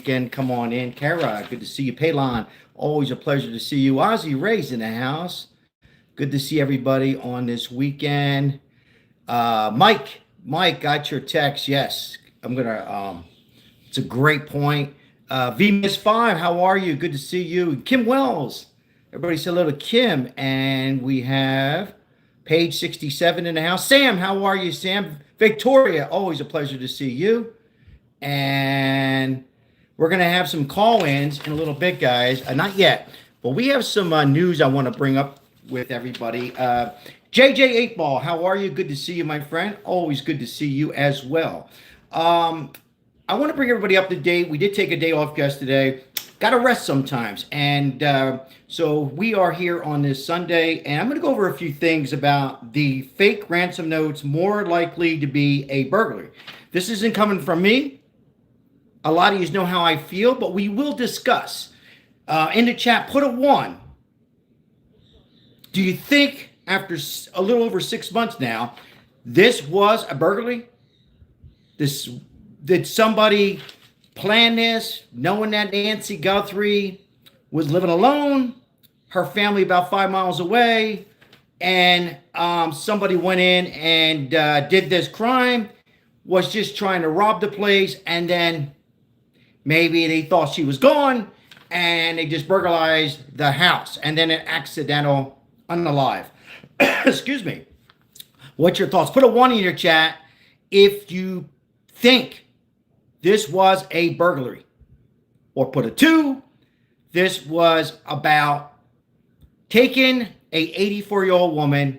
weekend. Come on in. Kara, good to see you. Palon, always a pleasure to see you. Ozzy Ray's in the house. Good to see everybody on this weekend. Mike, got your text. Yes, I'm gonna. It's a great point. V-5, how are you? Good to see you. Kim Wells, everybody say hello to Kim. And we have page 67 in the house. Sam, how are you, Sam? Victoria, always a pleasure to see you. And we're going to have some call-ins in a little bit, guys. Not yet, but we have some news I want to bring up with everybody. JJ 8-Ball, how are you? Good to see you, my friend. Always good to see you as well. I want to bring everybody up to date. We did take a day off yesterday. Got to rest sometimes. And so we are here on this Sunday, and I'm going to go over a few things about the fake ransom notes more likely to be a burglary. This isn't coming from me. A lot of you know how I feel, but we will discuss. In the chat, put a 1. Do you think after a little over 6 months now, this was a burglary? Did somebody plan this, knowing that Nancy Guthrie was living alone, her family about 5 miles away, and somebody went in and did this crime, was just trying to rob the place, and then maybe they thought she was gone, and they just burglarized the house, and then an accidental unalive. Excuse me. What's your thoughts? Put a 1 in your chat if you think this was a burglary. Or put a 2. This was about taking a 84-year-old woman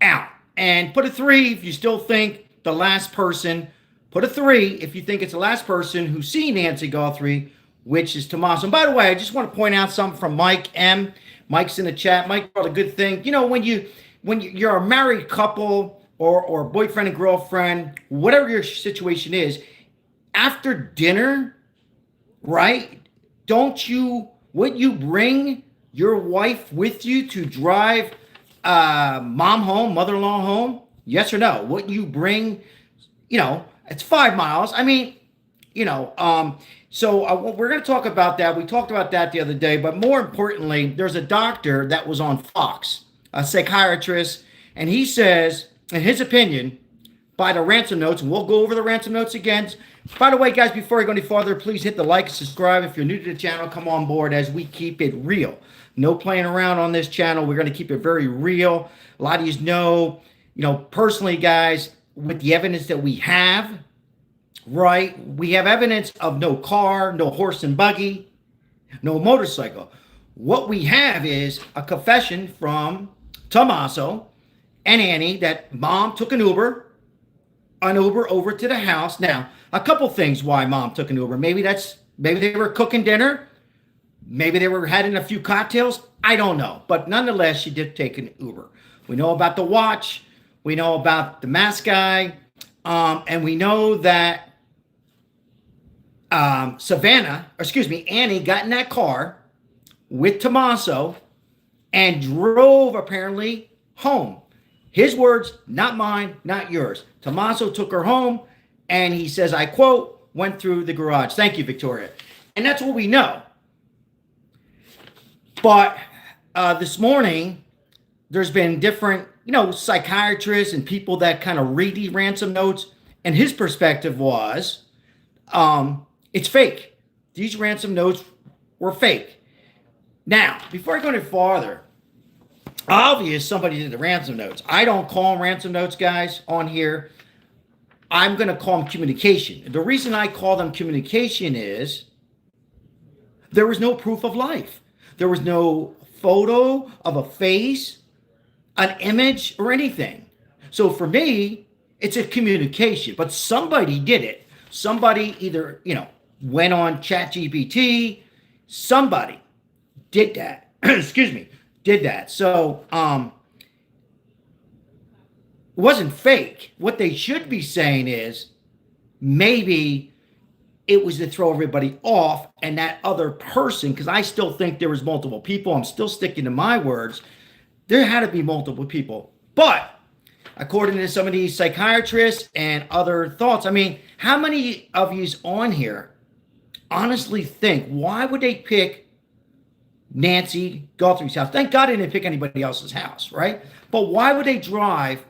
out. And put a 3 if you still think the last person. Put a 3 if you think it's the last person who's seen Nancy Guthrie, which is Tomas. And by the way, I just want to point out something from Mike M. Mike's in the chat. Mike brought a good thing. You know, when you're a married couple or boyfriend and girlfriend, whatever your situation is, after dinner, right? Would you bring your wife with you to drive mom home, mother-in-law home? Yes or no? Would you bring, it's 5 miles. I mean, so we're going to talk about that. We talked about that the other day, but more importantly, there's a doctor that was on Fox, a psychiatrist, and he says, in his opinion, by the ransom notes, and we'll go over the ransom notes again. By the way, guys, before I go any farther, please hit the like and subscribe. If you're new to the channel, come on board as we keep it real. No playing around on this channel. We're going to keep it very real. A lot of you know, personally, guys, with the evidence that we have, right? We have evidence of no car, no horse and buggy, no motorcycle. What we have is a confession from Tommaso and Annie that mom took an Uber over to the house. Now, a couple things why mom took an Uber. Maybe they were cooking dinner. Maybe they were having a few cocktails. I don't know. But nonetheless, she did take an Uber. We know about the watch. We know about the mask guy. And we know that Annie got in that car with Tommaso and drove apparently home. His words, not mine, not yours. Tommaso took her home, and he says, I quote, went through the garage. Thank you, Victoria. And that's what we know. But this morning, there's been different, psychiatrists and people that kind of read these ransom notes, and his perspective was, it's fake. These ransom notes were fake. Now, before I go any farther, obvious somebody did the ransom notes. I don't call them ransom notes, guys, on here. I'm going to call them communication. The reason I call them communication is there was no proof of life. There was no photo of a face, an image, or anything. So for me, it's a communication. But somebody did it. Somebody either, went on ChatGPT. Somebody did that. Excuse me. Did that. So it wasn't fake. What they should be saying is maybe it was to throw everybody off, and that other person, because I still think there was multiple people. I'm still sticking to my words. There had to be multiple people. But according to some of these psychiatrists and other thoughts, I mean, how many of yous on here honestly think, why would they pick Nancy Guthrie's house? Thank God they didn't pick anybody else's house, right? But why would they drive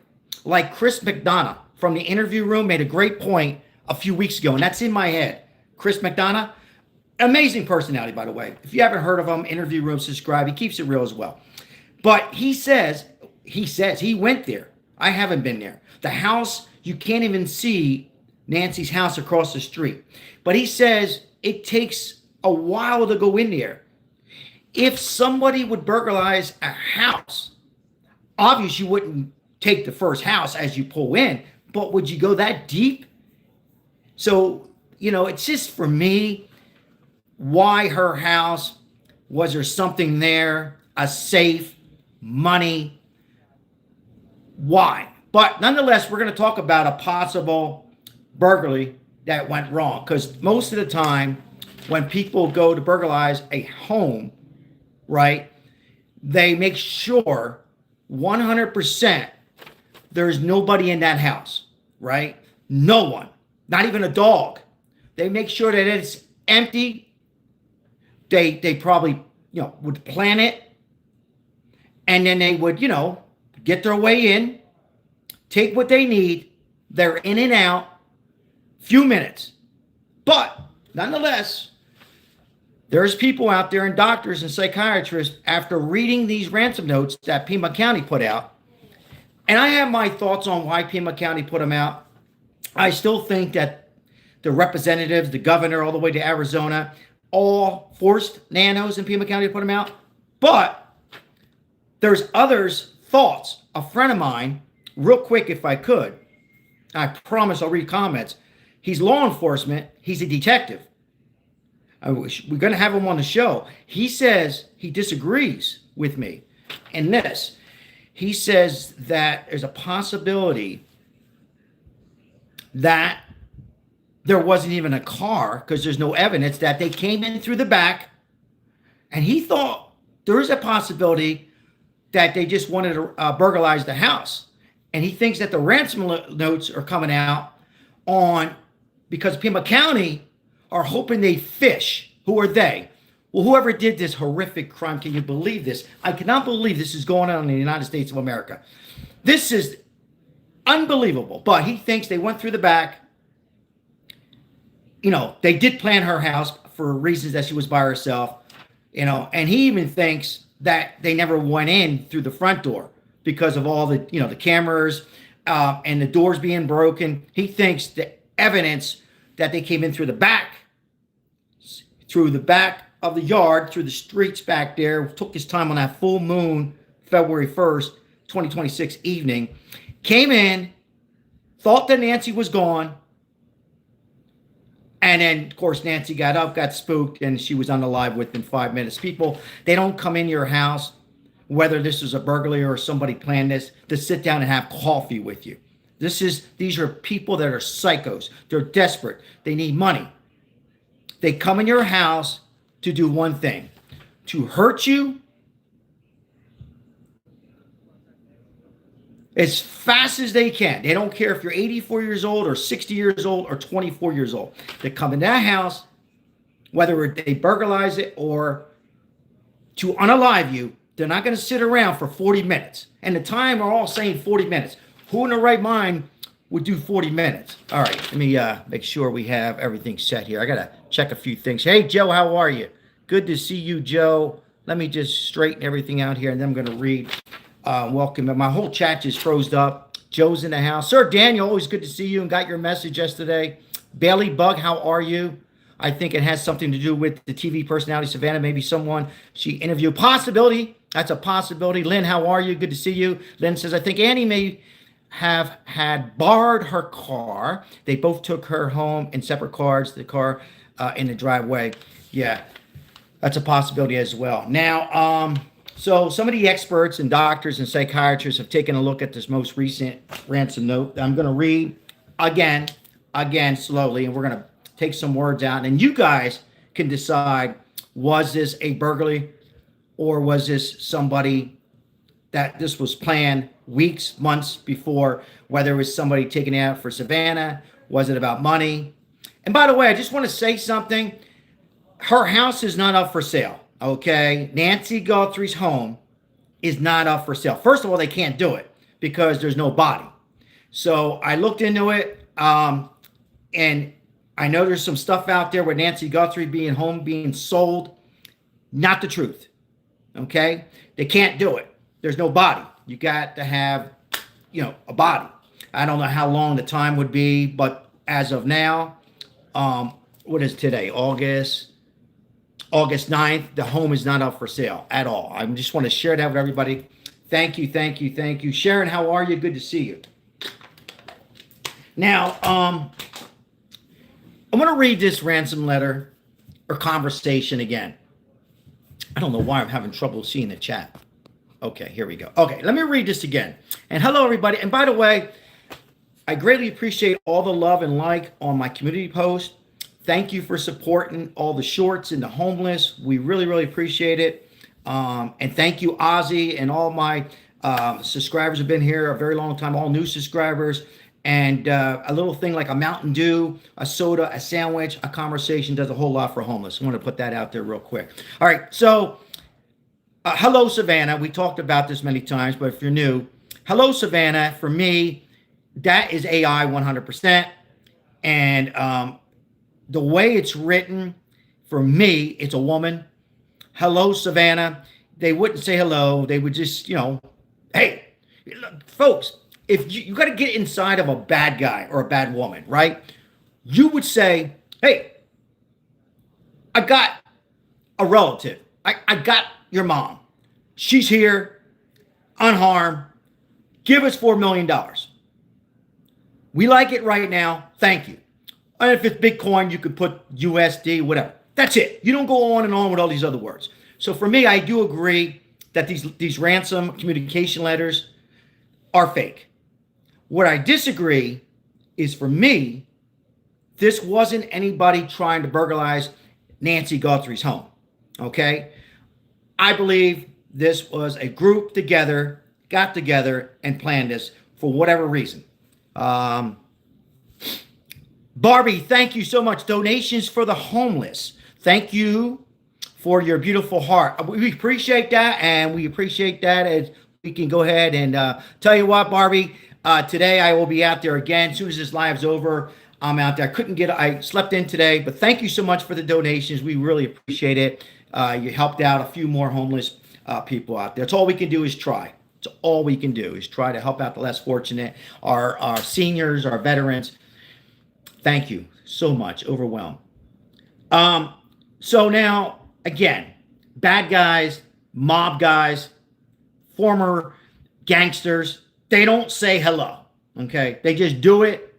like Chris McDonough from the interview room made a great point a few weeks ago, and that's in my head. Chris McDonough, amazing personality, by the way. If you haven't heard of him, interview room, subscribe. He keeps it real as well. But he says he went there. I haven't been there. The house, you can't even see Nancy's house across the street. But he says it takes a while to go in there. If somebody would burglarize a house, obviously you wouldn't take the first house as you pull in, but would you go that deep? So, it's just for me, why her house? Was there something there? A safe? Money? Why? But nonetheless, we're going to talk about a possible burglary that went wrong. Because most of the time, when people go to burglarize a home, right, they make sure 100% there's nobody in that house, right? No one, not even a dog. They make sure that it's empty. They probably, would plan it. And then they would, get their way in, take what they need. They're in and out, few minutes. But nonetheless, there's people out there and doctors and psychiatrists after reading these ransom notes that Pima County put out. And I have my thoughts on why Pima County put them out. I still think that the representatives, the governor, all the way to Arizona, all forced Nanos in Pima County to put them out. But there's others' thoughts. A friend of mine, real quick if I could, I promise I'll read comments. He's law enforcement. He's a detective. We're going to have him on the show. He says he disagrees with me in this. He says that there's a possibility that there wasn't even a car because there's no evidence that they came in through the back. And he thought there is a possibility that they just wanted to burglarize the house. And he thinks that the ransom notes are coming out on because Pima County are hoping they fish. Who are they? Well, whoever did this horrific crime, can you believe this? I cannot believe this is going on in the United States of America. This is unbelievable. But he thinks they went through the back. They did plan her house for reasons that she was by herself. And he even thinks that they never went in through the front door because of all the, the cameras and the doors being broken. He thinks the evidence that they came in through the back of the yard, through the streets back there, took his time on that full moon, February 1st, 2026 evening, came in, thought that Nancy was gone, and then, of course, Nancy got up, got spooked, and she was unalive within 5 minutes. People, they don't come in your house, whether this is a burglary or somebody planned this, to sit down and have coffee with you. These are people that are psychos. They're desperate. They need money. They come in your house to do one thing, to hurt you as fast as they can. They don't care if you're 84 years old or 60 years old or 24 years old. They come in that house, whether they burglarize it or to unalive you, they're not going to sit around for 40 minutes. And the time are all saying 40 minutes. Who in their right mind would do 40 minutes? All right, let me make sure we have everything set here. I got to check a few things. Hey, Joe, how are you? Good to see you, Joe. Let me just straighten everything out here, and then I'm going to read. Welcome. My whole chat just froze up. Joe's in the house. Sir Daniel, always good to see you and got your message yesterday. Bailey Bug, how are you? I think it has something to do with the TV personality, Savannah. Maybe someone she interviewed. Possibility. That's a possibility. Lynn, how are you? Good to see you. Lynn says, I think Annie may have had borrowed her car. They both took her home in separate cars, the car in the driveway. Yeah, that's a possibility as well. Now, so some of the experts and doctors and psychiatrists have taken a look at this most recent ransom note that I'm going to read again, slowly, and we're going to take some words out. And you guys can decide, was this a burglary or was this somebody that this was planned weeks, months before, whether it was somebody taking it out for Savannah, was it about money? And by the way, I just want to say something. her house is not up for sale. Okay. Nancy Guthrie's home is not up for sale. First of all, they can't do it because there's no body. So I looked into it, and I know there's some stuff out there with Nancy Guthrie being sold. Not the truth. Okay? They can't do it. There's no body. You got to have, a body. I don't know how long the time would be, but as of now, what is today? August 9th, the home is not up for sale at all. I just want to share that with everybody. Thank you. Sharon, how are you? Good to see you. Now, I'm going to read this ransom letter or conversation again. I don't know why I'm having trouble seeing the chat. Okay, here we go. Okay, let me read this again. And hello, everybody. And by the way, I greatly appreciate all the love and like on my community post. Thank you for supporting all the shorts and the homeless. We really, really appreciate it. And thank you, Ozzy, and all my subscribers have been here a very long time, all new subscribers. And a little thing like a Mountain Dew, a soda, a sandwich, a conversation does a whole lot for homeless. I want to put that out there real quick. All right, so hello, Savannah. We talked about this many times, but if you're new, hello, Savannah. For me, that is AI 100%. And the way it's written, for me, it's a woman. Hello, Savannah. They wouldn't say hello. They would just, hey, folks, if you got to get inside of a bad guy or a bad woman, right? You would say, hey, I got a relative. I got your mom. She's here, unharmed. Give us $4 million. We like it right now. Thank you. And if it's Bitcoin, you could put USD, whatever. That's it. You don't go on and on with all these other words. So for me, I do agree that these ransom communication letters are fake. What I disagree is, for me, this wasn't anybody trying to burglarize Nancy Guthrie's home. Okay? I believe this was a group got together and planned this for whatever reason. Barbie, thank you so much. Donations for the homeless. Thank you for your beautiful heart. We appreciate that, and we appreciate that as we can go ahead and tell you what, Barbie, today I will be out there again. As soon as this live's over, I'm out there. I slept in today, but thank you so much for the donations. We really appreciate it. You helped out a few more homeless people out there. That's all we can do is try. It's all we can do is try to help out the less fortunate, our seniors, our veterans. Thank you so much. Overwhelmed. So now, again, bad guys, mob guys, former gangsters, they don't say hello, okay? They just do it,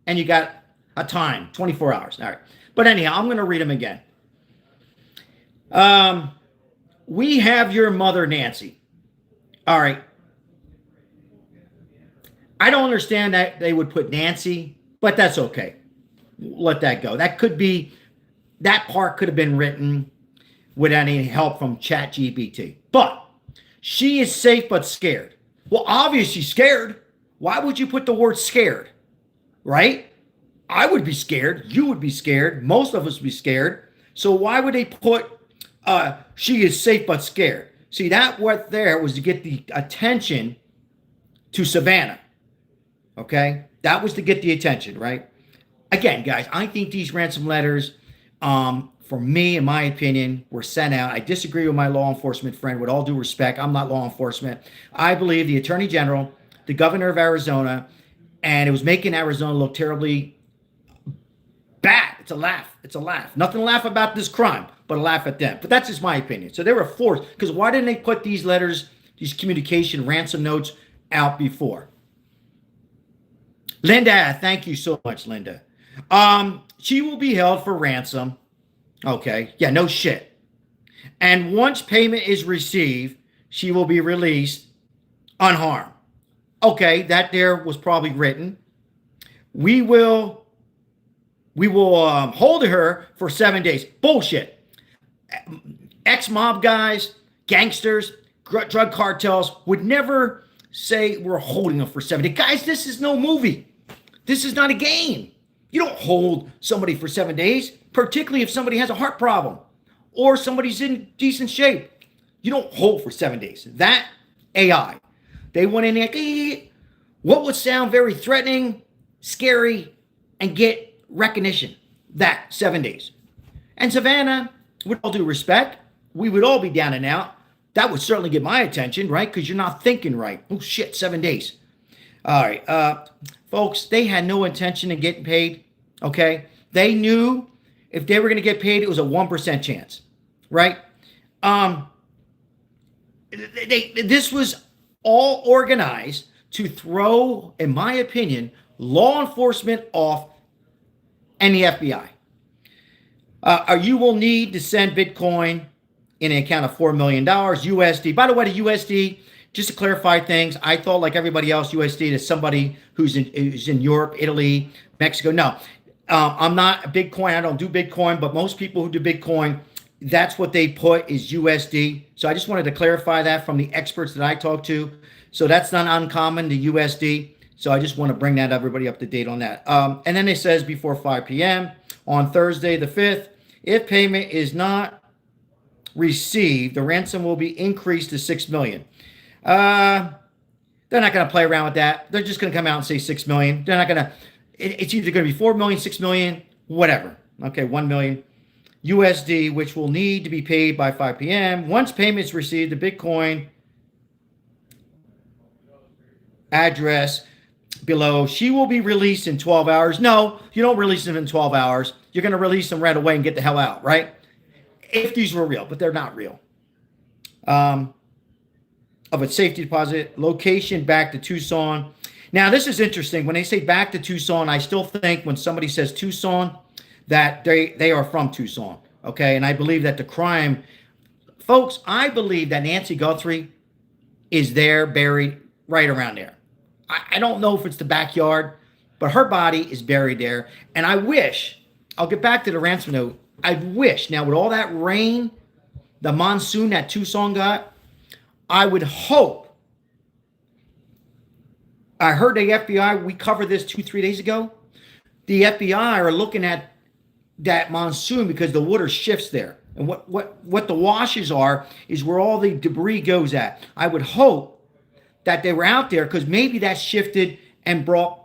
and you got a time, 24 hours. All right. But anyhow, I'm going to read them again. We have your mother, Nancy. All right. I don't understand that they would put Nancy, but that's okay. Let that go. That part could have been written without any help from ChatGPT. But she is safe but scared. Well, obviously scared. Why would you put the word scared? Right? I would be scared. You would be scared. Most of us would be scared. So why would they put she is safe but scared? See, that what there was to get the attention to Savannah. Okay? That was to get the attention, right? Again, guys, I think these ransom letters, for me, in my opinion, were sent out. I disagree with my law enforcement friend. With all due respect, I'm not law enforcement. I believe the Attorney General, the Governor of Arizona, and it was making Arizona look terribly bad. It's a laugh. It's a laugh. Nothing to laugh about this crime, but a laugh at them. But that's just my opinion. So they were forced. Because why didn't they put these letters, these communication ransom notes out before? Linda, thank you so much, Linda. She will be held for ransom. Okay. Yeah, no shit. And once payment is received, she will be released unharmed. Okay, that there was probably written. We will hold her for 7 days. Bullshit. Ex-mob guys, gangsters, drug cartels would never say we're holding them for 7 days. Guys, this is no movie. This is not a game. You don't hold somebody for 7 days. particularly if somebody has a heart problem or somebody's in decent shape. You don't hold for 7 days. That AI. They went in there, what would sound very threatening, scary, and get recognition. That 7 days. And Savannah, with all due respect, we would all be down and out. That would certainly get my attention, right? Because you're not thinking right. Oh, shit, 7 days. All right. Folks, they had no intention of getting paid, okay? They knew if they were going to get paid, it was a 1% chance, right? This was all organized to throw, in my opinion, law enforcement off and the FBI. You will need to send Bitcoin in an account of $4 million USD. By the way, the USD, just to clarify things, I thought like everybody else, USD is somebody who's in Europe, Italy, Mexico. No, I'm not a Bitcoin. I don't do Bitcoin, but most people who do Bitcoin, that's what they put is USD. So I just wanted to clarify that from the experts that I talked to. So that's not uncommon, the USD. So I just want to bring that everybody up to date on that. And then it says before 5 p.m. on Thursday the 5th, if payment is not received, the ransom will be increased to $6 million. They're not going to play around with that. They're just going to come out and say $6 million. They're not going to, it's either going to be $4 million, $6 million, whatever. Okay, $1 million USD, which will need to be paid by 5 p.m. Once payment is received, the Bitcoin address below, she will be released in 12 hours. No, you don't release them in 12 hours. You're going to release them right away and get the hell out, right? If these were real, but they're not real. Of a safety deposit, location back to Tucson. Now, this is interesting. When they say back to Tucson, I still think when somebody says Tucson, that they are from Tucson, okay? And I believe that the crime, folks, I believe that Nancy Guthrie is there, buried right around there. I don't know if it's the backyard, but her body is buried there. And I wish, I'll get back to the ransom note, I wish, now with all that rain, the monsoon that Tucson got, I would hope, I heard the FBI, we covered this 2-3 days ago, the FBI are looking at that monsoon because the water shifts there. And what the washes are is where all the debris goes at. I would hope that they were out there because maybe that shifted and brought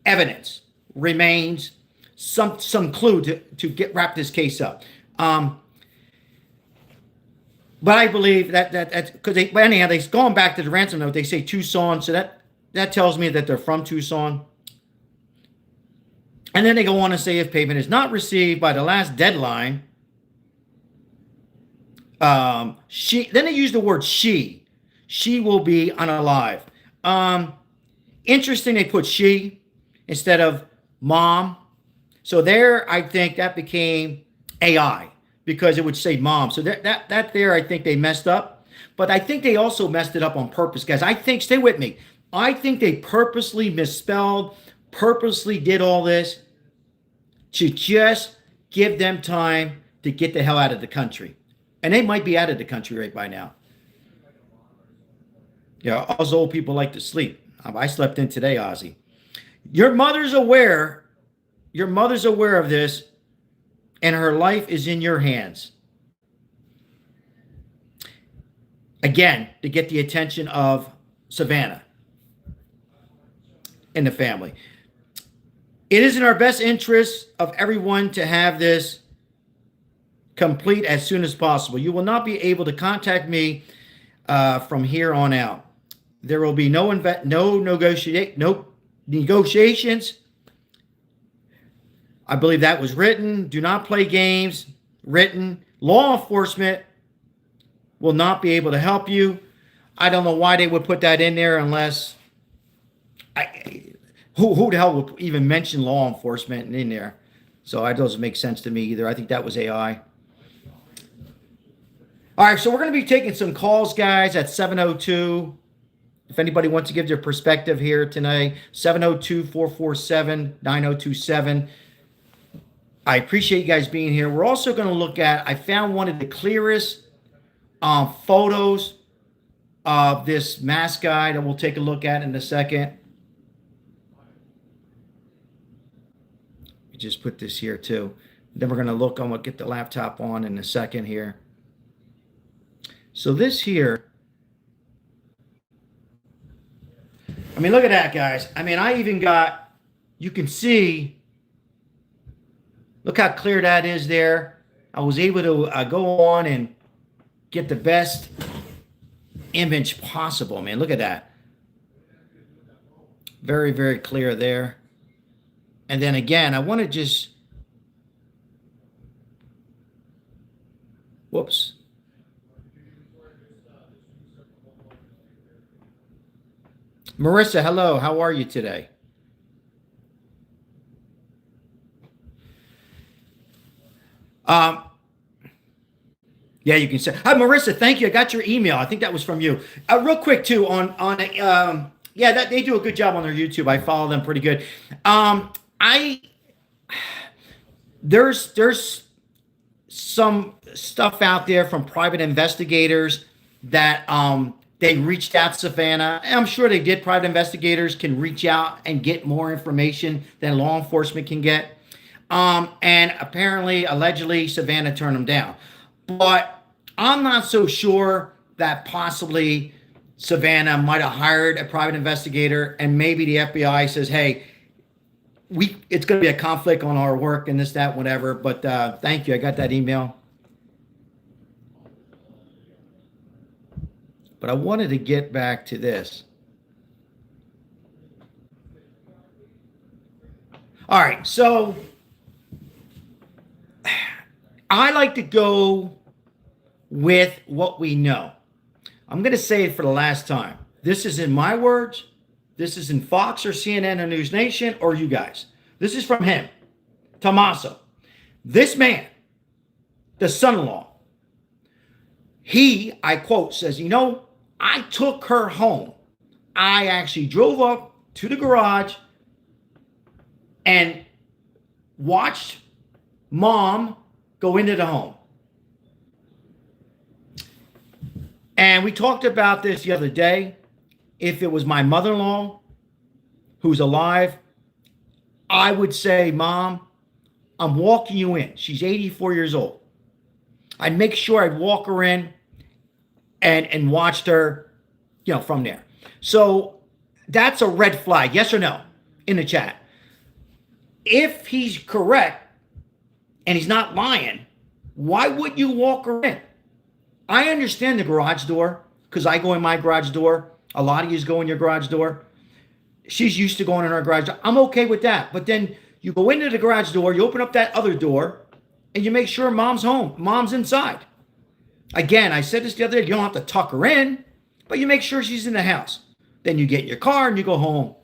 evidence, remains, some clue to wrap this case up. But I believe that's because but anyhow, they're going back to the ransom note. They say Tucson, so that tells me that they're from Tucson. And then they go on and say if payment is not received by the last deadline, then they use the word she will be unalive. Interesting, they put she instead of mom. So there, I think that became AI because it would say mom. So that there, I think they messed up. But I think they also messed it up on purpose, guys. I think, stay with me. I think they purposely misspelled, purposely did all this to just give them time to get the hell out of the country. And they might be out of the country right by now. Yeah, us old people like to sleep. I slept in today, Ozzy. Your mother's aware of this, and her life is in your hands. Again, to get the attention of Savannah and the family. It is in our best interest of everyone to have this complete as soon as possible. You will not be able to contact me from here on out. There will be no negotiations. I believe that was written. Do not play games. Written. Law enforcement will not be able to help you. I don't know why they would put that in there unless who the hell would even mention law enforcement in there? So that doesn't make sense to me either. I think that was AI. All right, so we're going to be taking some calls, guys, at 702. If anybody wants to give their perspective here tonight, 702-447-9027. I appreciate you guys being here. We're also going to look at, I found one of the clearest photos of this mask guy that we'll take a look at in a second. Just put this here too. Then we're going to look. I'm going to get the laptop on in a second here. So this here, I mean, look at that, guys. I mean, I even got, you can see, look how clear that is there. I was able to go on and get the best image possible, man. Look at that. Very, very clear there. And then again, I want to just, whoops. Marissa, hello. How are you today? Yeah, you can say, hi, Marissa. Thank you. I got your email. I think that was from you. Real quick too yeah, that they do a good job on their YouTube. I follow them pretty good. There's some stuff out there from private investigators that they reached out to Savannah. And I'm sure they did. Private investigators can reach out and get more information than law enforcement can get. And apparently, allegedly, Savannah turned them down. But I'm not so sure that possibly Savannah might have hired a private investigator, and maybe the FBI says, hey, it's going to be a conflict on our work and this, that, whatever. But thank you. I got that email. But I wanted to get back to this. All right, so I like to go with what we know. I'm going to say it for the last time. This is in my words. This is in Fox or CNN or News Nation or you guys. This is from him, Tommaso. This man, the son-in-law, he, I quote, says, you know, I took her home. I actually drove up to the garage and watched mom go into the home. And we talked about this the other day. If it was my mother-in-law who's alive, I would say, Mom, I'm walking you in. She's 84 years old. I'd make sure I'd walk her in and watched her, you know, from there. So that's a red flag, yes or no, in the chat. If he's correct and he's not lying, why would you walk her in? I understand the garage door because I go in my garage door. A lot of you go in your garage door. She's used to going in her garage door. I'm okay with that. But then you go into the garage door, you open up that other door, and you make sure mom's home, mom's inside. Again, I said this the other day, you don't have to tuck her in, but you make sure she's in the house. Then you get in your car and you go home.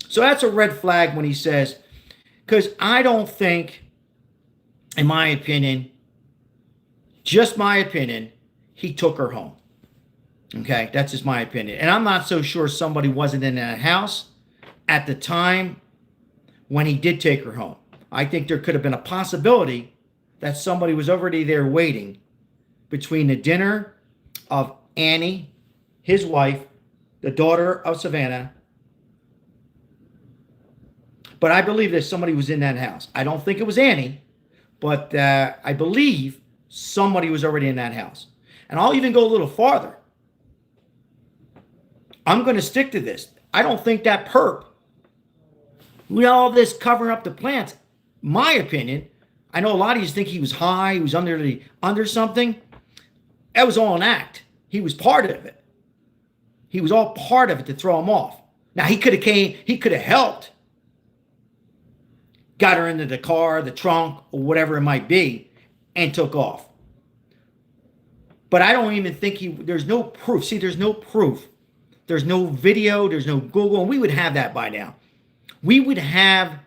So that's a red flag when he says, because I don't think, in my opinion, just my opinion, he took her home. Okay, that's just my opinion. And I'm not so sure somebody wasn't in that house at the time when he did take her home. I think there could have been a possibility that somebody was already there waiting between the dinner of Annie, his wife, the daughter of Savannah. But I believe that somebody was in that house. I don't think it was Annie, but I believe somebody was already in that house. And I'll even go a little farther. I'm going to stick to this. I don't think that perp, with all this covering up the plants, my opinion, I know a lot of you think he was high, he was under something. That was all an act. He was part of it. He was all part of it to throw him off. Now he could have helped, got her into the car, the trunk, or whatever it might be, and took off. But I don't even think there's no proof. See, there's no proof. There's no video, there's no Google, and we would have that by now. We would have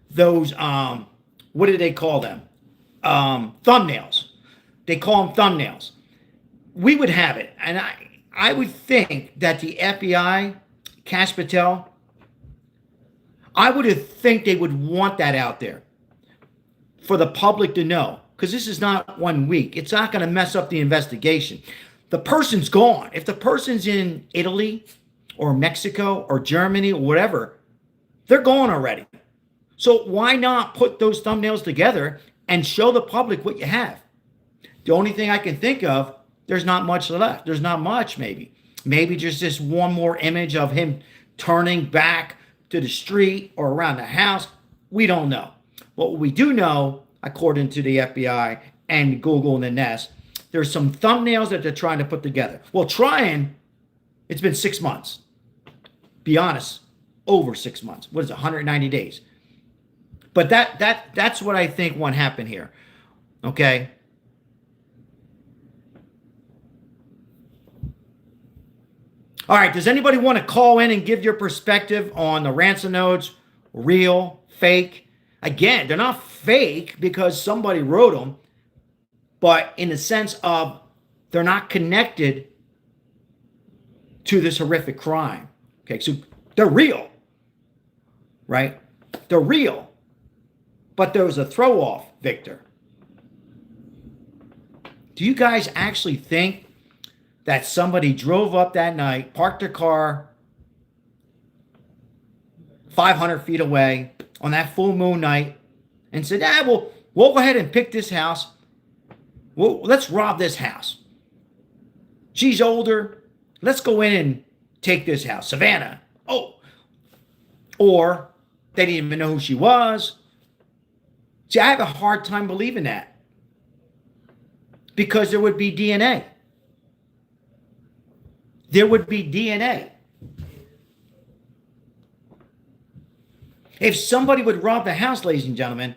those, what do they call them? Thumbnails. They call them thumbnails. We would have it. And I would think that the FBI, Cash Patel, I would think they would want that out there for the public to know. Because this is not 1 week. It's not going to mess up the investigation. The person's gone. If the person's in Italy or Mexico or Germany or whatever, they're gone already. So why not put those thumbnails together and show the public what you have? The only thing I can think of, there's not much left. There's not much, maybe. Maybe just this one more image of him turning back to the street or around the house. We don't know. What we do know, according to the FBI and Google and the Nest, there's some thumbnails that they're trying to put together. Well, it's been 6 months. Be honest, over 6 months. What is it, 190 days? But that's what I think won't happen here. Okay? All right, does anybody want to call in and give your perspective on the ransom notes? Real, fake? Again, they're not fake because somebody wrote them, but in the sense of they're not connected to this horrific crime. Okay, so they're real, right? They're real. But there was a throw-off, Victor. Do you guys actually think that somebody drove up that night, parked their car 500 feet away on that full moon night and said, we'll go ahead and pick this house. Well, let's rob this house. She's older. Let's go in and take this house. Savannah. Oh. Or they didn't even know who she was. See, I have a hard time believing that. Because there would be DNA. There would be DNA. If somebody would rob the house, ladies and gentlemen,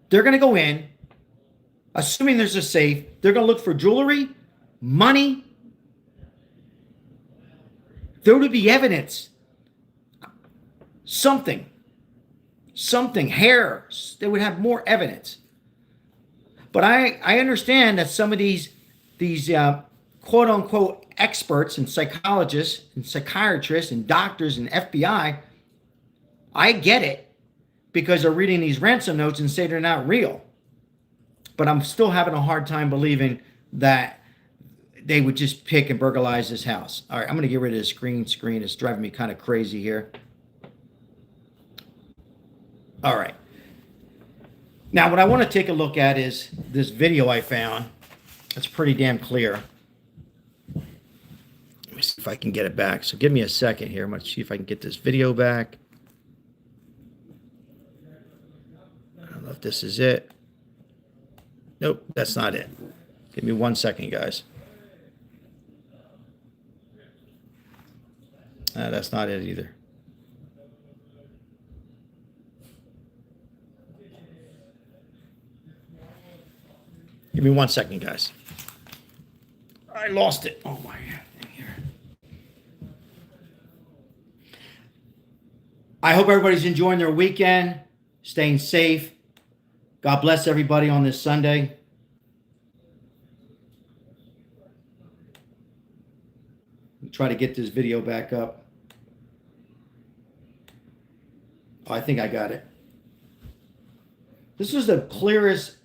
they're going to go in, assuming there's a safe, they're going to look for jewelry, money. There would be evidence. Something, hair. They would have more evidence. But I understand that some of these quote unquote experts and psychologists and psychiatrists and doctors and FBI, I get it because they're reading these ransom notes and say they're not real. But I'm still having a hard time believing that they would just pick and burglarize this house. All right, I'm going to get rid of this green screen. It's driving me kind of crazy here. All right. Now, what I want to take a look at is this video I found. It's pretty damn clear. Let me see if I can get it back. So give me a second here. I'm going to see if I can get this video back. I don't know if this is it. Nope, that's not it. Give me 1 second, guys. That's not it either. Give me 1 second, guys. I lost it. Oh, my God. Here. I hope everybody's enjoying their weekend, staying safe. God bless everybody on this Sunday. Try to get this video back up. Oh, I think I got it. This is the clearest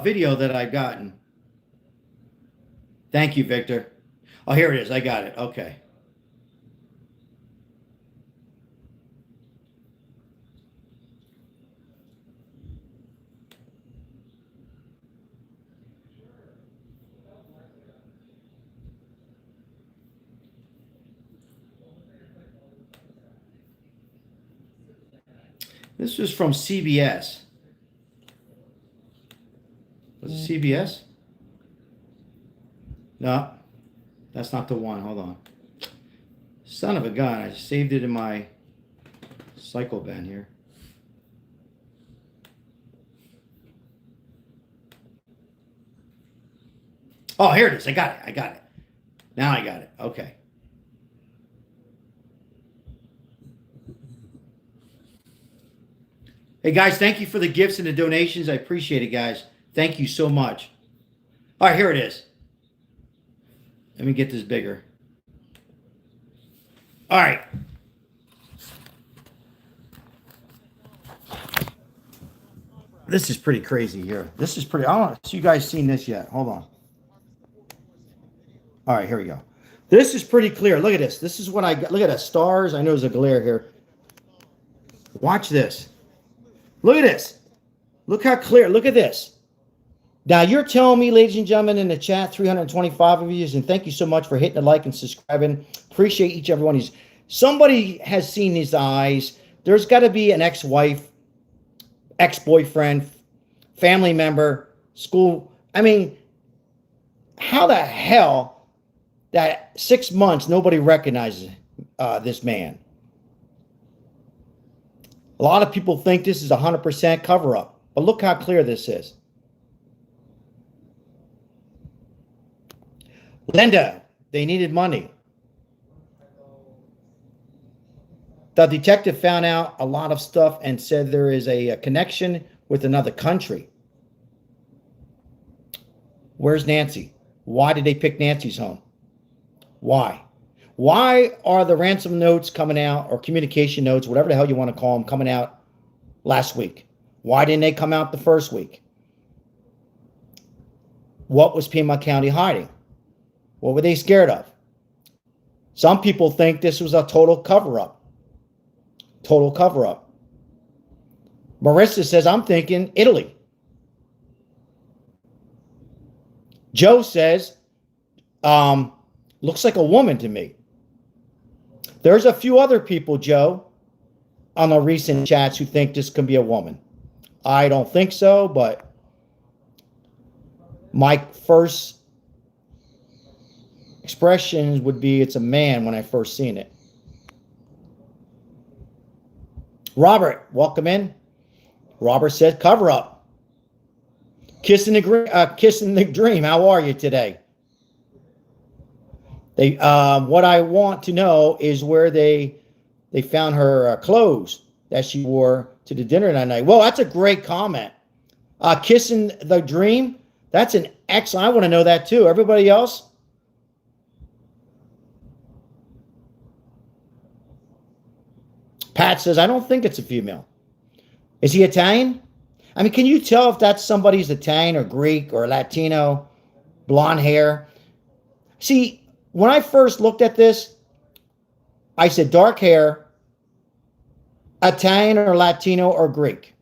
video that I've gotten. Thank you, Victor. Oh, here it is. I got it. Okay. This was from CBS. Was it CBS? No, that's not the one. Hold on. Son of a gun. I saved it in my cycle bin here. Oh, here it is. I got it. Now I got it. Okay. Hey, guys, thank you for the gifts and the donations. I appreciate it, guys. Thank you so much. All right, here it is. Let me get this bigger. All right. This is pretty crazy here. This is pretty, I don't know if you guys seen this yet. Hold on. All right, here we go. This is pretty clear. Look at this. This is what I got. Look at the stars. I know there's a glare here. Watch this. Look at this. Look how clear. Look at this. Now, you're telling me, ladies and gentlemen, in the chat, 325 of you, and thank you so much for hitting the like and subscribing. Appreciate each every one of you. Somebody has seen these eyes. There's got to be an ex-wife, ex-boyfriend, family member, school. I mean, how the hell that 6 months nobody recognizes this man? A lot of people think this is 100% cover-up, but look how clear this is. Linda, they needed money. The detective found out a lot of stuff and said there is a connection with another country. Where's Nancy? Why did they pick Nancy's home? Why? Why are the ransom notes coming out, or communication notes, whatever the hell you want to call them, coming out last week? Why didn't they come out the first week? What was Pima County hiding? What were they scared of? Some people think this was a total cover-up. Total cover-up. Marissa says, I'm thinking Italy. Joe says, looks like a woman to me. There's a few other people, Joe, on the recent chats who think this can be a woman. I don't think so, but my first expressions would be it's a man when I first seen it. Robert, welcome in. Robert said, cover up. Kissing the dream. How are you today? They, what I want to know is where they found her clothes that she wore to the dinner that night. Well, that's a great comment. Kissing the dream. That's an excellent. I want to know that too. Everybody else? Pat says, I don't think it's a female. Is he Italian? I mean, can you tell if that's somebody's Italian or Greek or Latino, blonde hair? See, when I first looked at this, I said dark hair, Italian or Latino or Greek.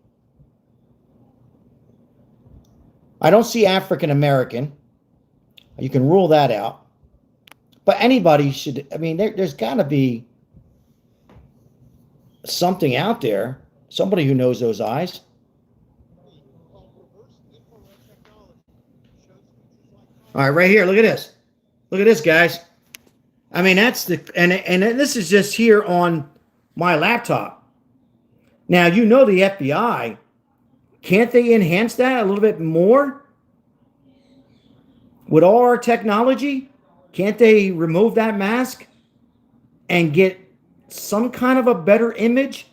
I don't see African American. You can rule that out. But anybody should, I mean, there's got to be something out there, somebody who knows those eyes. All right, right here. Look at this. Look at this, guys. I mean, that's the, and this is just here on my laptop. Now, you know the FBI, can't they enhance that a little bit more? With all our technology, can't they remove that mask and get some kind of a better image?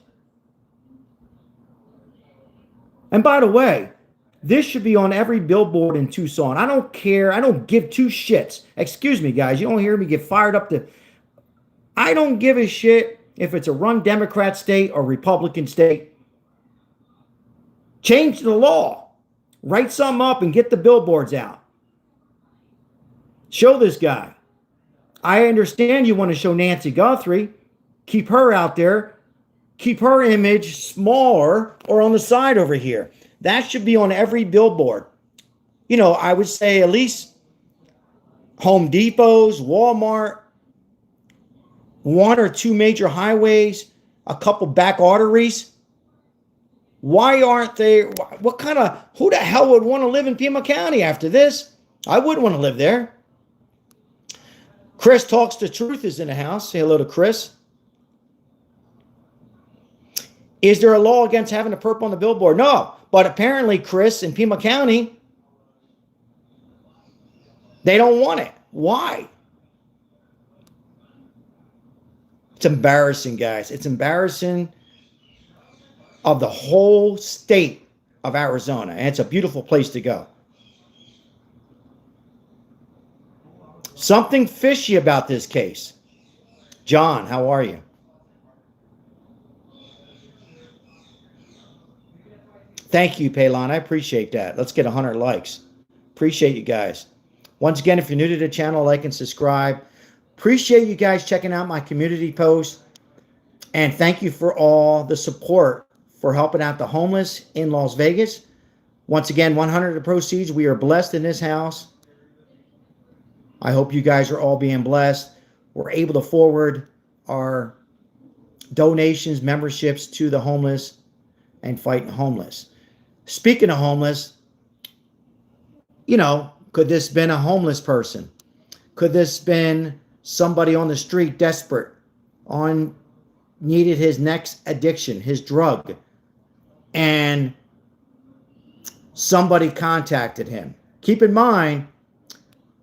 And by the way, this should be on every billboard in Tucson. I don't care. I don't give two shits. Excuse me, guys. You don't hear me get fired up to... I don't give a shit if it's a run Democrat state or Republican state. Change the law. Write something up and get the billboards out. Show this guy. I understand you want to show Nancy Guthrie. Keep her out there. Keep her image smaller or on the side over here. That should be on every billboard. You know, I would say at least Home Depots, Walmart, one or two major highways, a couple back arteries. Why aren't they? What kind of, who the hell would want to live in Pima County after this? I wouldn't want to live there. Chris Talks the Truth is in the house. Say hello to Chris. Is there a law against having a perp on the billboard? No, but apparently, Chris, in Pima County, they don't want it. Why? It's embarrassing, guys. It's embarrassing of the whole state of Arizona, and it's a beautiful place to go. Something fishy about this case. John, how are you? Thank you, Paylon. I appreciate that. Let's get 100 likes. Appreciate you guys. Once again, if you're new to the channel, like and subscribe. Appreciate you guys checking out my community post. And thank you for all the support for helping out the homeless in Las Vegas. Once again, 100 of the proceeds. We are blessed in this house. I hope you guys are all being blessed. We're able to forward our donations, memberships to the homeless and fighting homeless. Speaking of homeless, could this been a homeless person? Could this been somebody on the street desperate, needed his next addiction, his drug, and somebody contacted him? Keep in mind,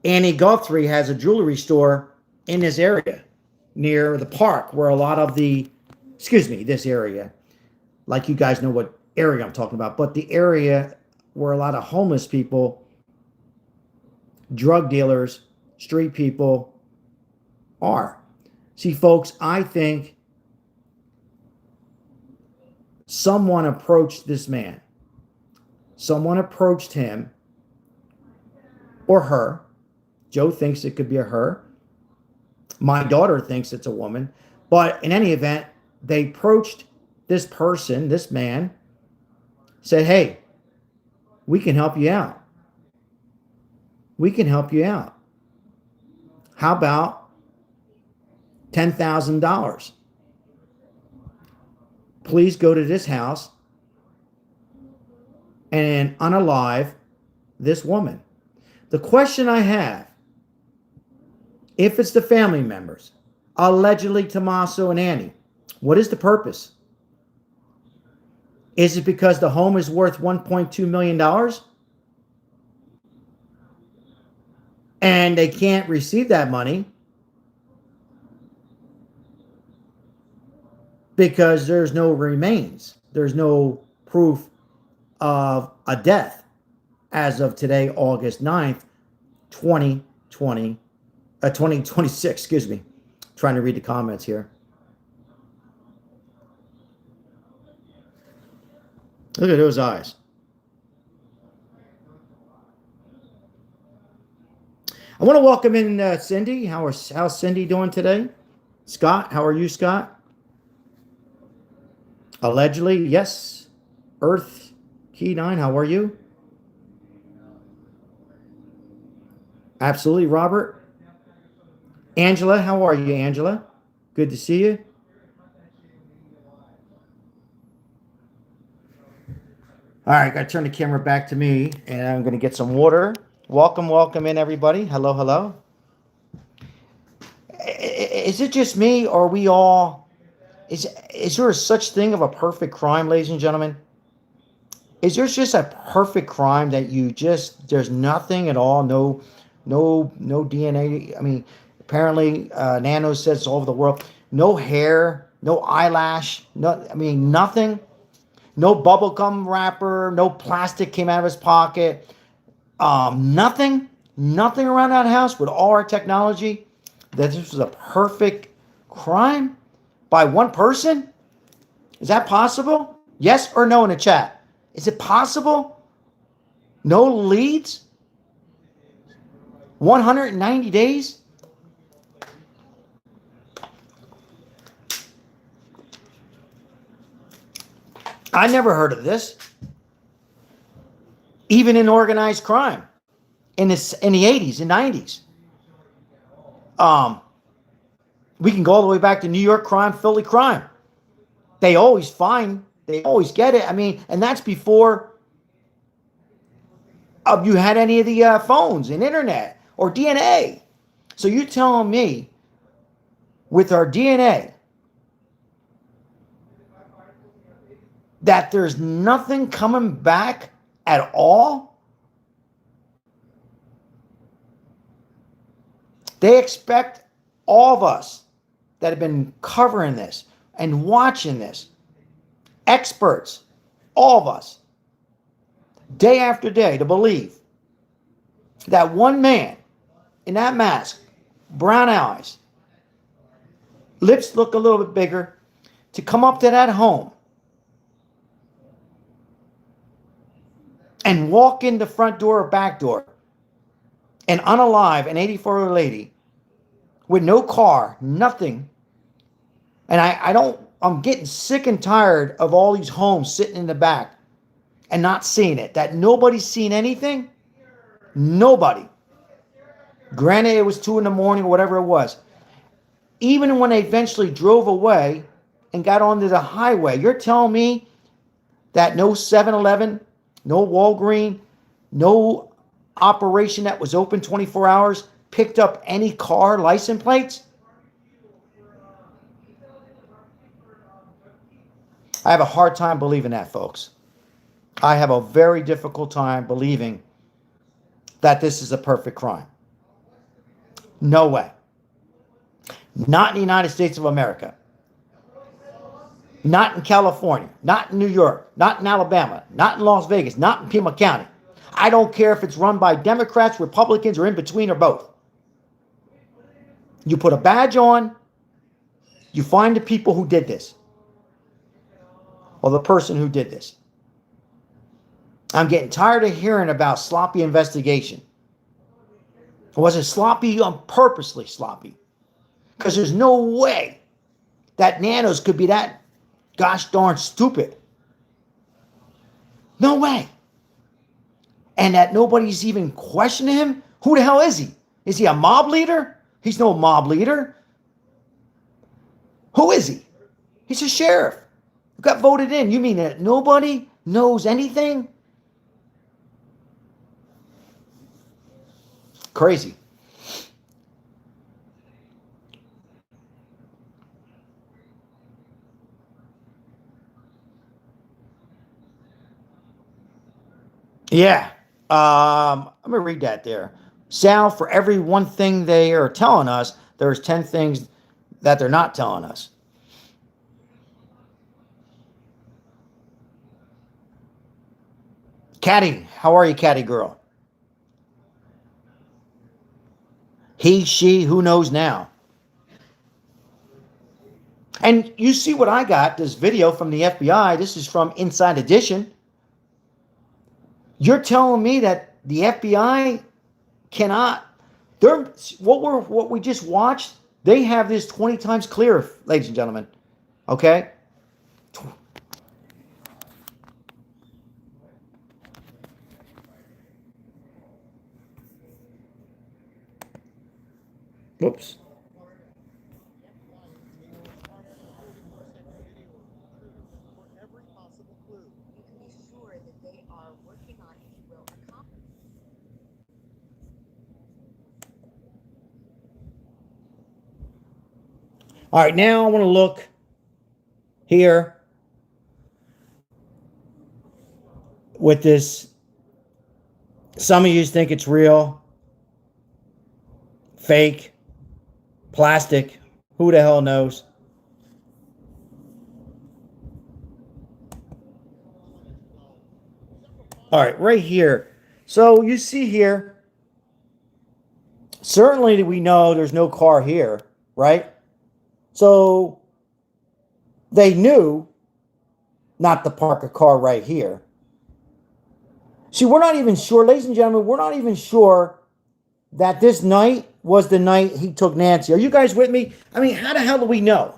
Annie Guthrie has a jewelry store in this area near the park where a lot of this area, like you guys know what area I'm talking about, but the area where a lot of homeless people, drug dealers, street people are. See, folks, I think someone approached this man. Someone approached him or her. Joe thinks it could be a her. My daughter thinks it's a woman. But in any event, they approached this person, this man, said, hey, we can help you out. We can help you out. How about $10,000? Please go to this house and unalive this woman. The question I have, if it's the family members, allegedly Tommaso and Annie, what is the purpose? Is it because the home is worth $1.2 million? And they can't receive that money because there's no remains. There's no proof of a death as of today, August 9th, 2026, excuse me. Trying to read the comments here. Look at those eyes. I want to welcome in Cindy. How's Cindy doing today? Scott, how are you, Scott? Allegedly, yes. Earth Key 9, how are you? Absolutely, Robert. Angela, how are you, Angela? Good to see you. All right, got to turn the camera back to me, and I'm going to get some water. Welcome in, everybody. Hello. Is it just me, or are we all... Is there such thing of a perfect crime, ladies and gentlemen? Is there just a perfect crime that there's nothing at all, no DNA? I mean, apparently, Nanos says all over the world, no hair, no eyelash, nothing. No bubblegum wrapper, no plastic came out of his pocket. Nothing around that house with all our technology. That this was a perfect crime by one person? Is that possible? Yes or no in the chat? Is it possible? No leads? 190 days? I never heard of this. Even in organized crime in the 80s and 90s. We can go all the way back to New York crime, Philly crime. They always get it. I mean, and that's before you had any of the phones and internet or DNA. So you're telling me with our DNA that there's nothing coming back at all? They expect all of us that have been covering this and watching this, experts, all of us, day after day, to believe that one man in that mask, brown eyes, lips look a little bit bigger, to come up to that home and walk in the front door or back door and unalive an 84-year-old lady with no car, nothing. And I don't I'm getting sick and tired of all these homes sitting in the back and not seeing it. That nobody's seen anything. Nobody. Granted, it was 2 in the morning or whatever it was. Even when they eventually drove away and got onto the highway, you're telling me that no 7-Eleven, no Walgreens, no operation that was open 24 hours picked up any car license plates? I have a hard time believing that, folks. I have a very difficult time believing that this is a perfect crime. No way. Not in the United States of America. Not in California. Not in New York. Not in Alabama. Not in Las Vegas. Not in Pima County. I don't care if it's run by Democrats, Republicans, or in between or both. You put a badge on, you find the people who did this. Or the person who did this. I'm getting tired of hearing about sloppy investigation. Was it sloppy? Purposely sloppy. Because there's no way that Nanos could be that gosh darn stupid. No way. And that nobody's even questioning him? Who the hell is he? Is he a mob leader? He's no mob leader. Who is he? He's a sheriff who got voted in. You mean that nobody knows anything? Crazy. Yeah. I'm going to read that there. Sal, for every one thing they are telling us, there's 10 things that they're not telling us. Caddy, how are you, Caddy girl? He, she, who knows now? And you see what I got, this video from the FBI. This is from Inside Edition. You're telling me that the FBI cannot, what we just watched, they have this 20 times clearer, ladies and gentlemen. Okay? Whoops. All right, now I want to look here with this. Some of you think it's real, fake, plastic. Who the hell knows? All right, right here. So you see here, certainly we know there's no car here, right? So they knew not to park a car right here. See, we're not even sure, ladies and gentlemen, we're not even sure that this night was the night he took Nancy. Are you guys with me? I mean, how the hell do we know?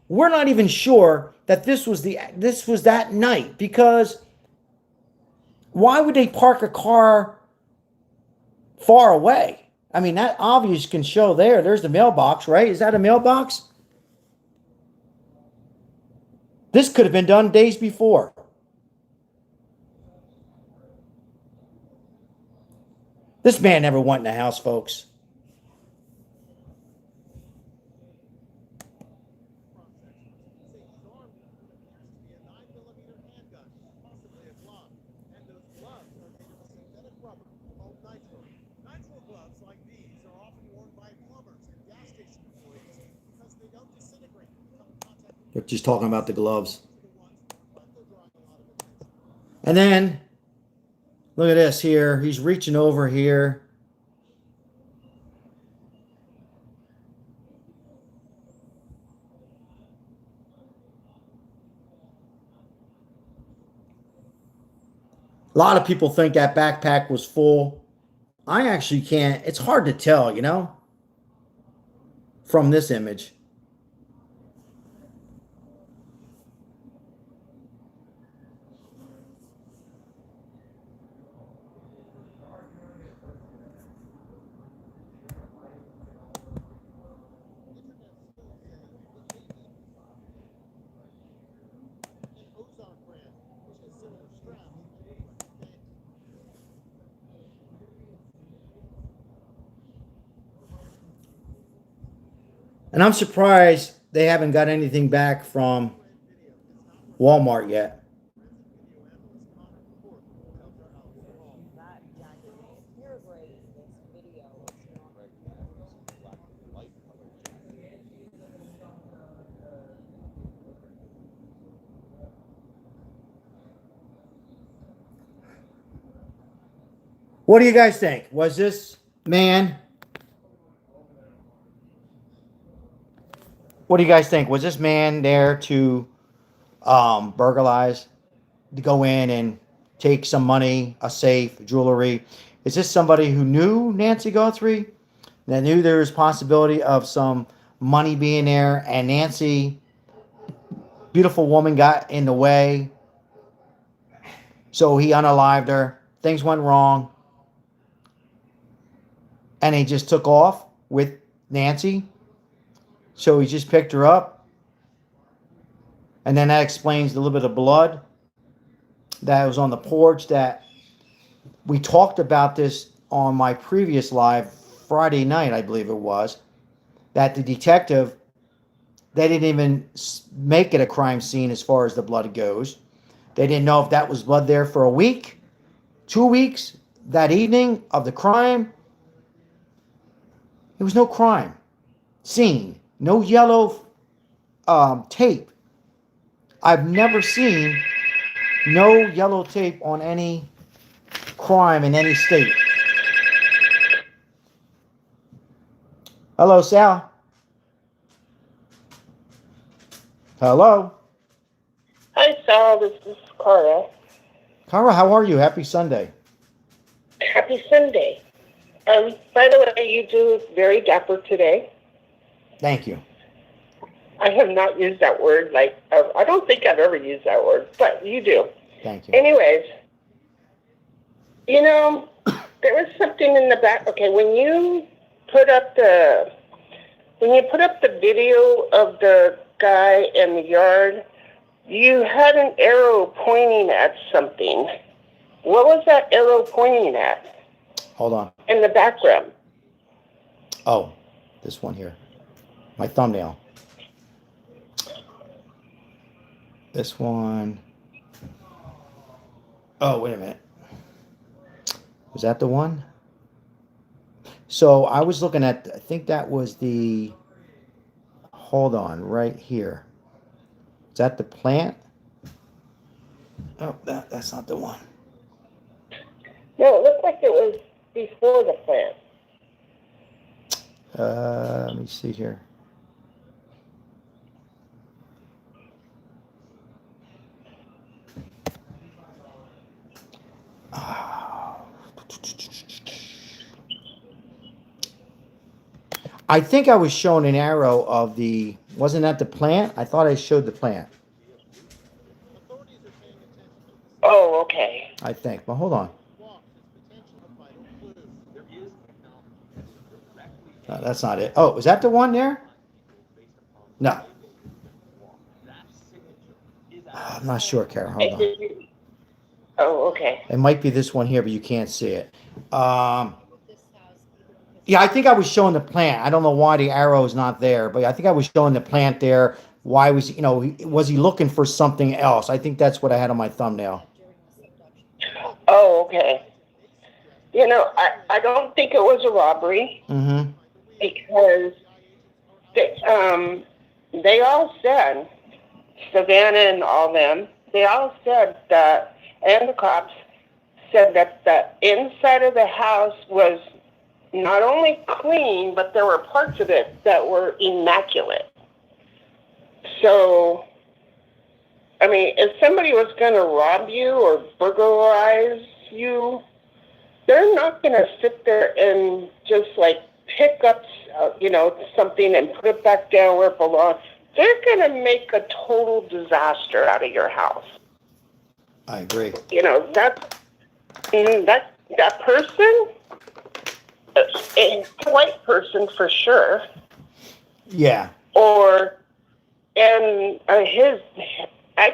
We're not even sure that this was that night, because why would they park a car far away? I mean, that obvious can show there. There's the mailbox, right? Is that a mailbox? This could have been done days before. This man never went in the house, folks. They're just talking about the gloves. And then, look at this here. He's reaching over here. A lot of people think that backpack was full. I actually can't. It's hard to tell, you know, from this image. And I'm surprised they haven't got anything back from Walmart yet. What do you guys think? Was this man? What do you guys think? Was this man there to burglarize, to go in and take some money, a safe, jewelry? Is this somebody who knew Nancy Guthrie, that knew there was possibility of some money being there, and Nancy, beautiful woman, got in the way, so he unalived her? Things went wrong, and he just took off with Nancy. So he just picked her up, and then that explains the little bit of blood that was on the porch. That we talked about this on my previous live Friday night, I believe it was, that the detective, they didn't even make it a crime scene as far as the blood goes. They didn't know if that was blood there for a week, 2 weeks, that evening of the crime. There was no crime scene, no yellow tape. I've never seen no yellow tape on any crime in any state. Hello, Sal. Hello. Hi, Sal. This is Cara. Cara, how are you? Happy Sunday. Happy Sunday. By the way, you do very dapper today. Thank you. I have not used that word. I don't think I've ever used that word, but you do. Thank you. Anyways, there was something in the back. Okay, when you put up the video of the guy in the yard, you had an arrow pointing at something. What was that arrow pointing at? Hold on. In the background. Oh, this one here. My thumbnail. This one. Oh, wait a minute. Was that the one? So I was looking at, I think that was the, hold on, right here. Is that the plant? Oh, that's not the one. No, it looked like it was before the plant. Let me see here. I think I was showing an arrow of the, wasn't that the plant? I thought I showed the plant. Oh, okay. I think, but hold on. No, that's not it. Oh, was that the one there? No. I'm not sure, Kara. Hold on. Oh, okay. It might be this one here, but you can't see it. Yeah, I think I was showing the plant. I don't know why the arrow is not there, but I think I was showing the plant there. Why was, was he looking for something else? I think that's what I had on my thumbnail. Oh, okay. I don't think it was a robbery. Mm-hmm. Because they all said, Savannah and all them, they all said that, and the cops said that the inside of the house was not only clean, but there were parts of it that were immaculate. So, I mean, if somebody was going to rob you or burglarize you, they're not going to sit there and just pick up, something and put it back down where it belongs. They're going to make a total disaster out of your house. I agree. That person, a white person for sure. Yeah. I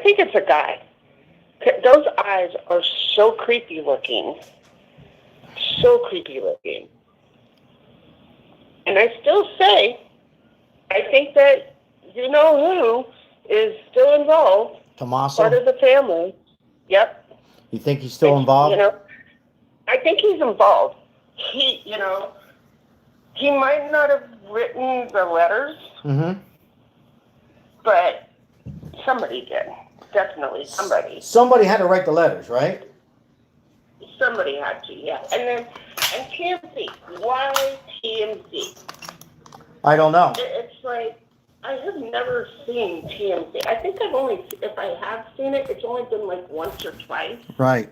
think it's a guy. Those eyes are so creepy looking. So creepy looking. And I still say, I think that you know who is still involved, Tommaso? part of the family. Yep. You think he's still involved? You know, I think he's involved. You know, he might not have written the letters, but somebody did. Definitely somebody. Somebody had to write the letters, right? Somebody had to, yeah. And TMZ. Why TMZ? I don't know. It's like, I have never seen TMZ. I think if I have seen it, it's only been like once or twice. Right.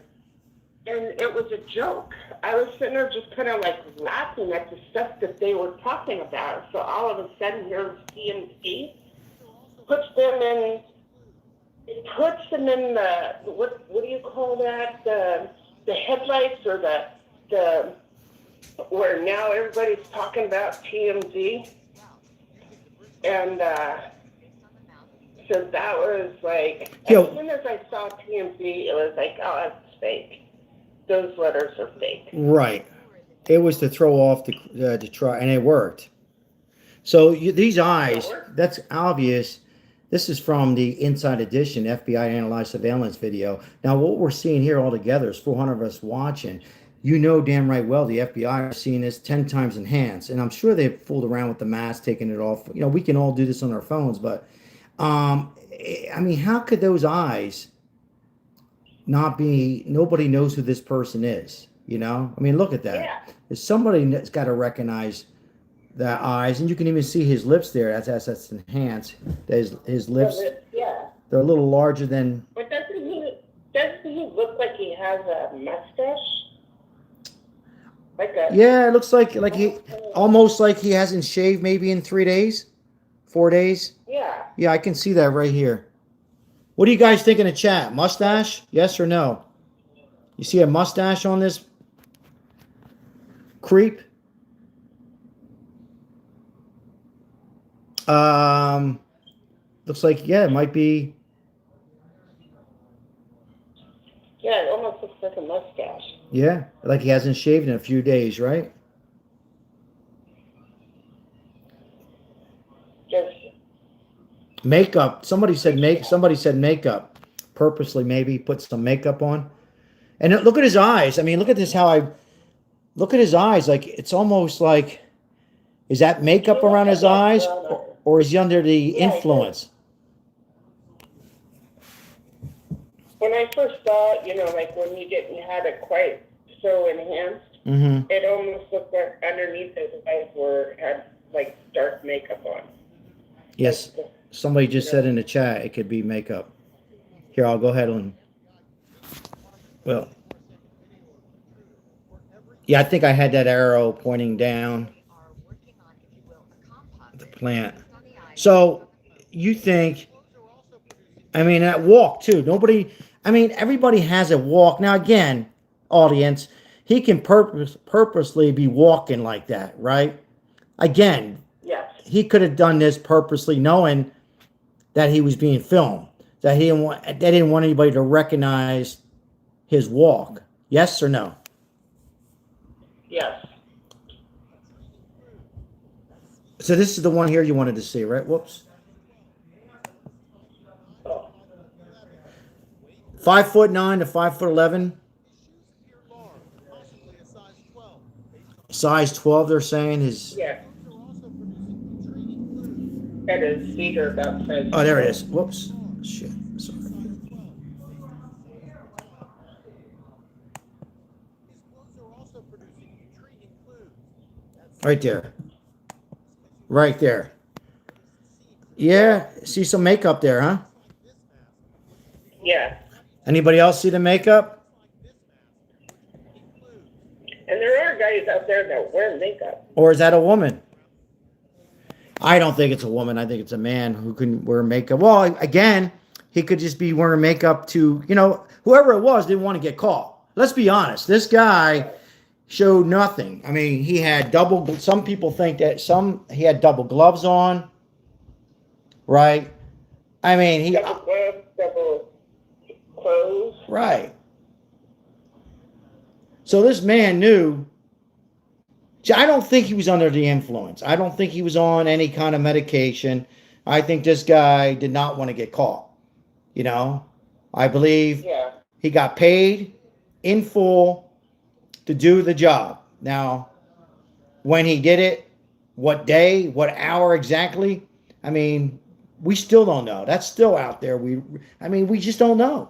And it was a joke. I was sitting there just kind of like laughing at the stuff that they were talking about. So all of a sudden, here's TMZ puts them in the what do you call that? The headlights or the where now everybody's talking about TMZ. And so that was like, as soon as I saw TMZ, it was like, oh, that's fake. Those letters are fake. Right. It was to throw off to try, and it worked. So these eyes, that's obvious. This is from the Inside Edition FBI Analyzed Surveillance video. Now, what we're seeing here all together is 400 of us watching. You know damn right well the FBI are seeing this 10 times enhanced. And I'm sure they've fooled around with the mask, taking it off. You know, we can all do this on our phones. But, I mean, how could those eyes not be, nobody knows who this person is, you know? I mean, look at that. Yeah. There's somebody that's got to recognize the eyes, and you can even see his lips there. That's enhanced. His lips, yeah, they're a little larger than. But doesn't he look like he has a mustache? Yeah, it looks like he almost like he hasn't shaved maybe in 3 days, 4 days. Yeah. Yeah, I can see that right here. What do you guys think in the chat? Mustache? Yes or no? You see a mustache on this creep? Looks like, yeah, it might be. Yeah, it almost looks like a mustache. Yeah, like he hasn't shaved in a few days, right? Just makeup. Somebody said makeup. Purposely maybe put some makeup on. And look at his eyes. I mean, look at this look at his eyes. Like it's almost like, is that makeup around his eyes? Or is he under the influence? When I first saw it, you know, like when you didn't have it quite so enhanced, it almost looked like underneath his eyes had like dark makeup on. Yes. Somebody just said in the chat it could be makeup. Here, I'll go ahead and. Well. Yeah, I think I had that arrow pointing down the plant. So you think, I mean, that walk too. Everybody has a walk. Now, again, audience, he can purposely be walking like that, right? Again, yes. He could have done this purposely knowing that he was being filmed, that they didn't want anybody to recognize his walk. Yes or no? Yes. So this is the one here you wanted to see, right? Whoops. 5'9" to 5'11". Size 12, they're saying his. Yeah. And his feet are about size. Oh, there it is. Whoops. Shit. Sorry. Right there. Right there. Yeah. See some makeup there, huh? Yeah. Anybody else see the makeup? And there are guys out there that wear makeup. Or is that a woman? I don't think it's a woman. I think it's a man who can wear makeup. Well, again, he could just be wearing makeup to, you know, whoever it was didn't want to get caught. Let's be honest. This guy showed nothing. I mean, he had some people think that he had double gloves on, right? I mean, double gloves, double clothes. Right. So this man knew I don't think he was under the influence. I don't think he was on any kind of medication. I think this guy did not want to get caught. You know, I believe Yeah. he got paid in full to do the job. Now, when he did it, what day, what hour exactly? I mean, we still don't know. That's still out there. We just don't know.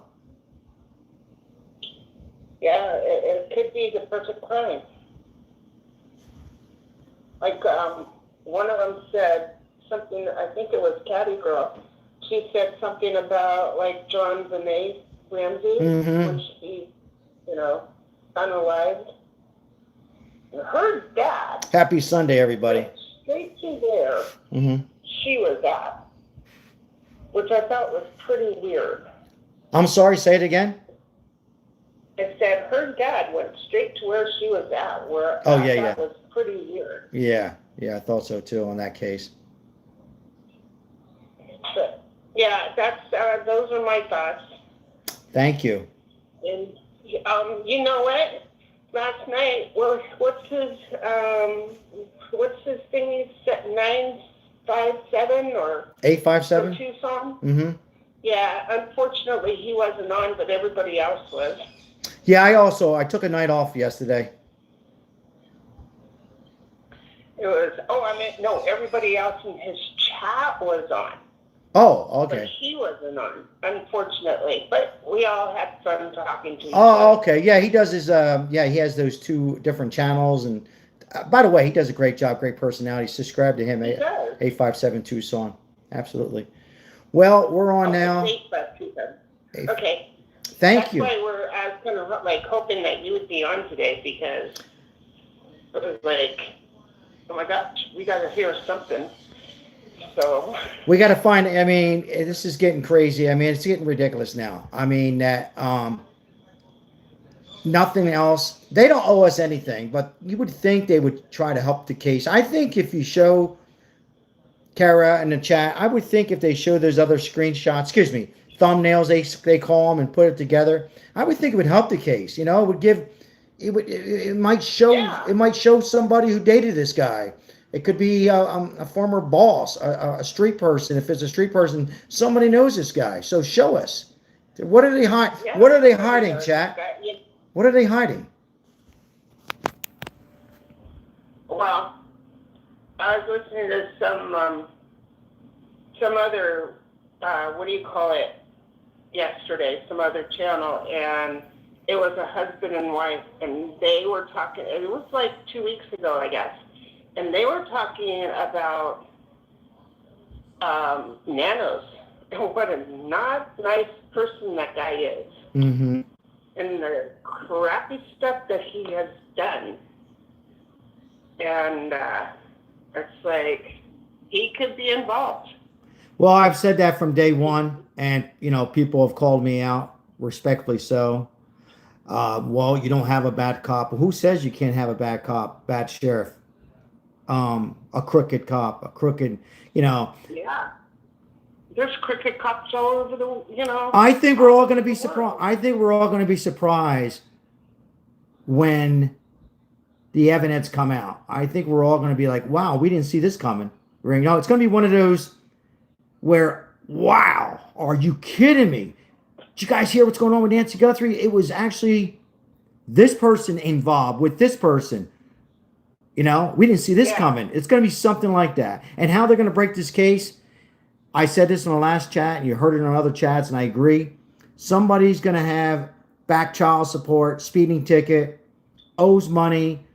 Yeah, it could be the perfect crime. Like, one of them said something, I think it was Catty Girl. She said something about, like, John Benet Ramsey, when she, unalived. And her dad. Happy Sunday, everybody. Went straight to where she was at, which I thought was pretty weird. I'm sorry, say it again. It said her dad went straight to where she was at, where that was pretty weird. Yeah, I thought so too on that case. But, yeah, that's those are my thoughts. Thank you. And you know what? Last night, what's his thing? He said 957 or 857 Tucson. Yeah, unfortunately he wasn't on, but everybody else was. Yeah, I took a night off yesterday. It was everybody else in his chat was on. Oh, okay. But he wasn't on, unfortunately. But we all had fun talking to each Oh, other. okay. Yeah, he does his. He has those two different channels, and by the way, he does a great job, great personality. Subscribe to him. 857 Tucson. Absolutely. Well, we're on now. 857. Okay. Thank you. That's why I was kind of like hoping that you would be on today, because it was like, oh my gosh, we got to hear something. So we got to find. I mean, this is getting crazy. I mean, it's getting ridiculous now. I mean that nothing else. They don't owe us anything, but you would think they would try to help the case. I think if you show Kara in the chat, I would think if they show those other screenshots, thumbnails they call them and put it together, I would think it would help the case. You know, it might show somebody who dated this guy. It could be a former boss, a street person. If it's a street person, somebody knows this guy. So show us. What are they hiding? What are they hiding, chat? What are they hiding? Well, I was listening to some other yesterday, some other channel, and it was a husband and wife, and they were talking. It was like 2 weeks ago, I guess. And they were talking about Nanos and what a not nice person that guy is. And the crappy stuff that he has done. And it's like, he could be involved. Well, I've said that from day one, and, people have called me out, respectfully so. Well, you don't have a bad cop. Who says you can't have a bad cop, bad sheriff? A crooked cop, a crooked, Yeah. There's crooked cops all over I think we're all going to be surprised. I think we're all going to be surprised when the evidence come out. I think we're all going to be like, wow, we didn't see this coming. It's going to be one of those where, wow, are you kidding me? Did you guys hear what's going on with Nancy Guthrie? It was actually this person involved with this person. We didn't see this coming. It's going to be something like that. And how they're going to break this case, I said this in the last chat, and you heard it on other chats, and I agree. Somebody's going to have back child support, speeding ticket, owes money,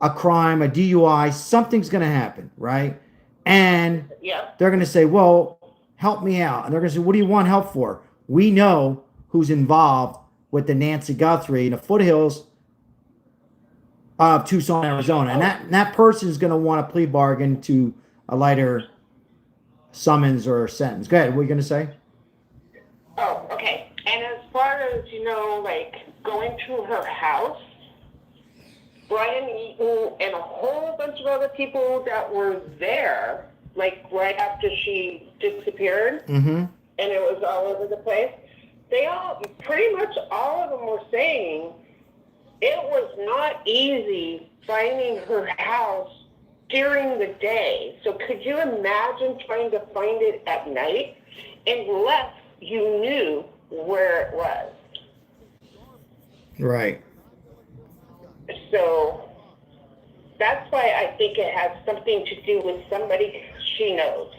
a crime, a DUI. Something's going to happen, right? And they're going to say, well, help me out. And they're going to say, what do you want help for? We know who's involved with the Nancy Guthrie in the foothills of Tucson, Arizona. And that person is going to want a plea bargain to a lighter summons or sentence. Go ahead. What are you going to say? Oh, okay. And as far as, going to her house, Brian Eaton and a whole bunch of other people that were there, right after she disappeared, and it was all over the place, pretty much all of them were saying it was not easy finding her house during the day. So could you imagine trying to find it at night unless you knew where it was? Right. So that's why I think it has something to do with somebody she knows.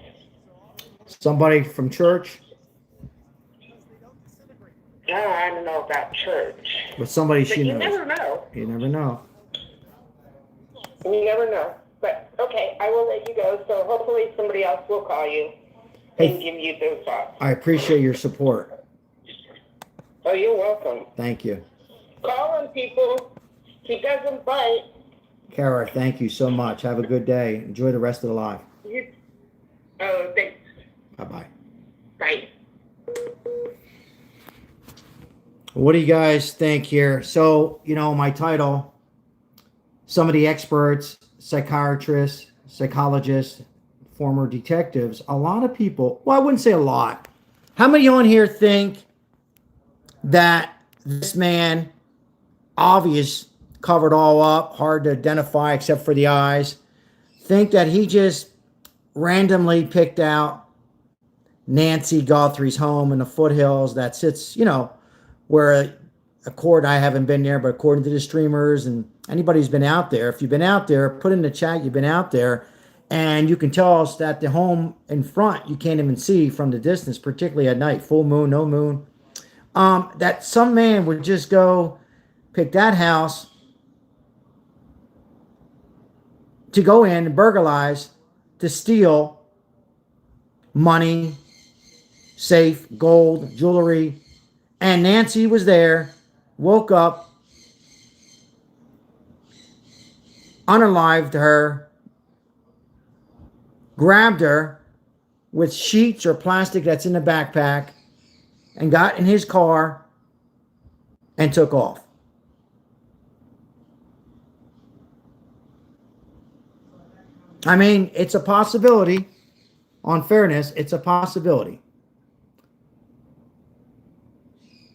Somebody from church? I don't know about church. But somebody But she you knows. never know. You never know. You never know. But okay, I will let you go. So hopefully somebody else will call you and give you those thoughts. I appreciate your support. Oh, you're welcome. Thank you. Call him, people. He doesn't bite. Kara, thank you so much. Have a good day. Enjoy the rest of the live. Oh, thanks. Bye-bye. Bye. What do you guys think here? So, you know, my title, some of the experts, psychiatrists, psychologists, former detectives, a lot of people, well, I wouldn't say a lot. How many on here think that this man, obvious, covered all up, hard to identify except for the eyes, think that he just randomly picked out Nancy Guthrie's home in the foothills that sits, you know, where I haven't been there, but according to the streamers and anybody who's been out there, if you've been out there, put in the chat you've been out there, and you can tell us that the home in front you can't even see from the distance, particularly at night, full moon, no moon, that some man would just go pick that house to go in and burglarize, to steal money, safe, gold, jewelry. And Nancy was there, woke up, unalived her, grabbed her with sheets or plastic that's in the backpack, and got in his car and took off. I mean, it's a possibility. On fairness, it's a possibility.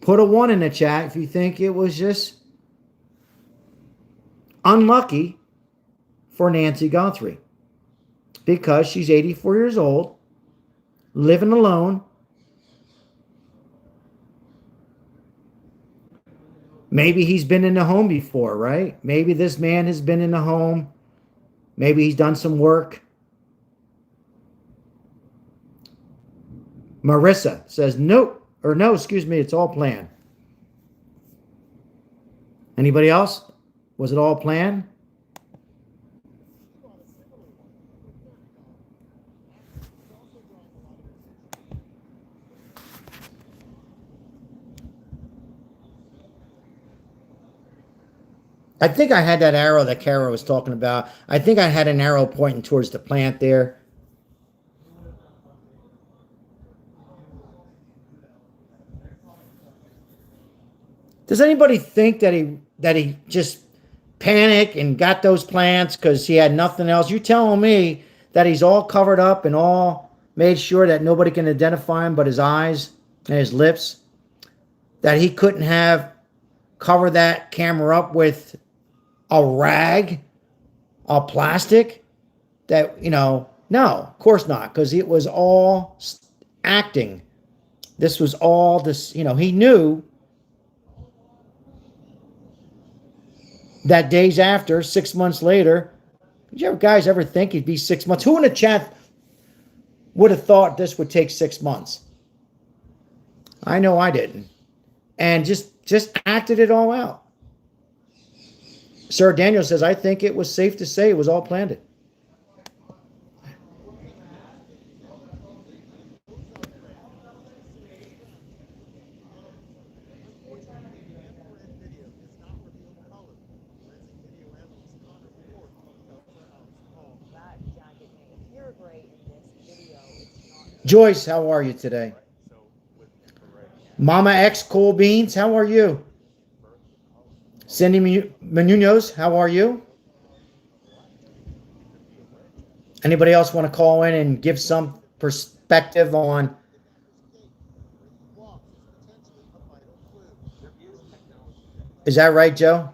Put a 1 in the chat if you think it was just unlucky for Nancy Guthrie, because she's 84 years old, living alone. Maybe he's been in the home before, right? Maybe this man has been in the home. Maybe he's done some work. Marissa says, nope. Or no, excuse me, it's all planned. Anybody else? Was it all planned? I think I had that arrow that Kara was talking about. I think I had an arrow pointing towards the plant there. Does anybody think that he just panicked and got those plants because he had nothing else? You telling me that he's all covered up and all made sure that nobody can identify him but his eyes and his lips? That he couldn't have covered that camera up with a rag, a plastic? That, you know, no, of course not, because it was all acting. This was all this, you know, he knew that days after, 6 months later. Did you guys ever think it'd be 6 months? Who in the chat would have thought this would take 6 months? I know I didn't. And just acted it all out. Sir Daniel says, I think it was safe to say it was all planned. Joyce, how are you today? Mama X Cool Beans, how are you? Cindy Munoz, how are you? Anybody else want to call in and give some perspective on? Is that right, Joe?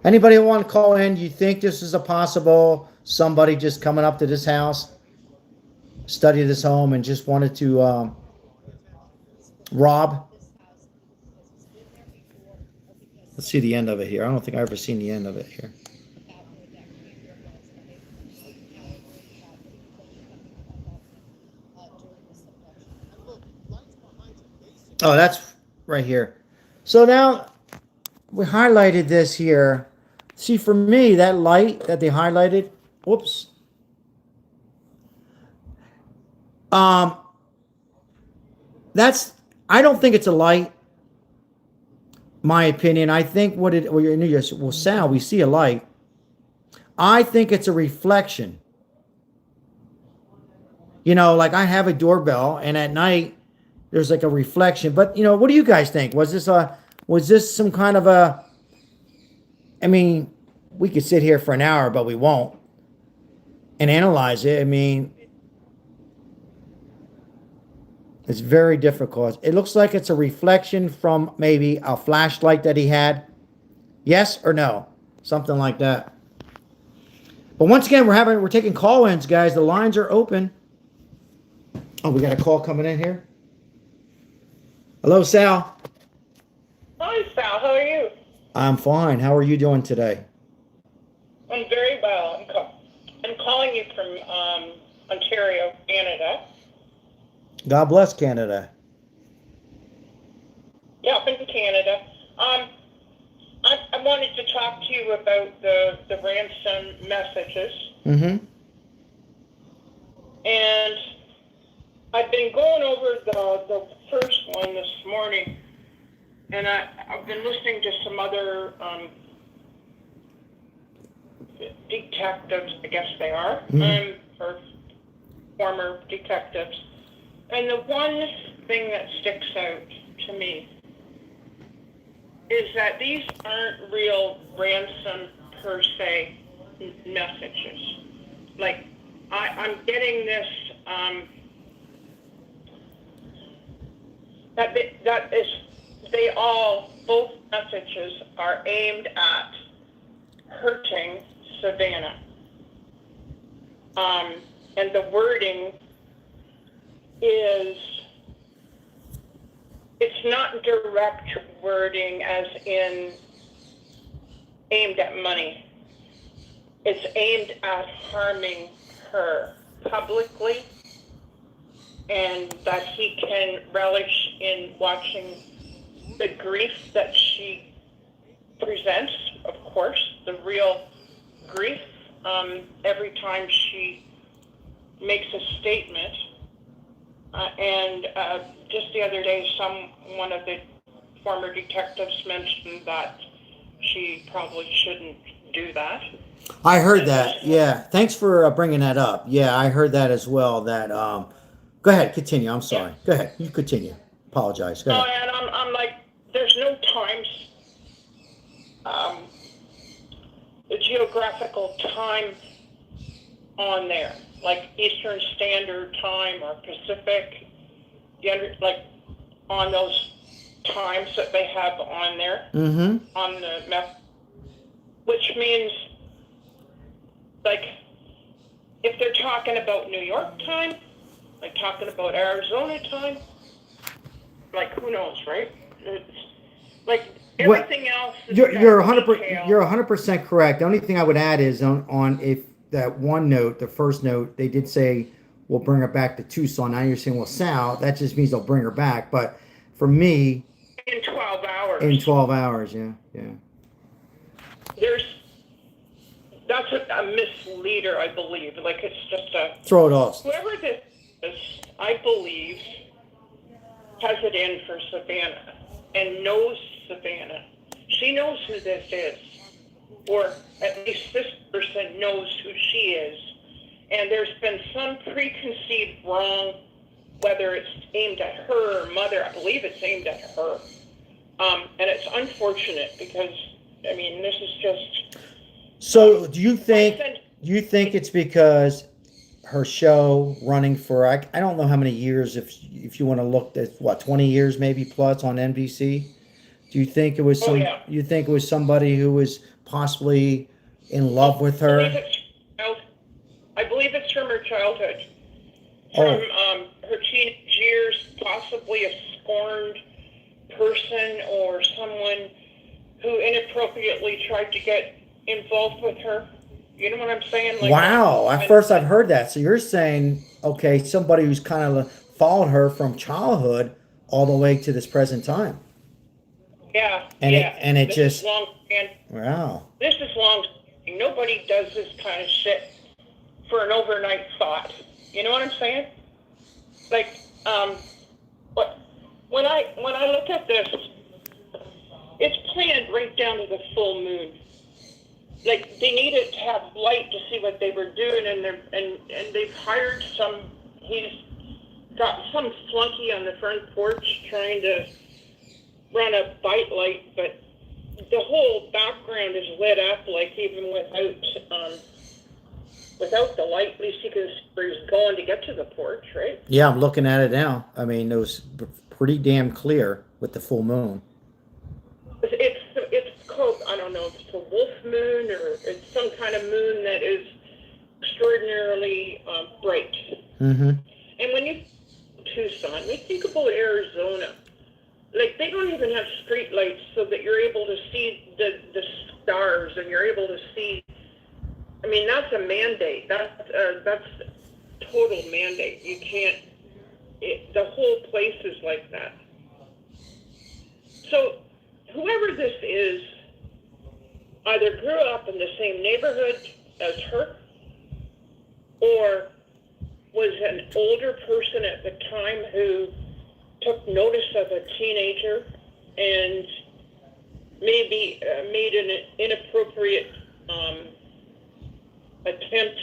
Anybody want to call in? Do you think this is a possible somebody just coming up to this house, study this home, and just wanted to rob? Let's see the end of it here. I don't think I've ever seen the end of it here. Oh, that's right here. So now we highlighted this here. See, for me, that light that they highlighted, whoops. That's, I don't think it's a light. My opinion. I think what it, well, Sal, we see a light. I think it's a reflection. You know, like I have a doorbell, and at night there's like a reflection. But you know, what do you guys think? Was this some kind of a? I mean, we could sit here for an hour, but we won't, and analyze it. I mean, it's very difficult. It looks like it's a reflection from maybe a flashlight that he had. Yes or no? Something like that. But once again, we're taking call-ins, guys. The lines are open. Oh, we got a call coming in here. Hello, Sal. Hi, Sal. How are you? I'm fine. How are you doing today? I'm very well. I'm calling you from Ontario, Canada. God bless Canada. Yeah, up in Canada. I wanted to talk to you about the ransom messages. Mm-hmm. And I've been going over the first one this morning, and I've been listening to some other detectives, I guess they are, or former detectives. And the one thing that sticks out to me is that these aren't real ransom per se messages. Like, I'm getting this, both messages are aimed at hurting Savannah. And the wording is, it's not direct wording as in aimed at money. It's aimed at harming her publicly, and that he can relish in watching the grief that she presents, of course, the real grief, every time she makes a statement. And just the other day, one of the former detectives mentioned that she probably shouldn't do that. I heard that. Yeah. Thanks for bringing that up. Yeah, I heard that as well. That go ahead, continue. I'm sorry. Yeah. Go ahead. You continue. Apologize. Go ahead. And I'm like, there's no times, the geographical time on there, like Eastern Standard Time or Pacific, like on those times that they have on there, on the map, which means, like, if they're talking about New York time, like talking about Arizona time, like, who knows, right? It's like everything else. You're 100% correct. The only thing I would add is on if that one note, the first note, they did say we'll bring her back to Tucson. Now you're saying, well, Sal, that just means they'll bring her back. But for me, in 12 hours. In 12 hours, yeah. That's a misleader, I believe. Like, it's just a... Throw it off. Whoever this is, I believe, has it in for Savannah and knows Savannah. She knows who this is. Or at least this person knows who she is. And there's been some preconceived wrong, whether it's aimed at her or mother. I believe it's aimed at her. And it's unfortunate because, I mean, this is just... So do you think it's because her show running for, I don't know how many years, if you want to look at, what, 20 years maybe plus on NBC? Do you think it was you think it was somebody who was possibly in love with her? I believe it's from her childhood. Oh. From her teenage years, possibly a scorned person or someone who inappropriately tried to get involved with her. You know what I'm saying? Like, Wow. At first I've heard that. So you're saying, okay, somebody who's kind of followed her from childhood all the way to this present time. Yeah. And yeah. it this just, is long, and wow. this is long. Nobody does this kind of shit for an overnight thought. You know what I'm saying? Like, when I look at this, it's planned right down to the full moon. Like, they needed to have light to see what they were doing, and they've hired he's got some flunky on the front porch trying to run a bite light, but the whole background is lit up, like, even without the light, at least you can see where he's going to get to the porch, right? Yeah, I'm looking at it now. I mean, it was pretty damn clear with the full moon. It's called, I don't know if it's a wolf moon or it's some kind of moon that is extraordinarily bright. Mm-hmm. And when you Tucson, you think about Arizona, like, they don't even have street lights so that you're able to see the stars, and you're able to see. I mean, that's a mandate. That's total mandate. You can't. The whole place is like that. So, whoever this is, either grew up in the same neighborhood as her, or was an older person at the time who took notice of a teenager and maybe made an inappropriate attempt.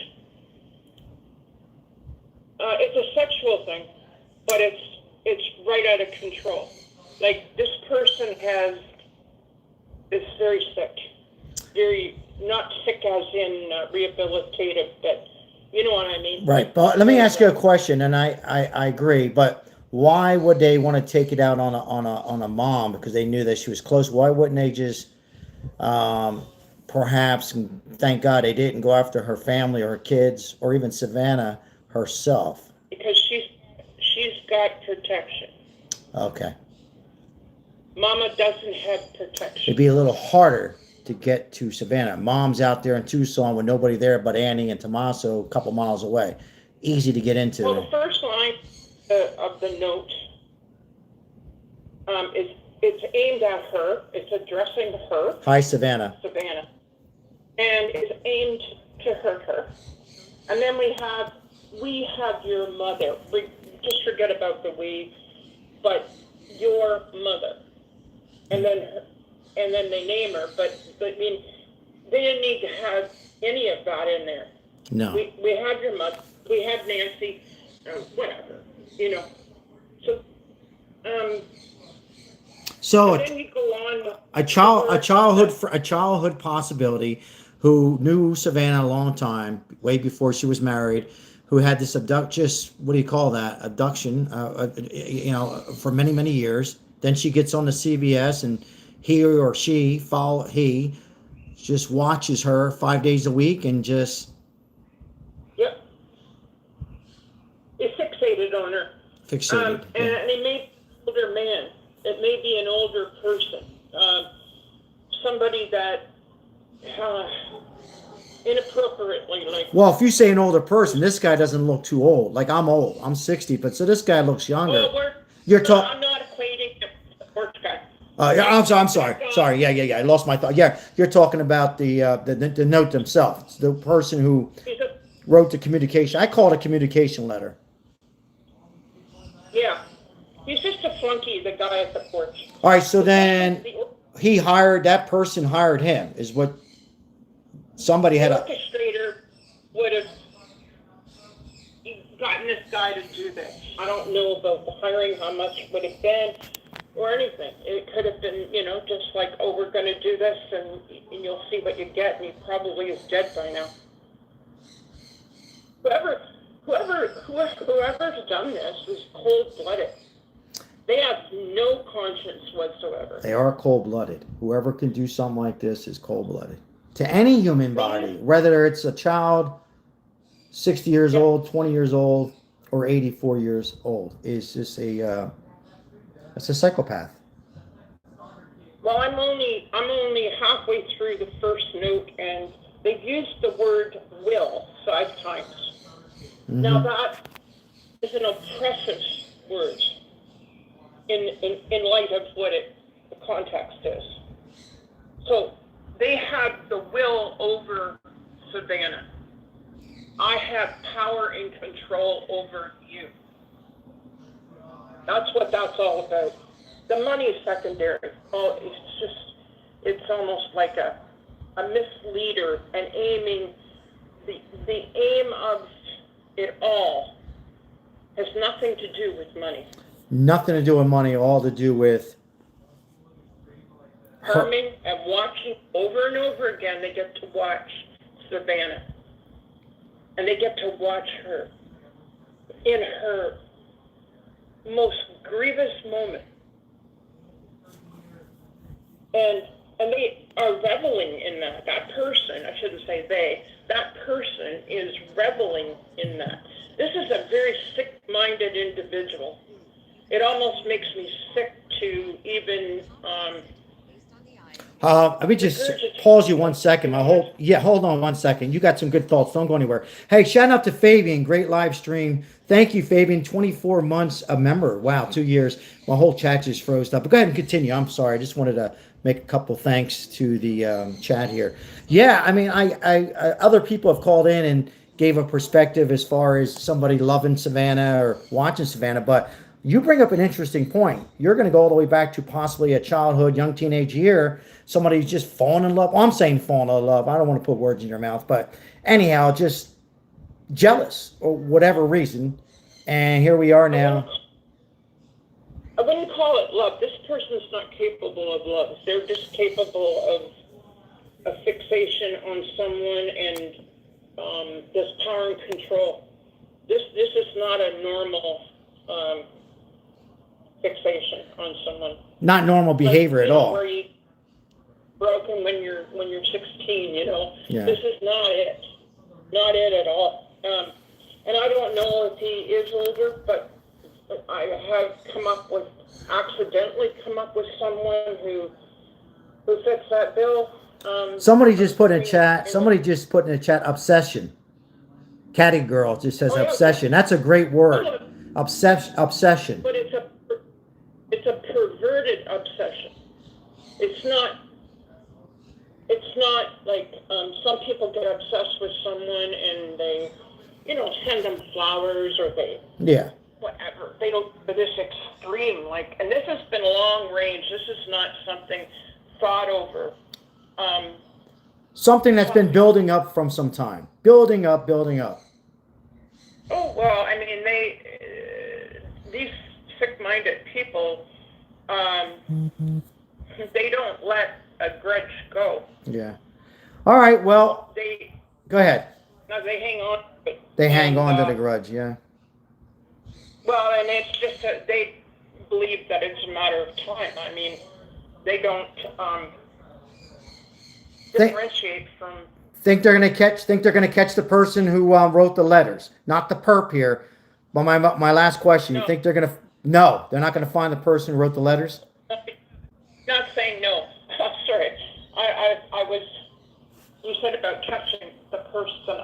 It's a sexual thing, but it's right out of control. Like, this person is very sick, very not sick as in rehabilitative, but you know what I mean. Right, but let me ask you a question, and I agree, but why would they want to take it out on a mom? Because they knew that she was close. Why wouldn't they just perhaps, and thank God they didn't, go after her family or her kids or even Savannah herself? Because she's got protection. Okay. Mama doesn't have protection. It'd be a little harder to get to Savannah. Mom's out there in Tucson with nobody there but Annie and Tommaso a couple miles away. Easy to get into. Well, the first line of the note it's aimed at her. It's addressing her. Hi, Savannah. Savannah. And it's aimed to hurt her. And then we have your mother. We just forget about the we, but your mother. And then they name her, but I mean, they didn't need to have any of that in there. No. We have your mother. We have Nancy. Whatever, you know. So then you go on. A childhood possibility, who knew Savannah a long time, way before she was married, who had this abduction, for many, many years. Then she gets on the CBS, and he just watches her 5 days a week and just. Yep. Is fixated on her. Fixated. And it may be an older man. It may be an older person. Somebody that inappropriately, like. Well, if you say an older person, this guy doesn't look too old. Like, I'm old. I'm 60, but so this guy looks younger. Well, I'm not equating him with the sports guy. Yeah, I'm sorry. Sorry. Yeah. I lost my thought. Yeah, you're talking about the note themselves. The person who wrote the communication. I call it a communication letter. Yeah. He's just a flunky, the guy at the porch. All right, so then that person hired him, is what somebody had. The orchestrator would have gotten this guy to do this. I don't know about the hiring, how much it would have been, or anything. It could have been, just like, oh, we're going to do this, and you'll see what you get, and he probably is dead by now. Whoever's done this is cold-blooded. They have no conscience whatsoever. They are cold-blooded. Whoever can do something like this is cold-blooded. to any human body, whether it's a child, 60 years old, 20 years old, or 84 years old, is just it's a psychopath. Well, I'm only halfway through the first note, and they've used the word will 5 times. Mm-hmm. Now that is an oppressive word in light of what the context is. So they have the will over Savannah. I have power and control over you. That's what that's all about. The money is secondary. Oh, it's almost like a misleader and aiming. The aim of it all has nothing to do with money. Nothing to do with money, all to do with harming and watching over and over again. They get to watch Savannah. And they get to watch her in her most grievous moment. And they are reveling in that. That person, I shouldn't say they, that person is reveling in that. This is a very sick-minded individual. It almost makes me sick to even... let me just pause you 1 second. Hold on 1 second. You got some good thoughts. Don't go anywhere. Hey, shout out to Fabian. Great live stream. Thank you, Fabian. 24 months a member. Wow, 2 years. My whole chat just froze up. But go ahead and continue. I'm sorry. I just wanted to make a couple thanks to the chat here. Yeah, I mean, I other people have called in and gave a perspective as far as somebody loving Savannah or watching Savannah, but you bring up an interesting point. You're going to go all the way back to possibly a childhood, young teenage year. Somebody's just fallen in love. Well, I'm saying fallen in love. I don't want to put words in your mouth, but anyhow, just jealous or whatever reason. And here we are now. I wouldn't call it love. This person's not capable of love. They're just capable of a fixation on someone and this power and control. This is not a normal fixation on someone. Not normal behavior at all. Where you broken when you're 16, you know. Yeah. This is not it. Not it at all. And I don't know if he is older, but I have accidentally come up with someone who fits that bill. Somebody just put in chat. Somebody just put in the chat obsession. Catty girl just says obsession. That's a great word. Obsession. But it's a perverted obsession. It's not like some people get obsessed with someone and they, send them flowers or they whatever. They don't to this extreme and this has been long range. This is not something thought over. Something that's been building up from some time. Building up. Oh well, I mean these sick-minded people, they don't let a grudge go. Yeah. All right. Well, go ahead. No, they hang on. They hang on to the grudge. Yeah. Well, and it's just that they believe that it's a matter of time. I mean, they don't differentiate from. Think they're gonna catch the person who wrote the letters, not the perp here. But my last question: You think they're gonna? No, they're not gonna find the person who wrote the letters. Not saying no. Sorry, I was. You said about catching the person.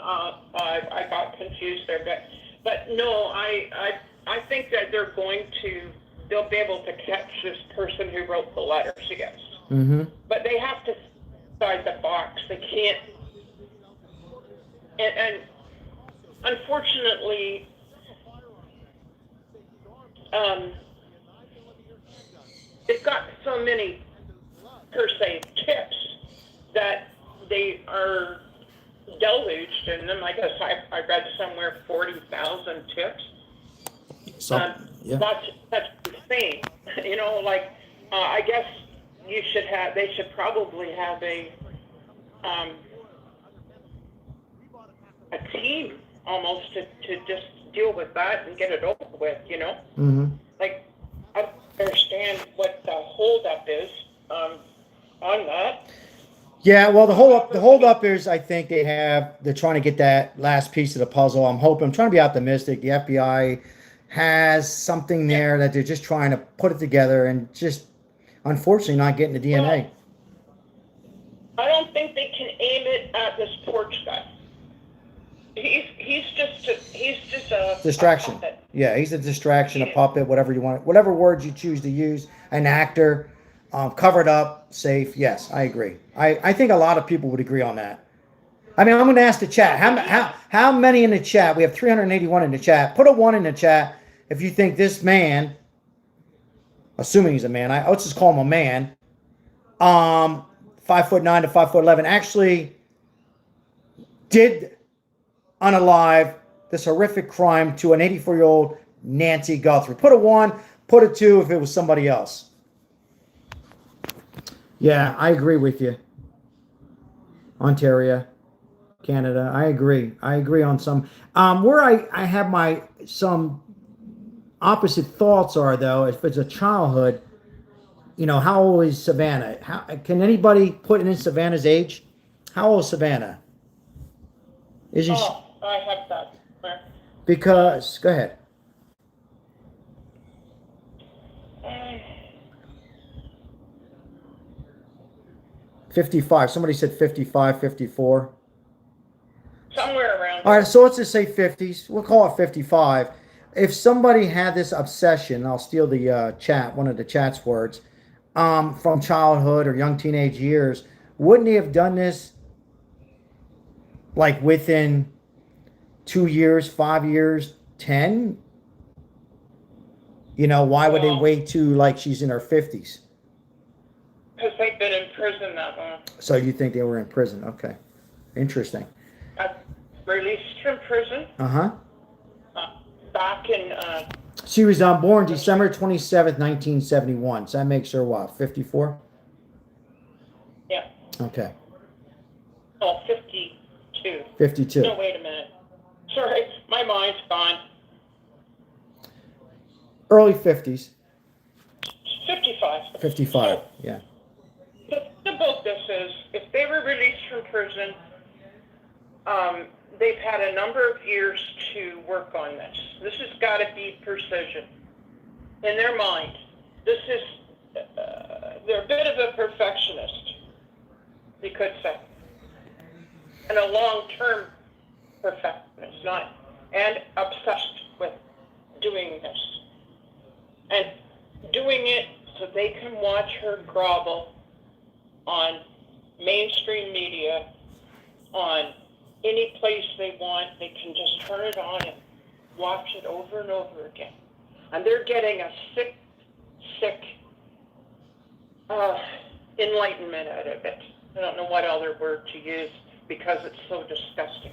I got confused there, but no, I think that they'll be able to catch this person who wrote the letters. Yes. Mm-hmm. But they have to outside the box. They can't. And unfortunately, they've got so many, per se, tips that they are deluged in them. I guess I read somewhere 40,000 tips. That's insane. I guess they should probably have a team almost to just deal with that and get it over with, Mm-hmm. I don't understand what the holdup is on that. Yeah, well, the hold up is I think they're trying to get that last piece of the puzzle. I'm trying to be optimistic. The FBI has something Yeah. there that they're just trying to put it together and just unfortunately not getting the DNA. Well, I don't think they can aim it at this porch guy. He's just a Distraction. puppet. Yeah, he's a distraction, a Yeah. puppet, whatever you want, whatever words you choose to use. An actor, covered up, safe. Yes, I agree. I think a lot of people would agree on that. I mean, I'm going to ask the chat. How many in the chat? We have 381 in the chat. Put a 1 in the chat if you think this man, assuming he's a man, let's just call him a man, 5'9" to 5'11", actually did unalive this horrific crime to an 84-year-old Nancy Guthrie. Put a 1, put a 2 if it was somebody else. Yeah, I agree with you. Ontario, Canada. I agree on some. Where I have some opposite thoughts are, though, if it's a childhood, how old is Savannah? Can anybody put in Savannah's age? How old is Savannah? Isn't she? Oh, I have that. Because, go ahead. 55. Somebody said 55, 54. Somewhere around. All right, so let's just say 50s. We'll call it 55. If somebody had this obsession, I'll steal the chat, one of the chat's words, from childhood or young teenage years, wouldn't he have done this like within 2 years, 5 years, 10? Why would they wait till like she's in her 50s? Because they've been in prison that long. So you think they were in prison? Okay. Interesting. Released from prison. Uh-huh. Back in... She was born December 27th, 1971. So that makes her what, 54? Yeah. Okay. Oh, 52. 52. No, wait a minute. Sorry, my mind's gone. Early 50s. 55. 55, yeah. The book this is, if they were released from prison, they've had a number of years to work on this. This has got to be precision. In their mind, this is, they're a bit of a perfectionist, you could say. And a long-term perfectionist, and obsessed with doing this. And doing it so they can watch her grovel on mainstream media, on any place they want. They can just turn it on and watch it over and over again. And they're getting a sick enlightenment out of it. I don't know what other word to use because it's so disgusting.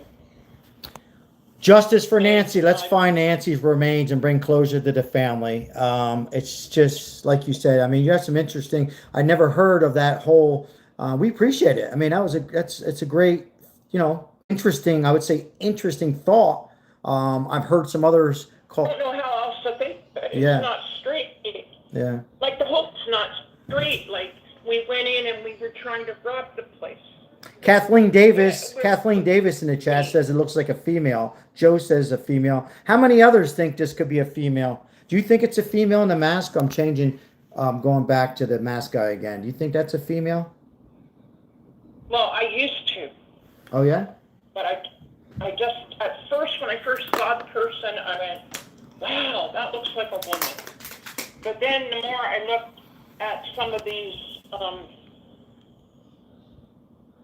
Justice for Nancy. Let's find Nancy's remains and bring closure to the family. It's just like you said. I mean, you have some interesting. I never heard of that whole. We appreciate it. I mean, it's a great, interesting. I would say interesting thought. I've heard some others call. I don't know how else to think of it. It's not straight. Yeah. Like the hope's not straight. Like we went in and we were trying to rob the place. Kathleen Davis in the chat says it looks like a female. Joe says a female. How many others think this could be a female? Do you think it's a female in the mask? I'm changing, going back to the mask guy again. Do you think that's a female? Well, I used to. Oh, yeah? But I just, at first, when I first saw the person, I went, wow, that looks like a woman. But then the more I looked at some of these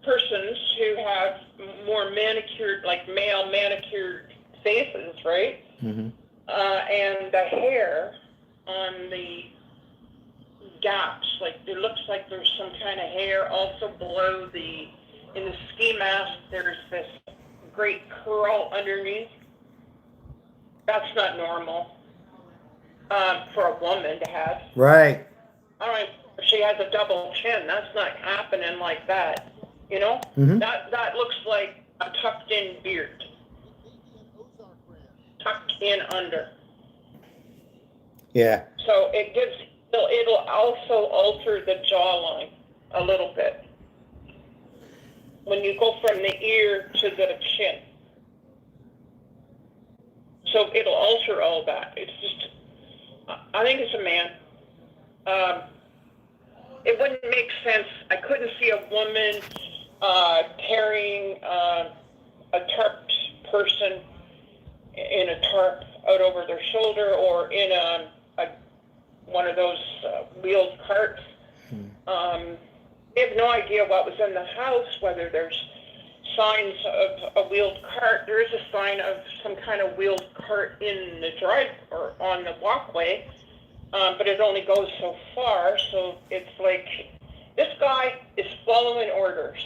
persons who have more manicured, like male manicured faces, right? Mm-hmm. And the hair on the gaps, like it looks like there's some kind of hair also below in the ski mask, there's this great curl underneath. That's not normal for a woman to have. Right. All right, she has a double chin. That's not happening like that. Mm-hmm. That looks like a tucked in beard. Tucked in under. Yeah. So it'll also alter the jawline a little bit. when you go from the ear to the chin. So it'll alter all that. It's just, I think it's a man. It wouldn't make sense. I couldn't see a woman carrying a tarped person in a tarp out over their shoulder or in one of those wheeled carts. We have no idea what was in the house, whether there's signs of a wheeled cart. There is a sign of some kind of wheeled cart in the drive or on the walkway, but it only goes so far. So it's like this guy is following orders.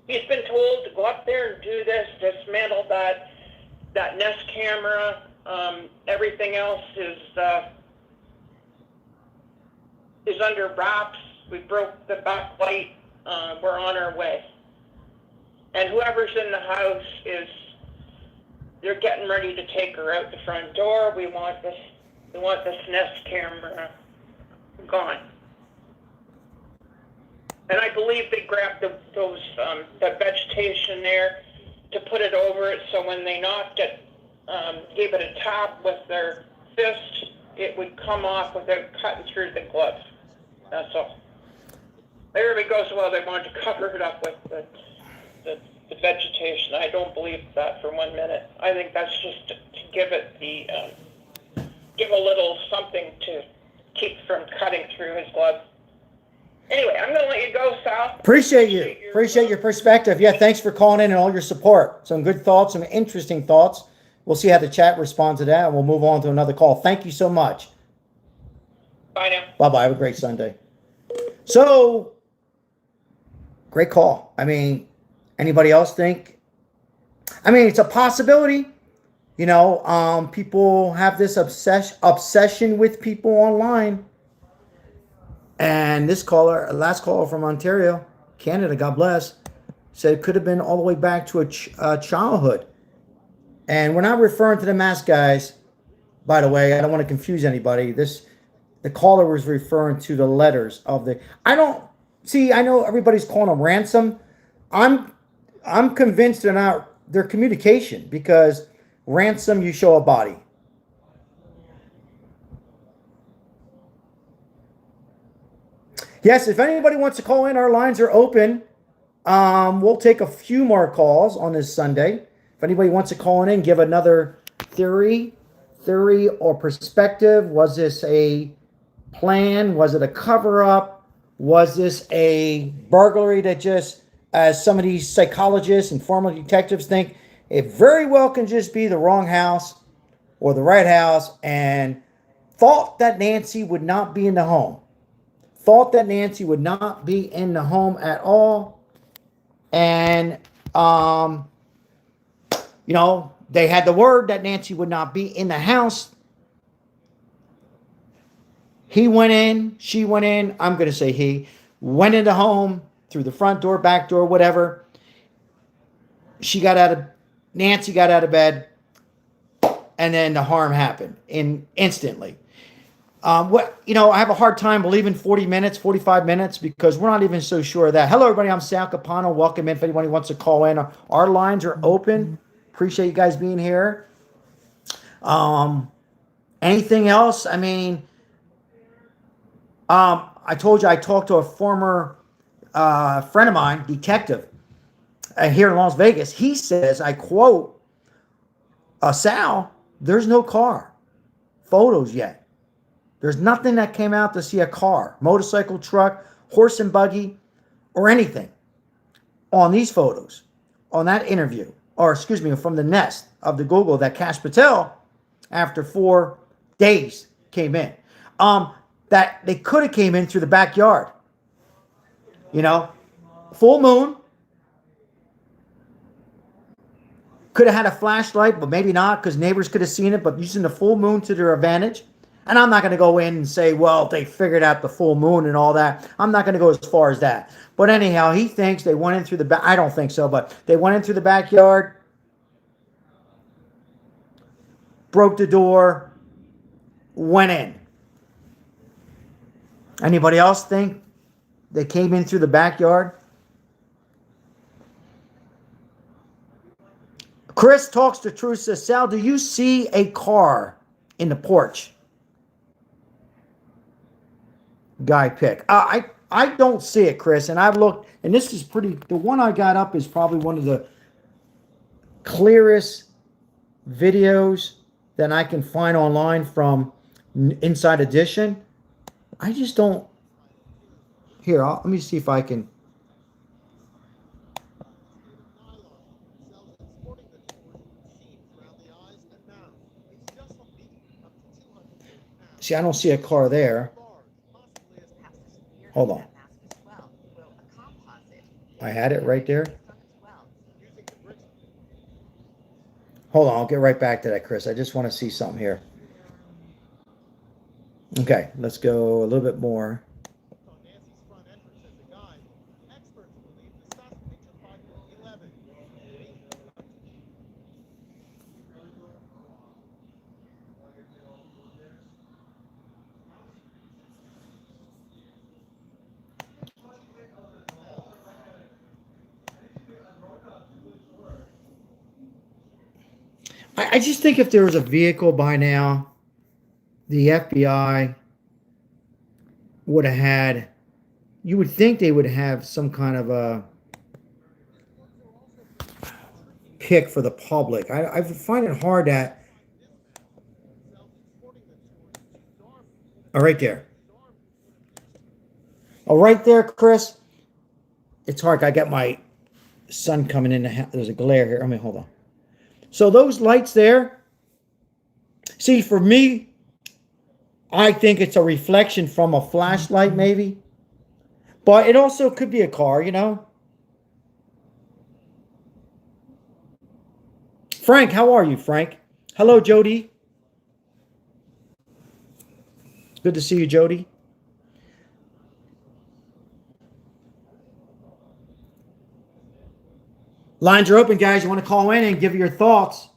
He's been told to go up there and do this, dismantle that Nest camera. Everything else is under wraps. We broke the back light. We're on our way. And whoever's in the house they're getting ready to take her out the front door. We want this Nest camera gone. And I believe they grabbed the vegetation there to put it over it, so when they knocked it, gave it a tap with their fist, it would come off without cutting through the glove. That's all. Everybody goes, well, they wanted to cover it up with the vegetation. I don't believe that for 1 minute. I think that's just to give it give a little something to keep from cutting through his glove. Anyway, I'm going to let you go, Sal. Appreciate your perspective. Yeah, thanks for calling in and all your support. Some good thoughts, some interesting thoughts. We'll see how the chat responds to that, and we'll move on to another call. Thank you so much. Bye now. Bye-bye. Have a great Sunday. So, great call. I mean, anybody else think? I mean, it's a possibility. You know, people have this obsession with people online. And this caller, last caller from Ontario, Canada, God bless, said it could have been all the way back to a childhood. And we're not referring to the mask guys, by the way. I don't want to confuse anybody. The caller was referring to the letters of the. I know everybody's calling them ransom. I'm convinced they're communication, because ransom, you show a body. Yes, if anybody wants to call in, our lines are open. We'll take a few more calls on this Sunday. If anybody wants to call in, give another theory or perspective. Was this a plan? Was it a cover-up? Was this a burglary that just, as some of these psychologists and former detectives think, it very well can just be the wrong house or the right house, and thought that Nancy would not be in the home. Thought that Nancy would not be in the home at all. And, you know, they had the word that Nancy would not be in the house. He went in, she went in, I'm going to say he, went into home through the front door, back door, whatever. Nancy got out of bed, and then the harm happened instantly. I have a hard time believing 40 minutes, 45 minutes, because we're not even so sure of that. Hello, everybody. I'm Sal Capano. Welcome in. If anybody wants to call in, our lines are open. Appreciate you guys being here. Anything else? I mean, I told you I talked to a former friend of mine, detective, here in Las Vegas. He says, I quote, Sal, there's no car photos yet. There's nothing that came out to see a car, motorcycle, truck, horse and buggy, or anything on these photos, on that interview, or excuse me, from the Nest of the Google that Kash Patel, after 4 days, came in. That they could have came in through the backyard. You know, full moon. Could have had a flashlight, but maybe not, because neighbors could have seen it, but using the full moon to their advantage. And I'm not going to go in and say, well, they figured out the full moon and all that. I'm not going to go as far as that. But anyhow, he thinks they went in through the back. I don't think so, but they went in through the backyard, broke the door, went in. Anybody else think they came in through the backyard? Chris talks to truth, says, Sal, do you see a car in the porch? Guy pick. I don't see it, Chris, and I've looked, and this is pretty, the one I got up is probably one of the clearest videos that I can find online from Inside Edition. I just don't, here, let me see if I can. See, I don't see a car there. Hold on. I had it right there. Hold on, I'll get right back to that, Chris. I just want to see something here. Okay, let's go a little bit more. I just think if there was a vehicle by now, the FBI would have had, you would think they would have some kind of a pick for the public. I find it hard that, oh, right there. Oh, right there, Chris. It's hard. I got my sun coming in. There's a glare here. I mean, hold on. So those lights there, see, for me, I think it's a reflection from a flashlight maybe. But it also could be a car, you know. Frank, how are you, Frank? Hello, Jody. Good to see you, Jody. Lines are open, guys. You want to call in and give your thoughts.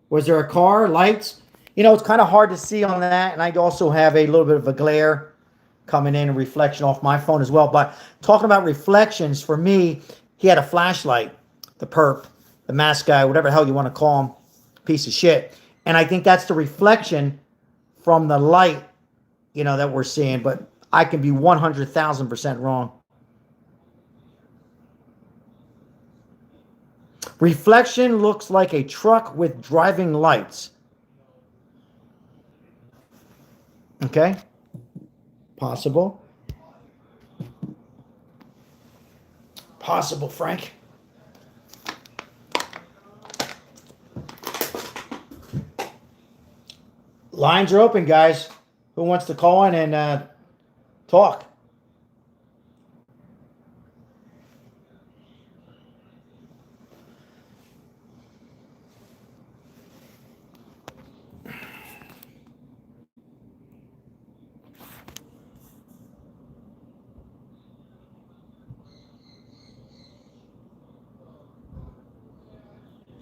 Was there a car, lights? You know, it's kind of hard to see on that. And I also have a little bit of a glare coming in, a reflection off my phone as well. But talking about reflections, for me, he had a flashlight, the perp, the mask guy, whatever the hell you want to call him, piece of shit. And I think that's the reflection from the light, you know, that we're seeing. But I can be 100,000% wrong. Reflection looks like a truck with driving lights. Okay. Possible. Possible, Frank. Lines are open, guys. Who wants to call in and talk?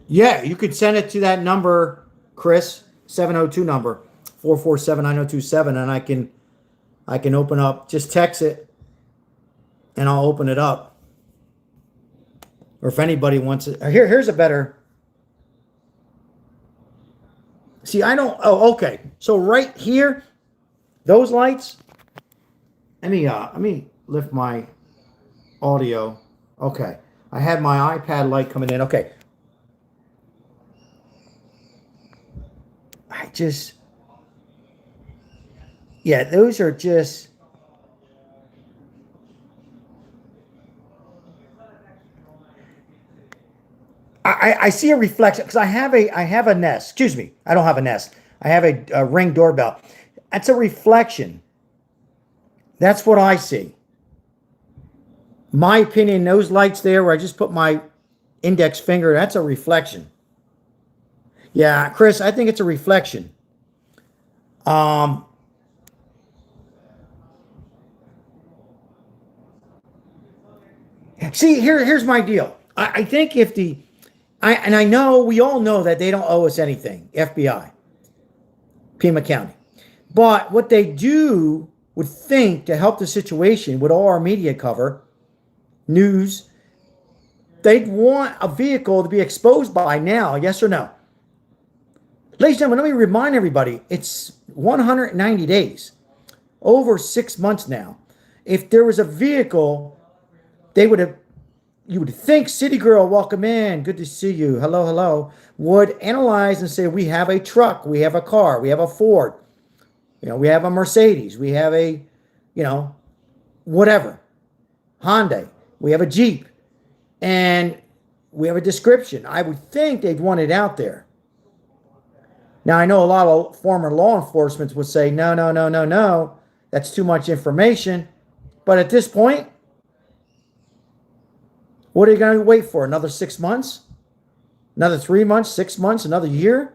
Yeah, you could send it to that number, Chris, 702 number, 447-9027, and I can open up, just text it, and I'll open it up. Or if anybody wants it, here's a better. See, I don't, oh, okay. So right here, those lights, let me lift my audio. Okay, I had my iPad light coming in. Okay. Yeah, those are just, I see a reflection because I have a Nest. Excuse me, I don't have a Nest. I have a Ring doorbell. That's a reflection. That's what I see. My opinion, those lights there where I just put my index finger, that's a reflection. Yeah, Chris, I think it's a reflection. See, here's my deal. I think if and I know, we all know that they don't owe us anything, FBI, Pima County. But what they do would think to help the situation with all our media cover, news, they'd want a vehicle to be exposed by now, yes or no? Ladies and gentlemen, let me remind everybody, it's 190 days, over 6 months now. If there was a vehicle, they would have, you would think City Girl, welcome in, good to see you, hello, hello, would analyze and say, we have a truck, we have a car, we have a Ford, we have a Mercedes, we have a, whatever, Hyundai, we have a Jeep, and we have a description. I would think they'd want it out there. Now, I know a lot of former law enforcement would say, no, no, no, no, no, that's too much information. But at this point, what are you going to wait for? Another 6 months? Another 3 months, 6 months, another year?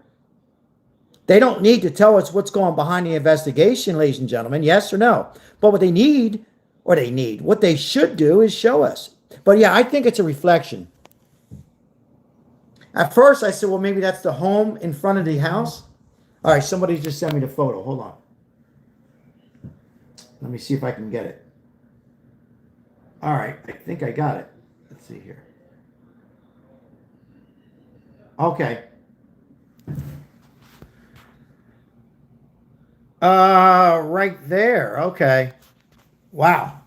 They don't need to tell us what's going behind the investigation, ladies and gentlemen, yes or no. But what they should do is show us. But yeah, I think it's a reflection. At first, I said, well, maybe that's the home in front of the house. All right, somebody just sent me the photo. Hold on. Let me see if I can get it. All right, I think I got it. Let's see here. Okay. Right there. Okay. Wow.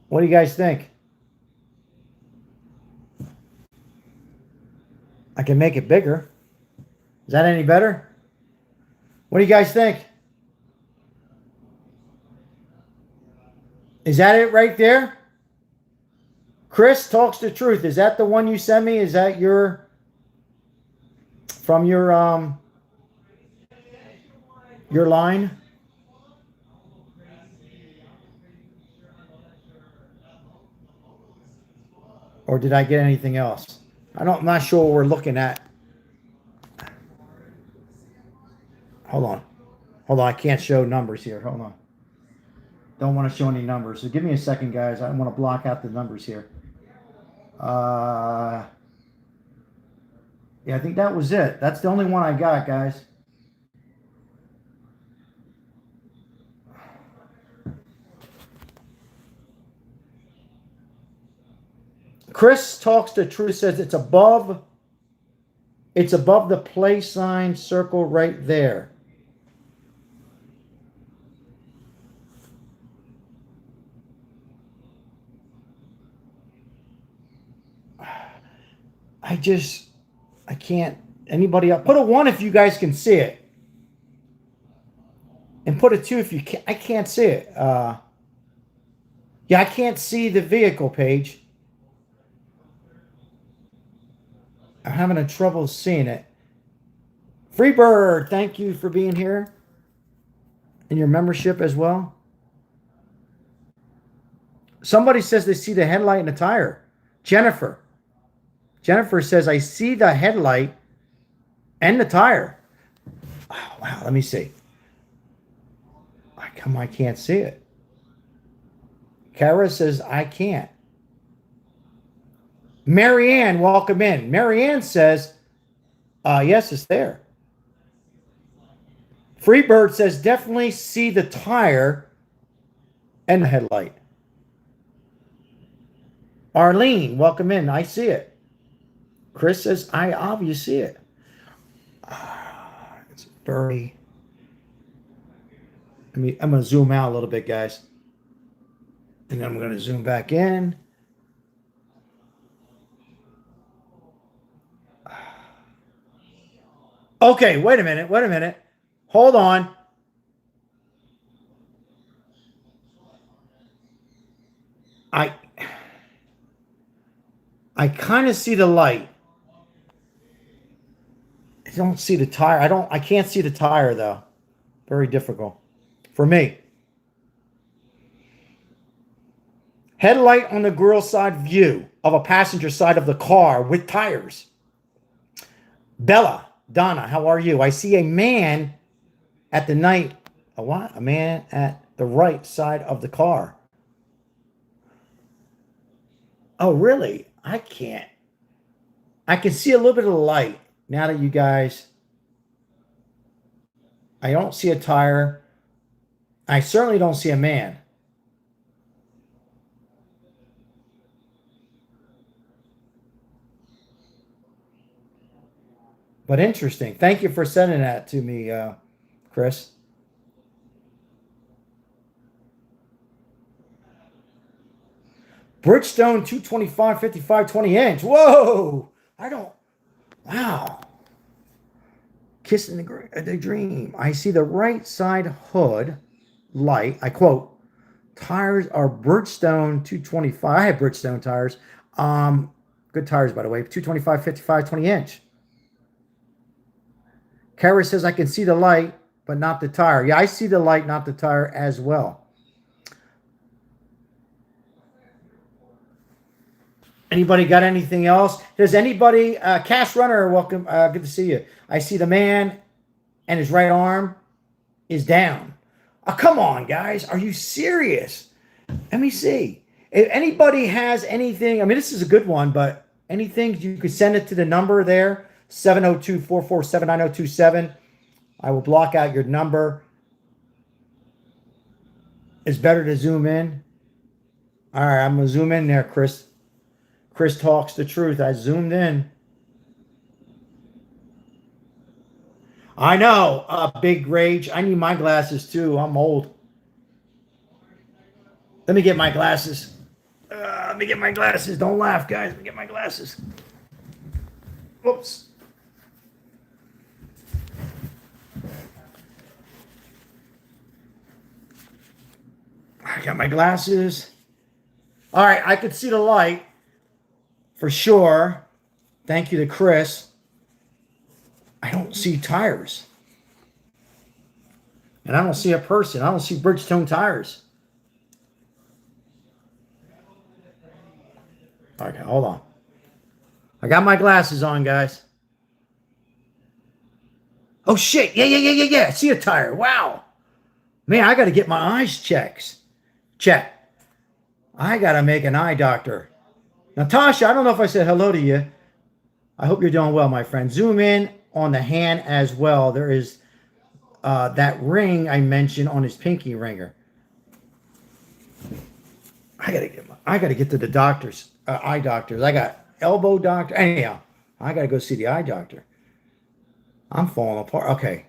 What do you guys think? I can make it bigger. Is that any better? What do you guys think? Is that it right there? Chris talks the truth. Is that the one you sent me? Is that from your line? Or did I get anything else? I'm not sure what we're looking at. Hold on. I can't show numbers here. Hold on. Don't want to show any numbers. So give me a second, guys. I want to block out the numbers here. Yeah, I think that was it. That's the only one I got, guys. Chris talks the truth, says it's above the play sign circle right there. I can't, anybody else, put a 1 if you guys can see it. And put a 2 if you can't. I can't see it. Yeah, I can't see the vehicle page. I'm having a trouble seeing it. Freebird, thank you for being here. And your membership as well. Somebody says they see the headlight and the tire. Jennifer says, I see the headlight and the tire. Oh, wow, let me see. I can't see it. Kara says, I can't. Marianne, welcome in. Marianne says, yes, it's there. Freebird says, definitely see the tire and the headlight. Arlene, welcome in. I see it. Chris says, I obviously see it. It's very... I'm going to zoom out a little bit, guys. And then I'm going to zoom back in. Okay, wait a minute. Hold on. I kind of see the light. I don't see the tire. I can't see the tire though. Very difficult for me. Headlight on the grill side view of a passenger side of the car with tires. Bella, Donna, how are you? I see a man at the night. A what? A man at the right side of the car. Oh, really? I can't. I can see a little bit of light now that you guys. I don't see a tire. I certainly don't see a man. But interesting. Thank you for sending that to me, Chris. Bridgestone 225 55 20 inch. Whoa! I don't. Wow. Kissing the dream. I see the right side hood light. I quote, tires are Bridgestone 225. I have Bridgestone tires. Good tires, by the way. 225 55 20 inch. Kara says I can see the light, but not the tire. Yeah, I see the light, not the tire as well. Anybody got anything else? Does anybody, Cash Runner, welcome, good to see you. I see the man and his right arm is down. Oh, come on, guys. Are you serious? Let me see. If anybody has anything, I mean, this is a good one, but anything, you could send it to the number there, 702-447-9027. I will block out your number. It's better to zoom in. All right, I'm going to zoom in there, Chris. Chris talks the truth. I zoomed in. I know, Big Rage. I need my glasses too. I'm old. Let me get my glasses. Let me get my glasses. Don't laugh, guys. Let me get my glasses. Whoops. I got my glasses. All right, I could see the light for sure. Thank you to Chris. I don't see tires. And I don't see a person. I don't see Bridgestone tires. Okay, hold on. I got my glasses on, guys. Oh, shit. Yeah. I see a tire. Wow. Man, I got to get my eyes checked. I got to make an eye doctor. Natasha, I don't know if I said hello to you. I hope you're doing well, my friend. Zoom in on the hand as well. There is that ring I mentioned on his pinky ringer. I gotta get to the doctors, eye doctors. I got elbow doctor. Anyhow, I gotta go see the eye doctor. I'm falling apart. Okay.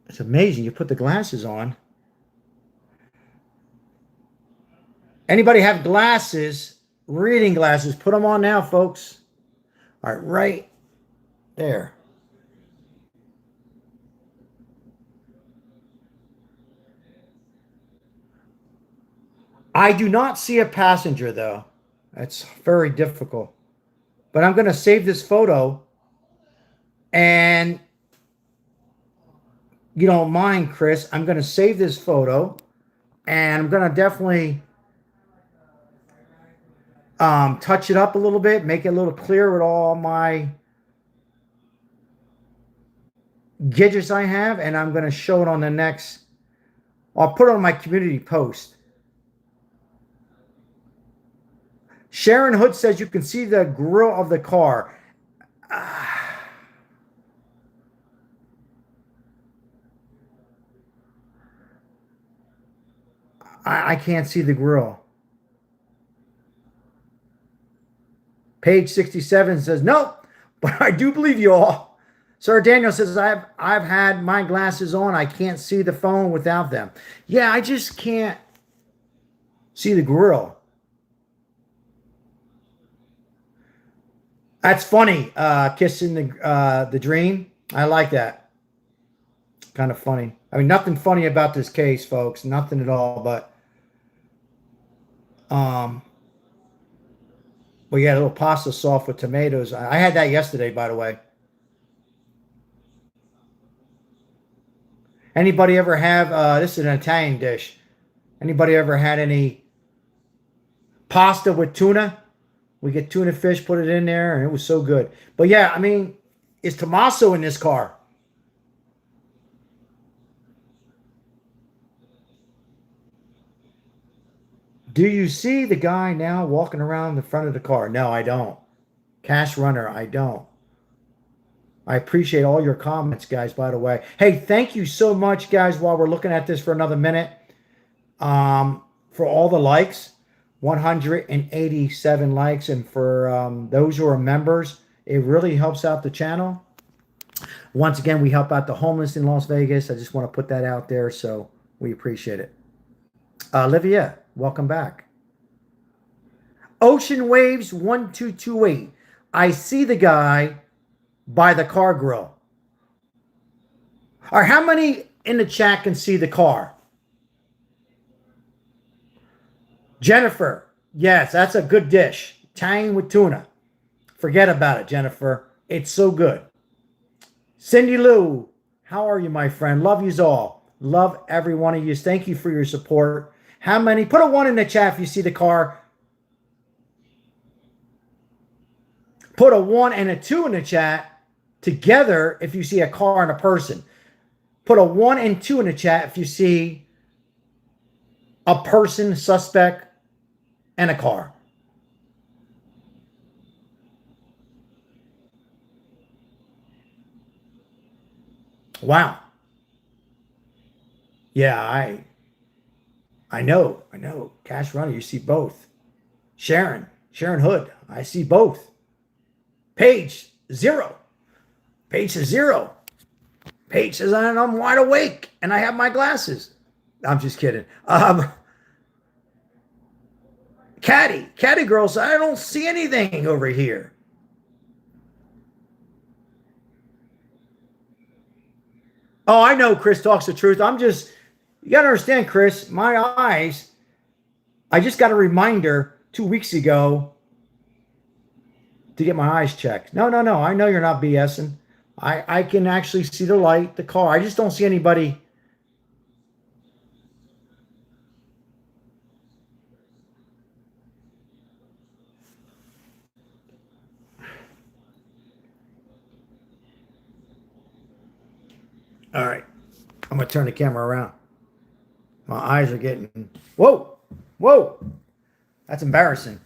It's amazing. You put the glasses on. Anybody have glasses, reading glasses? Put them on now, folks. All right, right there. I do not see a passenger, though. That's very difficult. But I'm going to save this photo. And you don't mind, Chris, I'm going to save this photo. And I'm going to definitely touch it up a little bit, make it a little clearer with all my gadgets I have, and I'm going to show it on the next. I'll put it on my community post. Sharon Hood says you can see the grill of the car. I can't see the grill. Page 67 says, nope, but I do believe you all. Sir Daniel says, I've had my glasses on. I can't see the phone without them. Yeah, I just can't see the grill. That's funny, kissing the dream. I like that. Kind of funny. I mean, nothing funny about this case, folks. Nothing at all, but well, yeah, a little pasta sauce with tomatoes. I had that yesterday, by the way. Anybody ever have, this is an Italian dish. Anybody ever had any pasta with tuna? We get tuna fish, put it in there, and it was so good. But yeah, I mean, is Tommaso in this car? Do you see the guy now walking around the front of the car? No, I don't. Cash Runner, I don't. I appreciate all your comments, guys, by the way. Hey, thank you so much, guys, while we're looking at this for another minute. For all the likes, 187 likes. And for those who are members, It really helps out the channel. Once again, we help out the homeless in Las Vegas. I just want to put that out there, so we appreciate it. Olivia, welcome back. Ocean Waves 1228. I see the guy by the car grill. All right, how many in the chat can see the car? Jennifer, yes, that's a good dish. Tang with tuna. Forget about it, Jennifer. It's so good. Cindy Lou, how are you, my friend? Love yous all. Love every one of yous. Thank you for your support. How many? Put a 1 in the chat if you see the car. Put a 1 and a 2 in the chat together if you see a car and a person. Put a 1 and 2 in the chat if you see a person, suspect, and a car. Wow. Yeah, I know. Cash Runner, you see both. Sharon Hood, I see both. Paige, 0. Paige says 0. Paige says, I'm wide awake and I have my glasses. I'm just kidding. Caddy girl says, I don't see anything over here. Oh, I know Chris talks the truth. You got to understand, Chris, my eyes, I just got a reminder 2 weeks ago to get my eyes checked. No. I know you're not BSing. I can actually see the light, the car. I just don't see anybody. All right. I'm going to turn the camera around. My eyes are getting... Whoa. That's embarrassing.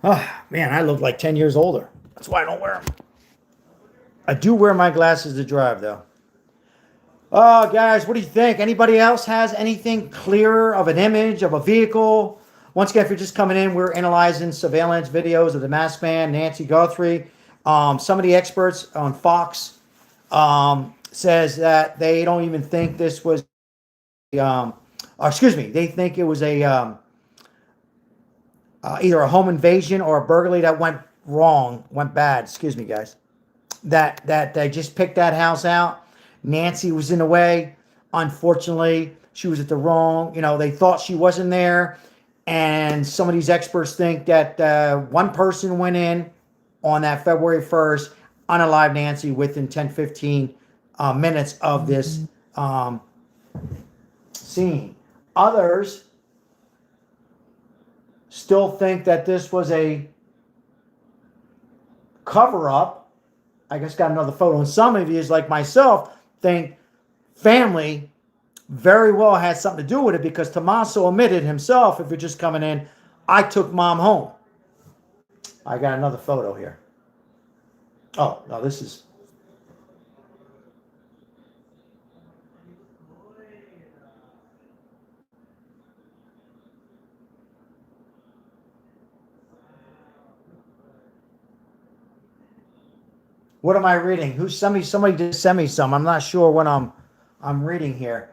Oh, man, I look like 10 years older. That's why I don't wear them. I do wear my glasses to drive, though. Oh, guys, what do you think? Anybody else has anything clearer of an image of a vehicle? Once again, if you're just coming in, we're analyzing surveillance videos of the masked man, Nancy Guthrie. Some of the experts on Fox says that they don't even think this was, they think it was a either a home invasion or a burglary that went bad. Excuse me, guys. That they just picked that house out. Nancy was in the way. Unfortunately, she was at the wrong, they thought she wasn't there. And some of these experts think that one person went in on that February 1st, unalived Nancy within 10-15 minutes of this scene. Others still think that this was a cover-up. I just got another photo. And some of you, like myself, think family very well had something to do with it, because Tommaso admitted himself, if you're just coming in, I took mom home. I got another photo here. Oh, no, this is... What am I reading? Somebody just sent me some. I'm not sure what I'm reading here.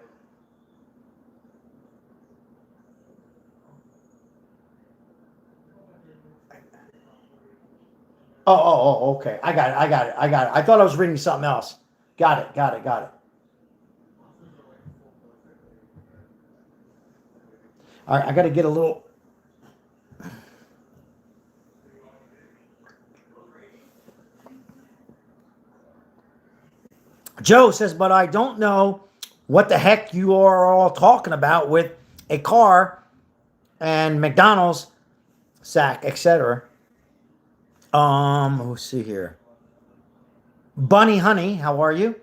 Oh, okay. I got it. I thought I was reading something else. Got it. All right, I got to get a little... Joe says, but I don't know what the heck you are all talking about with a car and McDonald's sack, etc. Let's see here. Bunny Honey, how are you?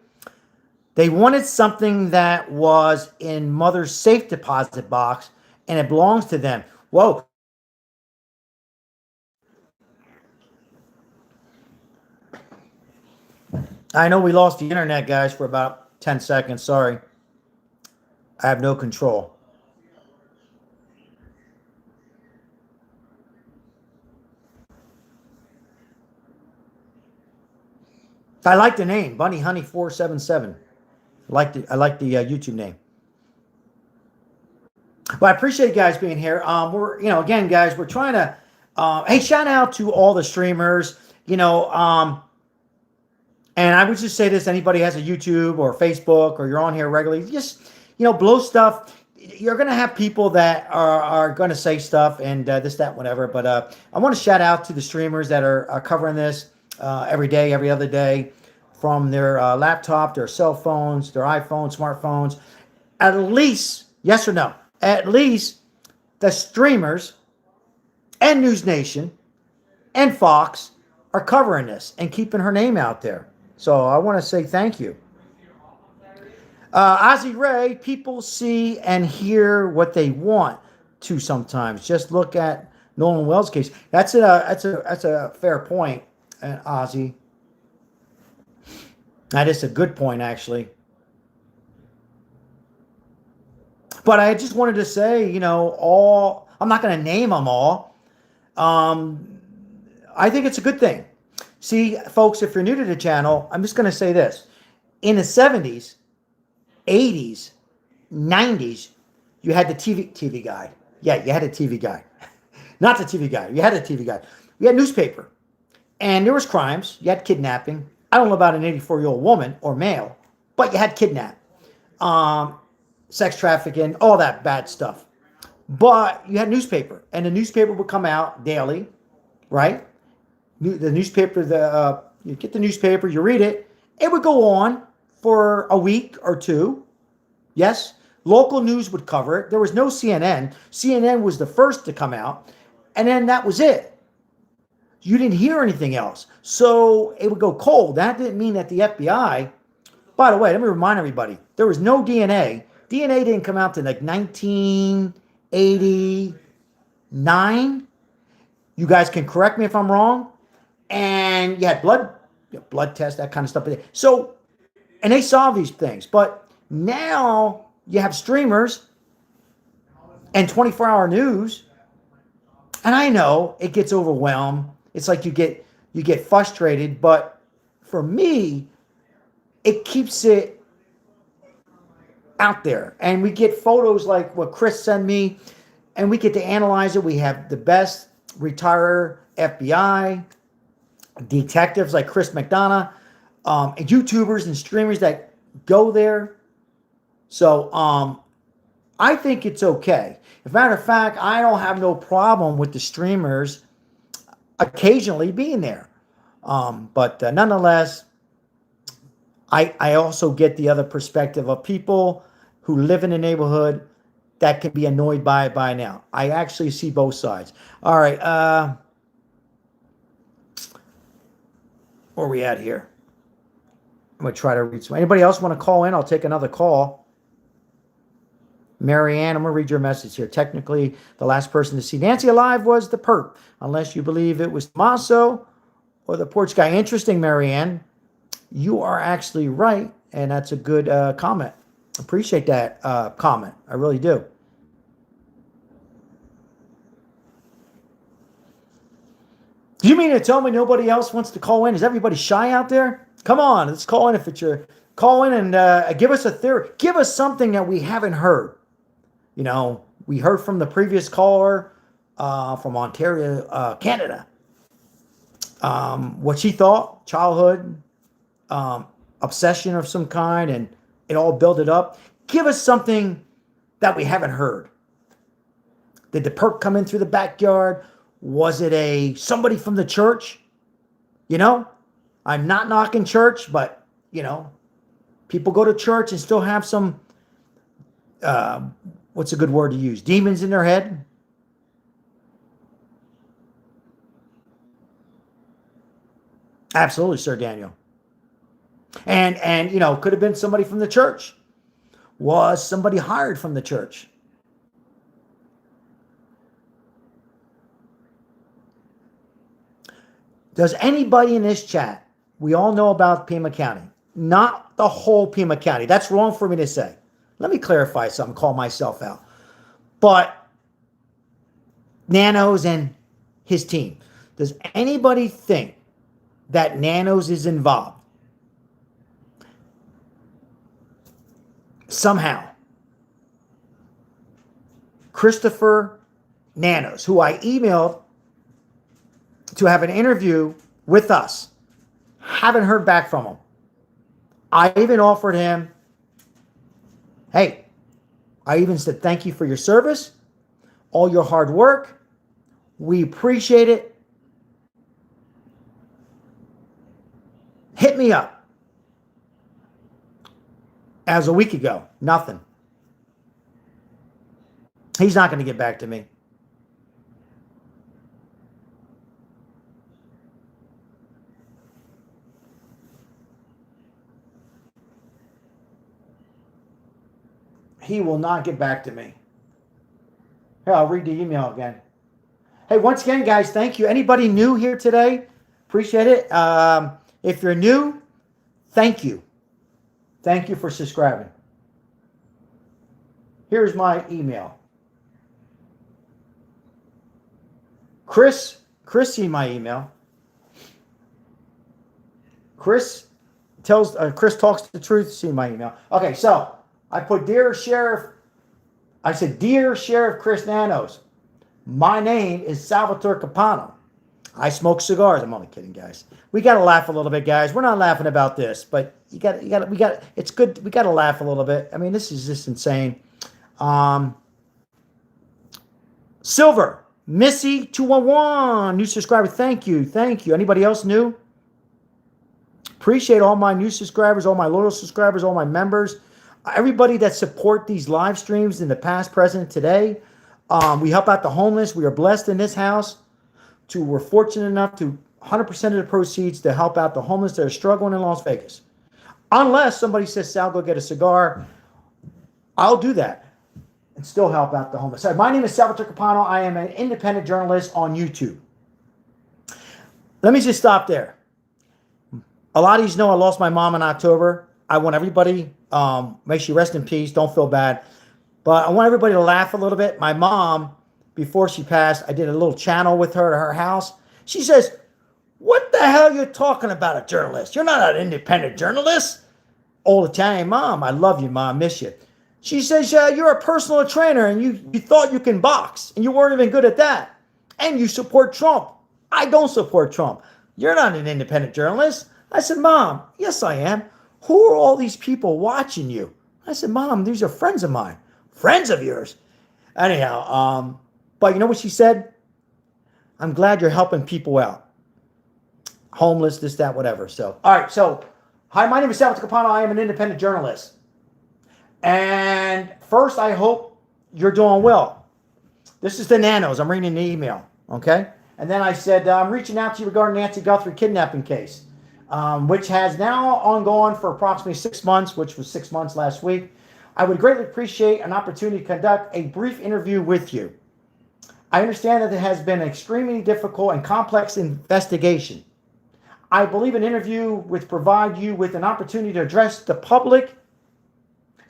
They wanted something that was in mother's safe deposit box and it belongs to them. Whoa. I know we lost the internet, guys, for about 10 seconds. Sorry. I have no control. I like the name, Bunny Honey 477. I like the YouTube name. But I appreciate you guys being here. We're, again, guys, we're trying to. Hey, shout out to all the streamers. And I would just say this: anybody has a YouTube or Facebook or you're on here regularly, just blow stuff. You're gonna have people that are gonna say stuff and this, that, whatever. But I want to shout out to the streamers that are covering this every day, every other day, from their laptop, their cell phones, their iPhones, smartphones. At least, yes or no? At least the streamers and News Nation and Fox are covering this and keeping her name out there. So I want to say thank you. Ozzy Ray, people see and hear what they want to sometimes. Just look at Nolan Wells' case. That's a fair point, Ozzy. That is a good point, actually. But I just wanted to say, I'm not going to name them all. I think it's a good thing. See, folks, if you're new to the channel, I'm just going to say this. In the 70s, 80s, 90s, you had the TV guide. Yeah, you had a TV guide. Not the TV guide. You had a TV guide. You had newspaper. And there was crimes. You had kidnapping. I don't know about an 84-year-old woman or male, but you had kidnap, sex trafficking, all that bad stuff. But you had newspaper, and the newspaper would come out daily, right? The newspaper, you get the newspaper, you read it. It would go on for a week or two. Yes, local news would cover it. There was no CNN. CNN was the first to come out, and then that was it. You didn't hear anything else. So it would go cold. That didn't mean that the FBI, by the way, let me remind everybody, there was no DNA. DNA didn't come out till like 1989. You guys can correct me if I'm wrong. And you had blood tests, that kind of stuff. So, and they solve these things. But now you have streamers and 24-hour news. And I know it gets overwhelmed. It's like you get frustrated, but for me, it keeps it out there. And we get photos like what Chris sent me, and we get to analyze it. We have the best retired FBI detectives like Chris McDonough, and YouTubers and streamers that go there. So I think it's okay. As a matter of fact, I don't have no problem with the streamers occasionally being there. But nonetheless, I also get the other perspective of people who live in the neighborhood that can be annoyed by it by now. I actually see both sides. All right. Where are we at here? I'm going to try to read some. Anybody else want to call in? I'll take another call. Marianne, I'm going to read your message here. Technically, the last person to see Nancy alive was the perp, unless you believe it was Tommaso or the porch guy. Interesting, Marianne. You are actually right, and that's a good comment. Appreciate that comment. I really do. Do you mean to tell me nobody else wants to call in? Is everybody shy out there? Come on, let's call in if it's your... Call in and give us a theory. Give us something that we haven't heard. We heard from the previous caller from Ontario, Canada. What she thought, childhood, obsession of some kind, and it all built it up. Give us something that we haven't heard. Did the perp come in through the backyard? Was it somebody from the church? I'm not knocking church, but, people go to church and still have some, what's a good word to use? Demons in their head. Absolutely, Sir Daniel. And could have been somebody from the church. Was somebody hired from the church? Does anybody in this chat, we all know about Pima County, not the whole Pima County. That's wrong for me to say. Let me clarify something, call myself out. But Nanos and his team, does anybody think that Nanos is involved somehow, Christopher Nanos, who I emailed to have an interview with us, haven't heard back from him. I even offered him, hey, I even said, thank you for your service, all your hard work. We appreciate it. Hit me up. As a week ago, nothing. He's not going to get back to me. He will not get back to me. Here, I'll read the email again. Hey, once again, guys, thank you. Anybody new here today? Appreciate it. If you're new, thank you. Thank you for subscribing. Here's my email. Chris seen my email. Chris talks the truth. Seen my email. Okay, so I put Dear Sheriff Chris Nanos. My name is Salvatore Capano. I smoke cigars. I'm only kidding, guys. We got to laugh a little bit, guys. We're not laughing about this, but we got it's good. We got to laugh a little bit. I mean, this is just insane. Silver, Missy 211, new subscriber. Thank you. Anybody else new? Appreciate all my new subscribers, all my loyal subscribers, all my members, everybody that support these live streams in the past, present, today. We help out the homeless. We are blessed in this house. We're fortunate enough to 100% of the proceeds to help out the homeless that are struggling in Las Vegas. Unless somebody says, Sal, go get a cigar, I'll do that and still help out the homeless. My name is Salvatore Capano. I am an independent journalist on YouTube. Let me just stop there. A lot of you know I lost my mom in October. I want everybody, may she rest in peace, don't feel bad. But I want everybody to laugh a little bit. My mom, before she passed, I did a little channel with her to her house. She says, what the hell are you talking about, a journalist? You're not an independent journalist. Old Italian mom, I love you, mom, miss you. She says, you're a personal trainer and you thought you can box and you weren't even good at that. And you support Trump. I don't support Trump. You're not an independent journalist. I said, Mom, yes, I am. Who are all these people watching you? I said, Mom, these are friends of mine. Friends of yours? Anyhow, but you know what she said? I'm glad you're helping people out. Homeless, this, that, whatever. So, all right. So, hi, my name is Salvatore Capano. I am an independent journalist. And first, I hope you're doing well. This is the Nanos. I'm reading the email. Okay? And then I said, I'm reaching out to you regarding Nancy Guthrie kidnapping case, which has now ongoing for approximately 6 months, which was 6 months last week. I would greatly appreciate an opportunity to conduct a brief interview with you. I understand that it has been an extremely difficult and complex investigation. I believe an interview would provide you with an opportunity to address the public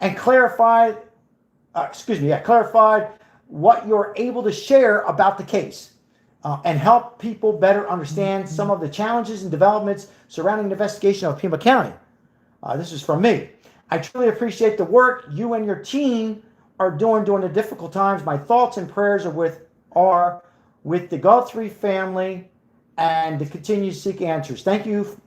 and clarify what you're able to share about the case and help people better understand some of the challenges and developments surrounding the investigation of Pima County. This is from me. I truly appreciate the work you and your team are doing during the difficult times. My thoughts and prayers are with the Guthrie family and to continue to seek answers. Thank you.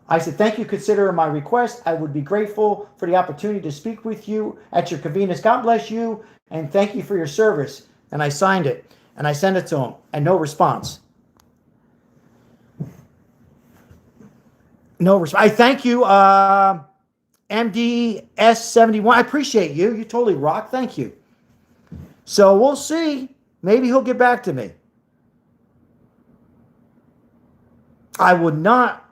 I said, thank you. Consider my request. I would be grateful for the opportunity to speak with you at your convenience. God bless you, and thank you for your service. And I signed it, and I sent it to him, and no response. No response. I thank you, MDS71. I appreciate you. You totally rock. Thank you. So we'll see. Maybe he'll get back to me. I would not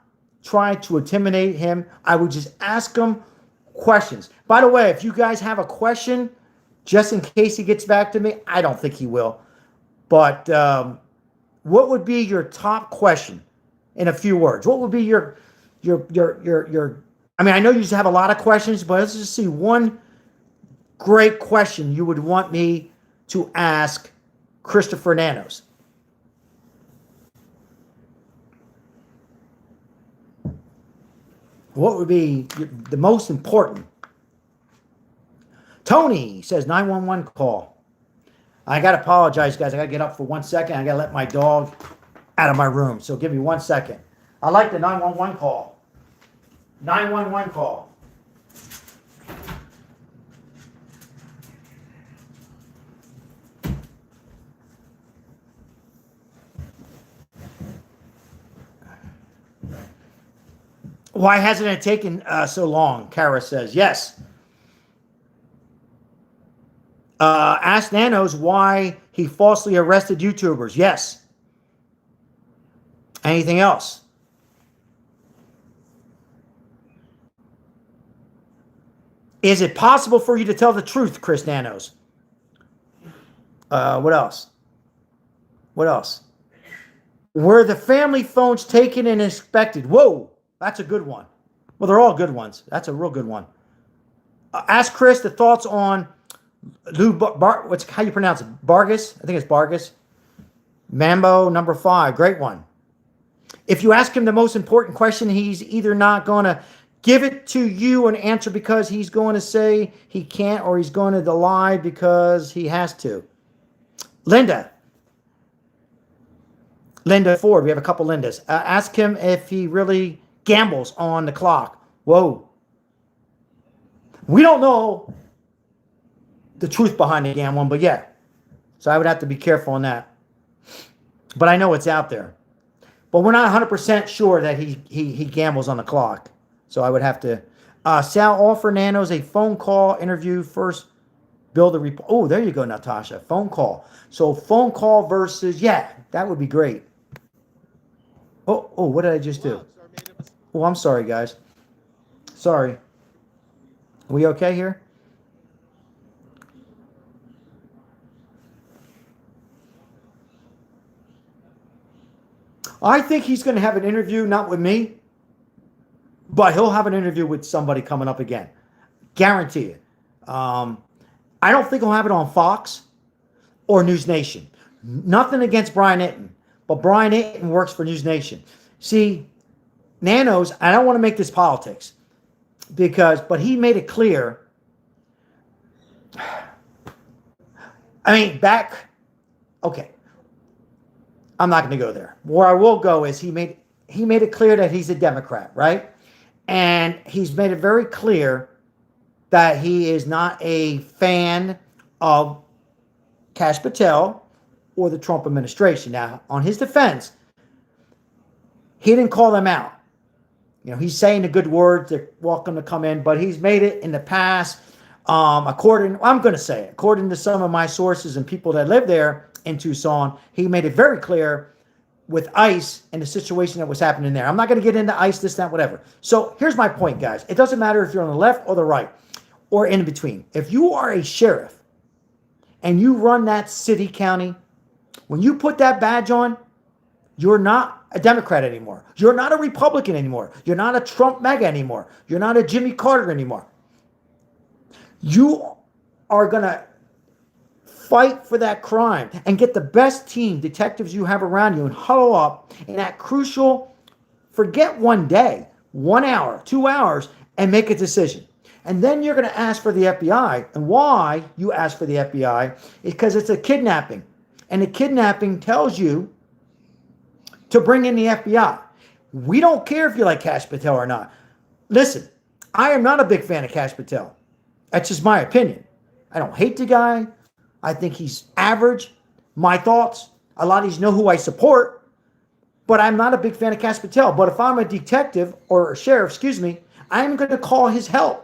try to intimidate him. I would just ask him questions. By the way, if you guys have a question, just in case he gets back to me, I don't think he will. But what would be your top question in a few words? What would be your I mean, I know you just have a lot of questions, but let's just see one great question you would want me to ask Christopher Nanos. What would be the most important Tony says 911 call. I got to apologize, guys. I got to get up for 1 second. I got to let my dog out of my room. So give me 1 second. I like the 911 call. 911 call. Why hasn't it taken so long? Kara says, yes. Ask Nanos why he falsely arrested YouTubers. Yes. Anything else? Is it possible for you to tell the truth, Chris Nanos? What else? What else? Were the family phones taken and inspected? Whoa, that's a good one. Well, they're all good ones. That's a real good one. Ask Chris the thoughts on Lou what's how you pronounce it? Vargas? I think it's Vargas. Mambo number 5. Great one. If you ask him the most important question, he's either not going to give it to you and answer because he's going to say he can't, or he's going to lie because he has to. Linda Ford. We have a couple Lindas. Ask him if he really gambles on the clock. Whoa. We don't know the truth behind the gambling, but yeah. So I would have to be careful on that. But I know it's out there. But we're not 100% sure that he gambles on the clock. So I would have to. Sal offer Nanos a phone call interview first. Build a report. Oh, there you go, Natasha. Phone call. So phone call versus, yeah, that would be great. Oh, what did I just do? Oh, I'm sorry, guys. Sorry. Are we okay here? I think he's going to have an interview, not with me, but he'll have an interview with somebody coming up again. Guarantee it. I don't think he'll have it on Fox or News Nation. Nothing against Brian Itton, but Brian Itton works for News Nation. See, Nanos, I don't want to make this politics, but he made it clear. I mean, okay. I'm not going to go there. Where I will go is he made it clear that he's a Democrat, right? And he's made it very clear that he is not a fan of Kash Patel or the Trump administration. Now, on his defense, he didn't call them out. You know, he's saying the good words. They're welcome to come in, but he's made it in the past. According to some of my sources and people that live there in Tucson, he made it very clear with ICE and the situation that was happening there. I'm not going to get into ICE, this, that, whatever. So here's my point, guys. It doesn't matter if you're on the left or the right or in between. If you are a sheriff and you run that city, county, when you put that badge on, you're not a Democrat anymore. You're not a Republican anymore. You're not a Trump MAGA anymore. You're not a Jimmy Carter anymore. You are going to fight for that crime and get the best team, detectives you have around you, and huddle up in that crucial, forget 1 day, 1 hour, 2 hours, and make a decision. And then you're going to ask for the FBI. And why you ask for the FBI is because it's a kidnapping. And the kidnapping tells you to bring in the FBI. We don't care if you like Kash Patel or not. Listen, I am not a big fan of Kash Patel. That's just my opinion. I don't hate the guy. I think he's average. My thoughts. A lot of you know who I support. But I'm not a big fan of Kash Patel. But if I'm a detective or a sheriff, I'm going to call his help.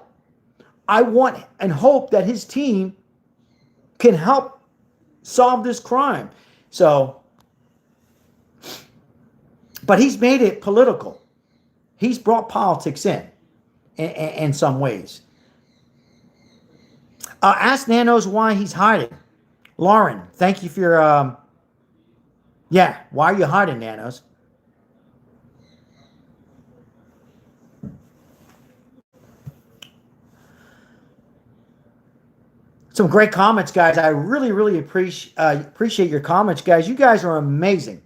I want and hope that his team can help solve this crime. So, but he's made it political. He's brought politics in some ways. Ask Nanos why he's hiding. Lauren, thank you for your, why are you hiding, Nanos? Some great comments, guys. I really, really appreciate your comments, guys. You guys are amazing.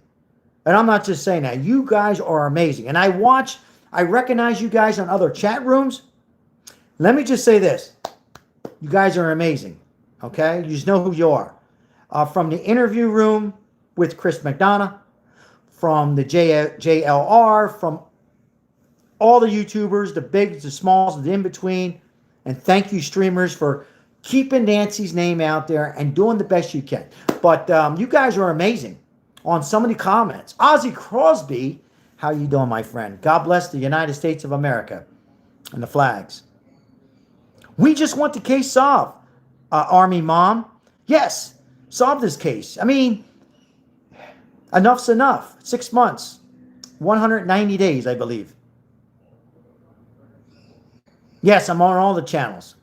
And I'm not just saying that. You guys are amazing. And I recognize you guys on other chat rooms. Let me just say this. You guys are amazing. Okay? You just know who you are. From the interview room with Chris McDonough, from the JLR, from all the YouTubers, the bigs, the smalls, the in-between. And thank you, streamers, for keeping Nancy's name out there and doing the best you can. But you guys are amazing on some of the comments. Ozzy Crosby, how you doing, my friend? God bless the United States of America and the flags. We just want the case solved, Army Mom. Yes, solve this case. I mean, enough's enough. 6 months, 190 days, I believe. Yes, I'm on all the channels.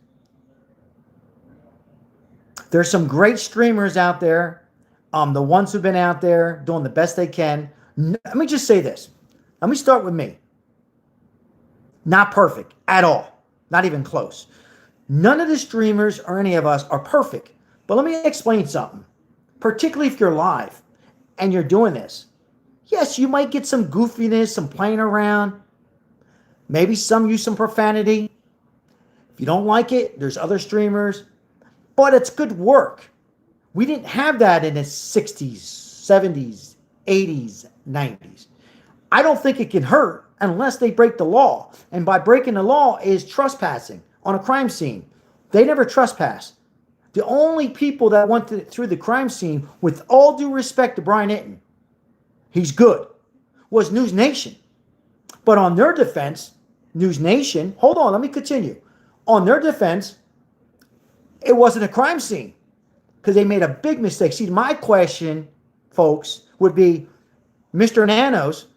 There's some great streamers out there. The ones who've been out there doing the best they can. Let me just say this. Let me start with me. Not perfect at all. Not even close. None of the streamers or any of us are perfect. But let me explain something. Particularly if you're live and you're doing this. Yes, you might get some goofiness, some playing around. Maybe some use some profanity. If you don't like it, there's other streamers. But it's good work. We didn't have that in the 60s, 70s, 80s, 90s. I don't think it can hurt unless they break the law. And by breaking the law is trespassing on a crime scene. They never trespass. The only people that went through the crime scene, with all due respect to Brian Itton, he's good, was News Nation. But on their defense, News Nation, hold on, let me continue. On their defense, it wasn't a crime scene because they made a big mistake. See, my question, folks, would be, Mr. Nanos,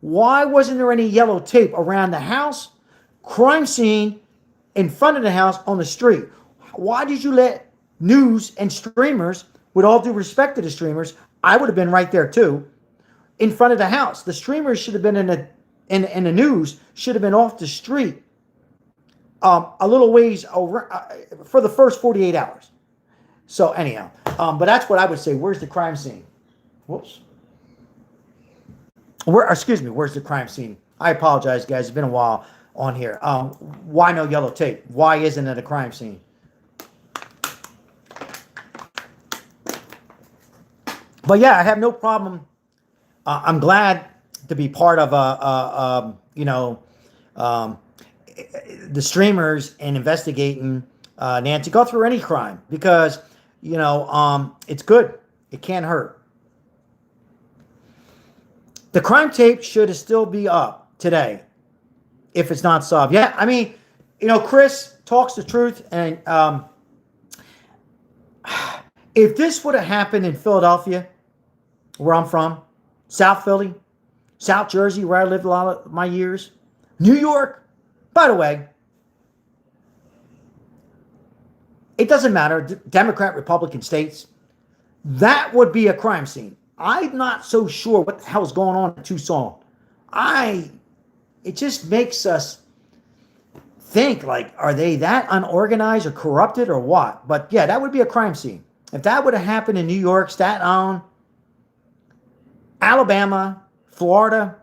why wasn't there any yellow tape around the house, crime scene, in front of the house, on the street? Why did you let news and streamers, with all due respect to the streamers, I would have been right there too, in front of the house? The streamers should have been in the news, should have been off the street a little ways over, for the first 48 hours. So anyhow, but that's what I would say. Where's the crime scene? Whoops. Where's the crime scene? I apologize, guys. It's been a while on here. Why no yellow tape? Why isn't it a crime scene? But yeah, I have no problem. I'm glad to be part of the streamers and investigating Nancy Guthrie or any crime, because it's good. It can't hurt. The crime tape should still be up today if it's not solved. Yeah, I mean, Chris talks the truth, and if this would have happened in Philadelphia, where I'm from, South Philly, South Jersey, where I lived a lot of my years, New York, by the way, it doesn't matter, Democrat, Republican states, that would be a crime scene. I'm not so sure what the hell is going on in Tucson. It just makes us think, like, are they that unorganized or corrupted or what? But yeah, that would be a crime scene. If that would have happened in New York, Staten Island, Alabama, Florida,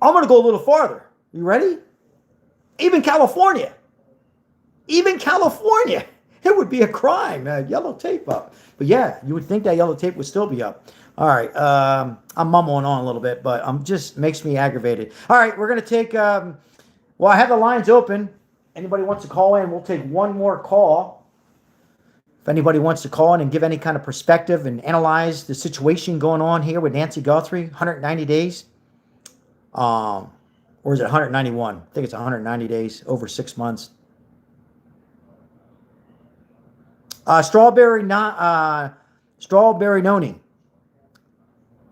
I'm going to go a little farther. You ready? Even California. It would be a crime. Yellow tape up. But yeah, you would think that yellow tape would still be up. All right. I'm mumbling on a little bit, but just makes me aggravated. All right. We're going to take, I have the lines open. Anybody wants to call in, we'll take one more call. If anybody wants to call in and give any kind of perspective and analyze the situation going on here with Nancy Guthrie, 190 days. Or is it 191? I think it's 190 days, over 6 months. Strawberry Noni.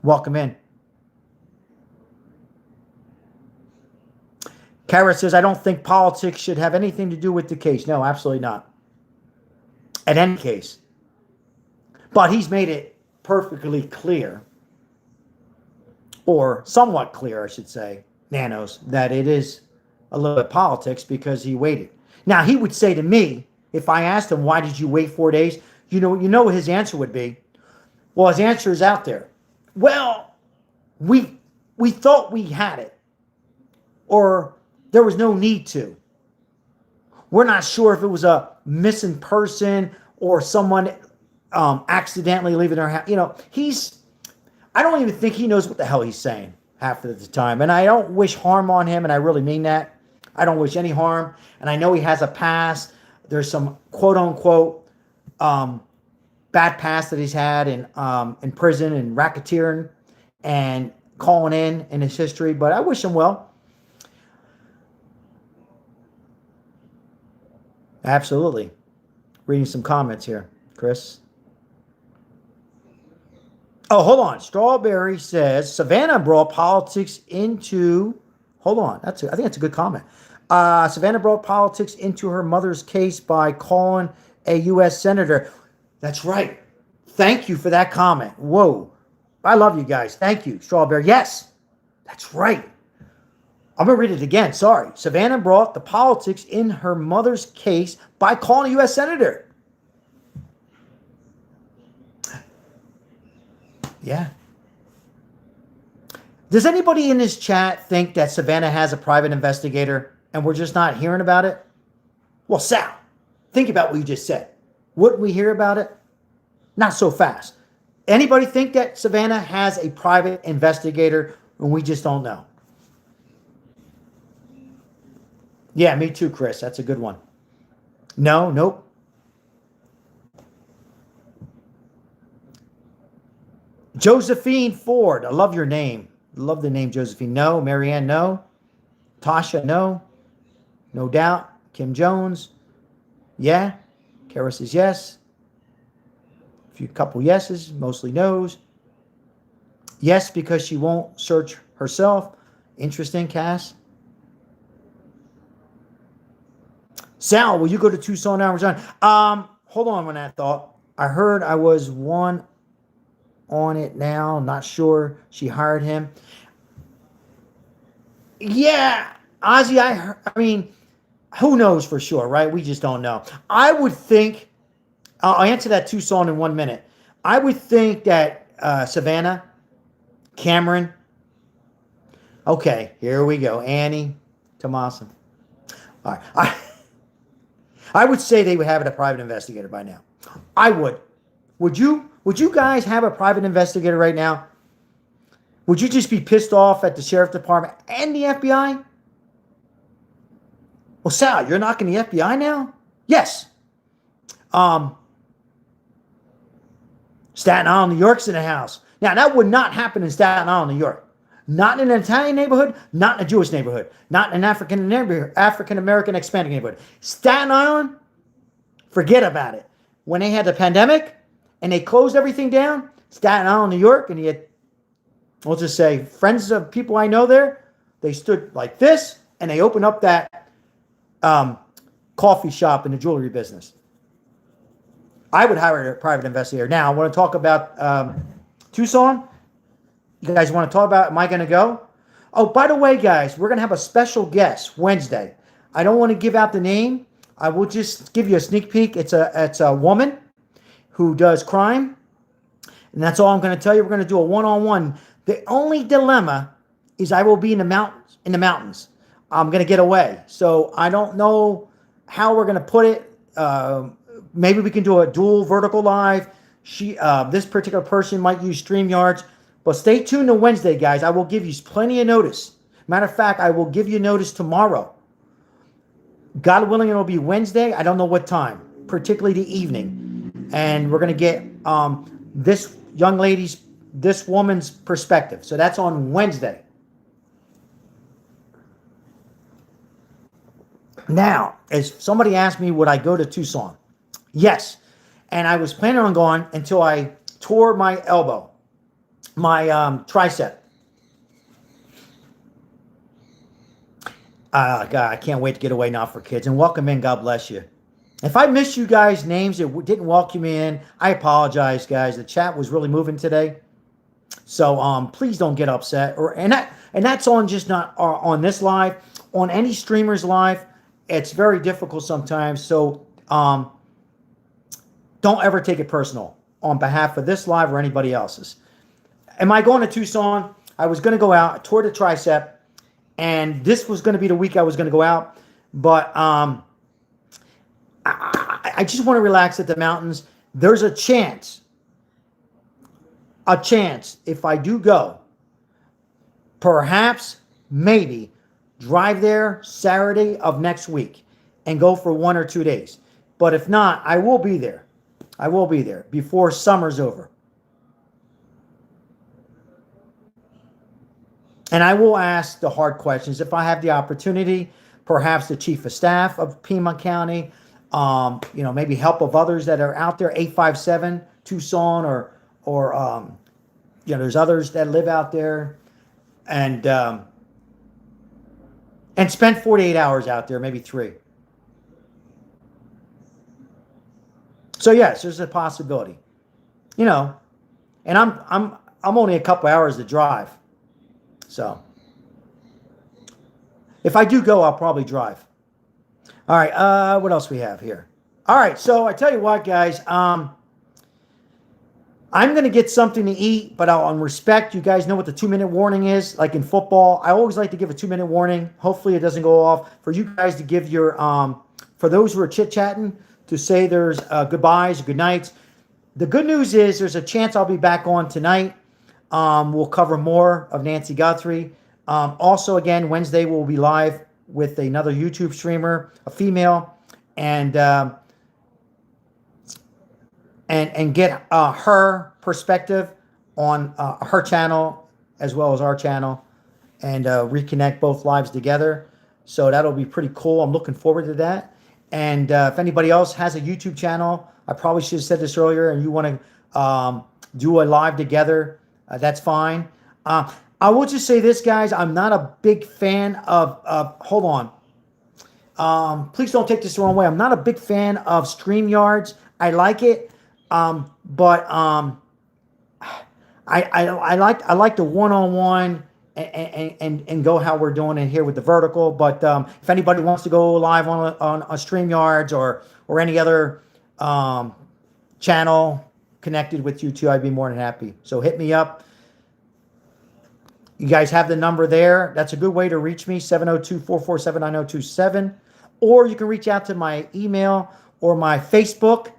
Welcome in. Kara says, I don't think politics should have anything to do with the case. No, absolutely not. In any case. But he's made it perfectly clear, or somewhat clear, I should say, Nanos, that it is a little bit politics because he waited. Now, he would say to me, if I asked him, why did you wait 4 days? You know what his answer would be? Well, his answer is out there. Well, we thought we had it. Or there was no need to. We're not sure if it was a missing person or someone accidentally leaving their house. You know, I don't even think he knows what the hell he's saying half of the time. And I don't wish harm on him, and I really mean that. I don't wish any harm. And I know he has a past. There's some quote-unquote bad past that he's had in prison and racketeering and calling in his history. But I wish him well. Absolutely. Reading some comments here, Chris. Oh, hold on. Strawberry says Savannah brought politics into. Hold on. I think that's a good comment. Savannah brought politics into her mother's case by calling a U.S. senator. That's right. Thank you for that comment. Whoa. I love you guys. Thank you, Strawberry. Yes, that's right. I'm going to read it again. Sorry. Savannah brought the politics in her mother's case by calling a U.S. senator. Yeah. Does anybody in this chat think that Savannah has a private investigator and we're just not hearing about it? Well, Sal, think about what you just said. Wouldn't we hear about it? Not so fast. Anybody think that Savannah has a private investigator and we just don't know? Yeah, me too, Chris. That's a good one. No, nope. Josephine Ford. I love your name. Love the name Josephine. No. Marianne, no. Tasha, no. No doubt. Kim Jones. Yeah. Kara says yes. A few couple yeses, mostly no's. Yes, because she won't search herself. Interesting, Cass. Sal, will you go to Tucson now? Hold on on that thought. I heard I was one on it now. Not sure she hired him. Yeah, Ozzy, I mean, who knows for sure, right? We just don't know. I would think, I'll answer that Tucson in 1 minute. I would think that Savannah, Cameron, okay, here we go. Annie, Tomasa. All right. I would say they would have a private investigator by now. I would. Would you guys have a private investigator right now? Would you just be pissed off at the sheriff department and the FBI? Well, Sal, you're knocking the FBI now? Yes. Staten Island, New York's in the house. Now, that would not happen in Staten Island, New York. Not in an Italian neighborhood, not in a Jewish neighborhood, not in an African-American Hispanic neighborhood. Staten Island, forget about it. When they had the pandemic and they closed everything down, Staten Island, New York, and you had, we'll just say, friends of people I know there, they stood like this, and they opened up that coffee shop in the jewelry business. I would hire a private investigator. Now, I want to talk about Tucson. You guys want to talk about, am I going to go? Oh, by the way, guys, we're going to have a special guest Wednesday. I don't want to give out the name. I will just give you a sneak peek. It's a woman who does crime. And that's all I'm going to tell you. We're going to do a one-on-one. The only dilemma is I will be in the mountains. I'm going to get away. So I don't know how we're going to put it. Maybe we can do a dual vertical live. This particular person might use StreamYards. But stay tuned to Wednesday, guys. I will give you plenty of notice. Matter of fact, I will give you notice tomorrow. God willing, it'll be Wednesday. I don't know what time, particularly the evening. And we're going to get this woman's perspective. So that's on Wednesday. Now, as somebody asked me, would I go to Tucson? Yes. And I was planning on going until I tore my elbow. My tricep. God, I can't wait to get away now for kids. And welcome in. God bless you. If I missed you guys' names that didn't welcome me in, I apologize, guys. The chat was really moving today. So please don't get upset. And that's on just not on this live. On any streamer's live, it's very difficult sometimes. So don't ever take it personal on behalf of this live or anybody else's. Am I going to Tucson? I was going to go out, toward the tricep, and this was going to be the week I was going to go out. But I just want to relax at the mountains. There's a chance, if I do go, perhaps, maybe, drive there Saturday of next week and go for 1 or 2 days. But if not, I will be there. I will be there before summer's over. And I will ask the hard questions if I have the opportunity, perhaps the chief of staff of Pima County, maybe help of others that are out there, 857 Tucson, or there's others that live out there, and spend 48 hours out there, maybe 3. So yes, there's a possibility, and I'm only a couple hours to drive. So if I do go, I'll probably drive. All right. What else we have here? All right. So I tell you what, guys, I'm going to get something to eat, but on respect, you guys know what the 2-minute warning is. Like in football, I always like to give a 2-minute warning. Hopefully it doesn't go off. For you guys to give your, for those who are chit-chatting, to say there's goodbyes, good nights. The good news is there's a chance I'll be back on tonight. We'll cover more of Nancy Guthrie. Also, again, Wednesday we'll be live with another YouTube streamer, a female, and get her perspective on her channel as well as our channel, and reconnect both lives together. So that'll be pretty cool. I'm looking forward to that. And if anybody else has a YouTube channel, I probably should have said this earlier, and you want to do a live together, that's fine. I will just say this, guys. I'm not a big fan of hold on. Please don't take this the wrong way. I'm not a big fan of StreamYards. I like it, but I like the one-on-one and go how we're doing it here with the vertical. But if anybody wants to go live on a StreamYards or any other channel connected with YouTube, I'd be more than happy. So hit me up. You guys have the number there. That's a good way to reach me, 702-447-9027. Or you can reach out to my email or my Facebook.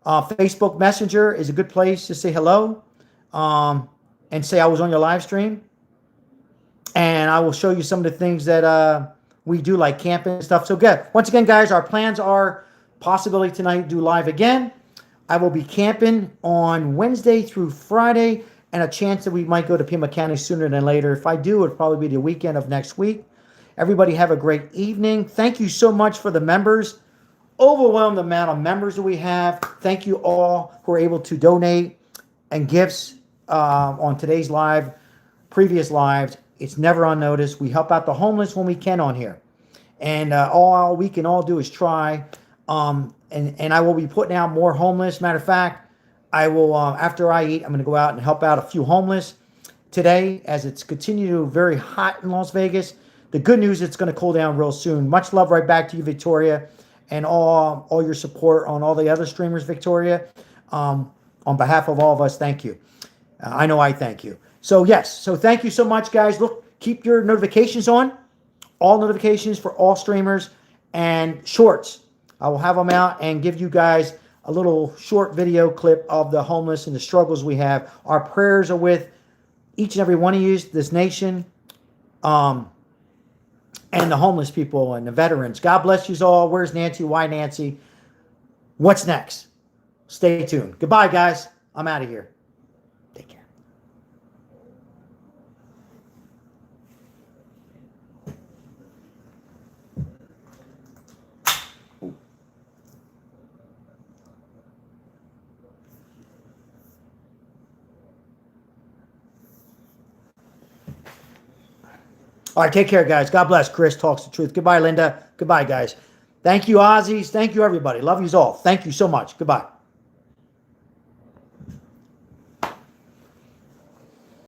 Facebook Messenger is a good place to say hello and say I was on your live stream. And I will show you some of the things that we do, like camping and stuff. So good. Once again, guys, our plans are possibility tonight do live again. I will be camping on Wednesday through Friday, and a chance that we might go to Pima County sooner than later. If I do, it'll probably be the weekend of next week. Everybody have a great evening. Thank you so much for the members. Overwhelming amount of members that we have. Thank you all who are able to donate and gifts on today's live, previous lives. It's never unnoticed. We help out the homeless when we can on here. And all we can all do is try. And I will be putting out more homeless. Matter of fact, I will, after I eat, I'm going to go out and help out a few homeless today, as it's continued very hot in Las Vegas. The good news, it's going to cool down real soon. Much love right back to you, Victoria, and all your support on all the other streamers, Victoria. On behalf of all of us, thank you. I know I thank you. So yes, so thank you so much, guys. Look, keep your notifications on. All notifications for all streamers and shorts. I will have them out and give you guys a little short video clip of the homeless and the struggles we have. Our prayers are with each and every one of you, this nation, and the homeless people and the veterans. God bless you all. Where's Nancy? Why Nancy? What's next? Stay tuned. Goodbye, guys. I'm out of here. Take care. All right, take care, guys. God bless. Chris talks the truth. Goodbye, Linda. Goodbye, guys. Thank you, Aussies. Thank you, everybody. Love yous all. Thank you so much. Goodbye.